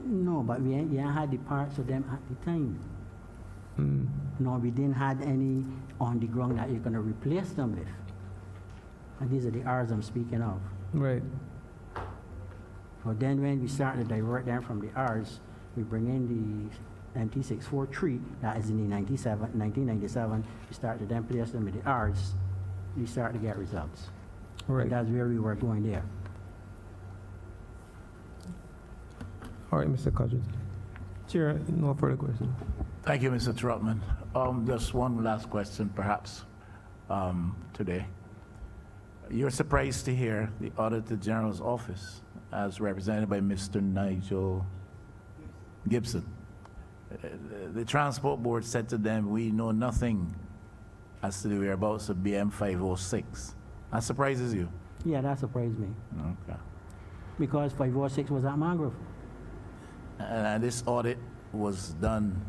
No, but we ain't had the parts of them at the time. No, we didn't have any on the ground that you're going to replace them with. And these are the R's I'm speaking of. Right. So then when we start to divert them from the R's, we bring in the MT643, that is in the 1997, we start to then place them with the R's, we start to get results. Right. And that's where we were going there. All right, Mr. Cudgett. Chair, no further questions. Thank you, Mr. Trotman. Just one last question, perhaps, today. You're surprised to hear the Auditor General's office, as represented by Mr. Nigel Gibson. The Transport Board said to them, we know nothing as to the whereabouts of BM 506. That surprises you? Yeah, that surprised me, Okay. because 506 was at Mangrove. And this audit was done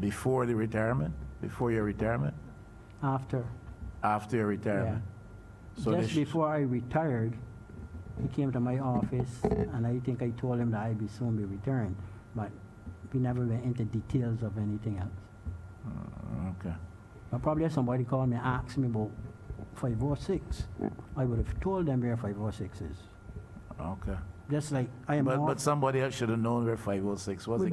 before the retirement, before your retirement, After, after your retirement? So just this- before I retired, he came to my office, and I think I told him that I'd be soon be returned, but we never went into details of anything else. Okay. But probably if somebody called me and asked me about 506, I would have told them where 506 is. Okay. Just like I am not. But somebody else should have known where 506 was. It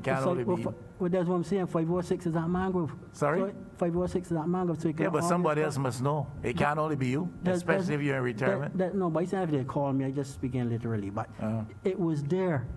can't only be, Well, that's what I'm saying, 506 is at Mangrove. Sorry? So 506 is at Mangrove, so you can. yeah, but somebody else must know. It can't only be you, especially if you're in retirement. No, but it's not if they call me, I just speaking literally, but it was there.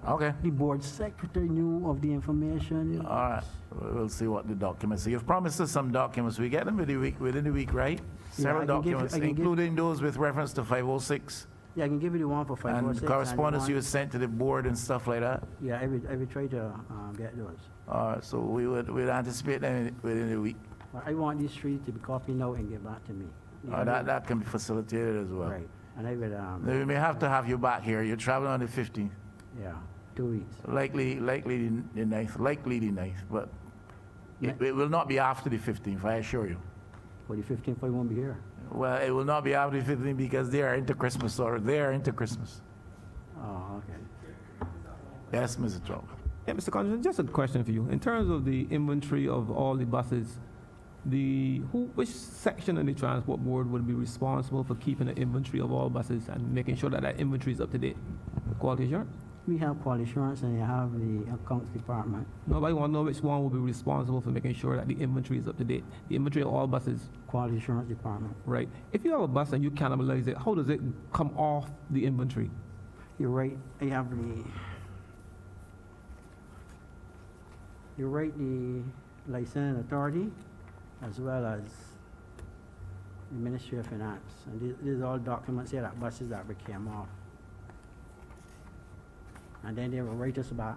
Okay. The board secretary knew of the information. All right. We'll see what the documents say. You've promised us some documents. We get them within the week, right? Several I can give you- documents, I can give- including those with reference to 506 Yeah, I can give you the one for 506. and correspondence the you one- sent to the board and stuff like that. Yeah, I would try to get those. All right. So we'd anticipate them within the week. But I want these three to be copied now and get back to me. That can be facilitated as well. Right, and I would, We may have to have you back here. You're traveling on the 15th. yeah, 2 weeks. Likely the 9th, but it will not be after the 15th, I assure you. For the 15th, I won't be here. Well, it will not be after the 15th because they are into Christmas. Oh, okay. Yes, Mr. Trump. Yeah, Mr. Congressman, just a question for you. In terms of the inventory of all the buses, which section of the Transport Board would be responsible for keeping an inventory of all buses and making sure that inventory is up to date? Quality assurance? We have quality assurance and you have the accounts department. Nobody want to know which one will be responsible for making sure that the inventory is up to date. The inventory of all buses, Quality assurance department. right? If you have a bus and you cannibalize it, how does it come off the inventory? You're right, I have the licensing authority as well as the Ministry of Finance. And these are all documents here that buses that came off. And then they will write us back,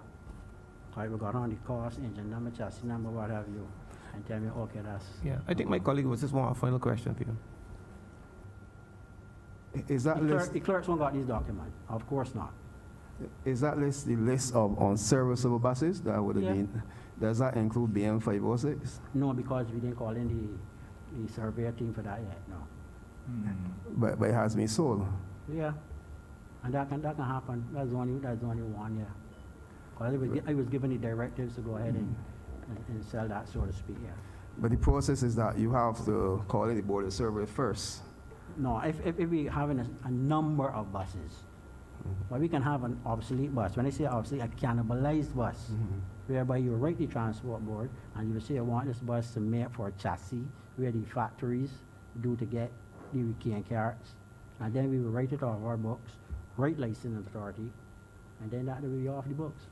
how we got on the cost, engine number, chassis number, what have you, and tell me, okay, that's. Yeah, I think my colleague was just one final question for you. Is that list, The clerks won't got these documents, of course not. is that list the list of unserviceable buses that would have Yeah. been? Does that include BM 506? No, because we didn't call in the surveyor team for that yet, no. But it has been sold. Yeah, and that can happen. That's the only one, yeah. 'Cause I was given the directives to go ahead and sell that, so to speak, yeah. But the process is that you have to call in the board of survey first. No, if we having a number of buses, but we can have an obsolete bus. When I say obsolete, a cannibalized bus, whereby you write the transport board and you say, I want this bus to make for a chassis where the factories do to get the recane carts, and then we will write it off our books, write licensing authority, and then that will be off the books.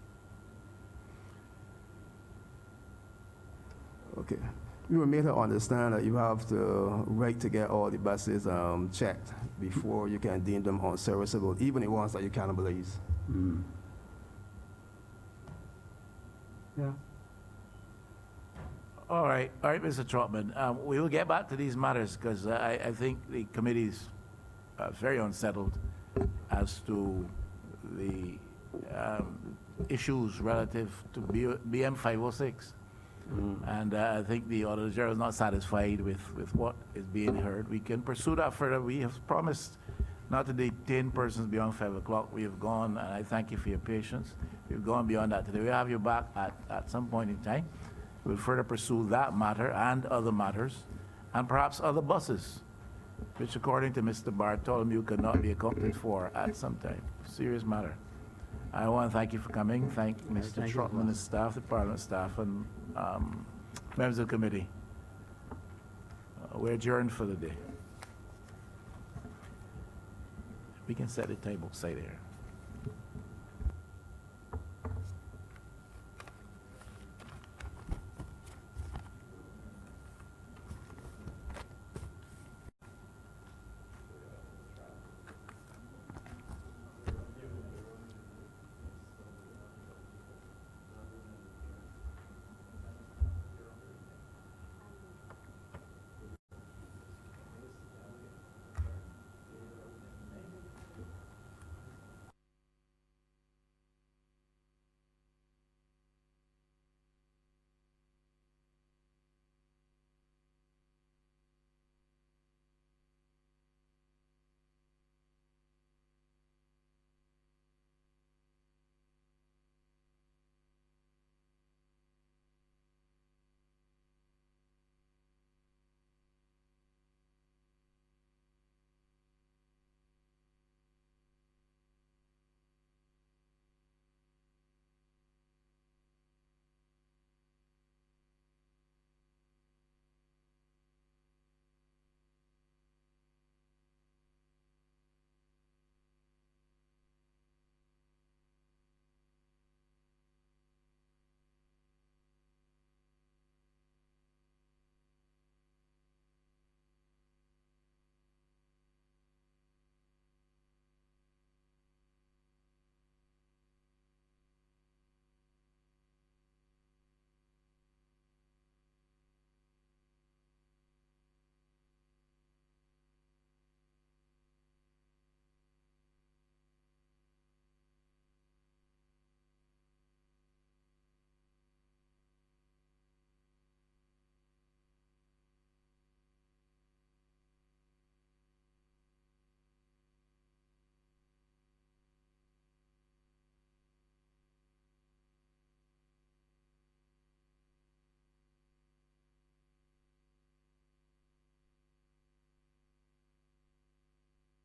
Okay. We were made to understand that you have the right to get all the buses checked before you can deem them unserviceable, even the ones that you cannibalize. Yeah. All right, Mr. Trotman. We will get back to these matters because I think the committee is very unsettled as to the issues relative to BM 506. And I think the Auditor General is not satisfied with what is being heard. We can pursue that further. We have promised not to detain persons beyond 5 o'clock. We have gone, and I thank you for your patience. We've gone beyond that today. We'll have you back at some point in time. We'll further pursue that matter and other matters, and perhaps other buses, which according to Mr. Bartholomew could not be accounted for at some time. Serious matter. I want to thank you for coming. Thank Mr. thank you as Trotman, well. the staff, the Parliament staff, and members of the committee. We're adjourned for the day. We can set the table, stay there.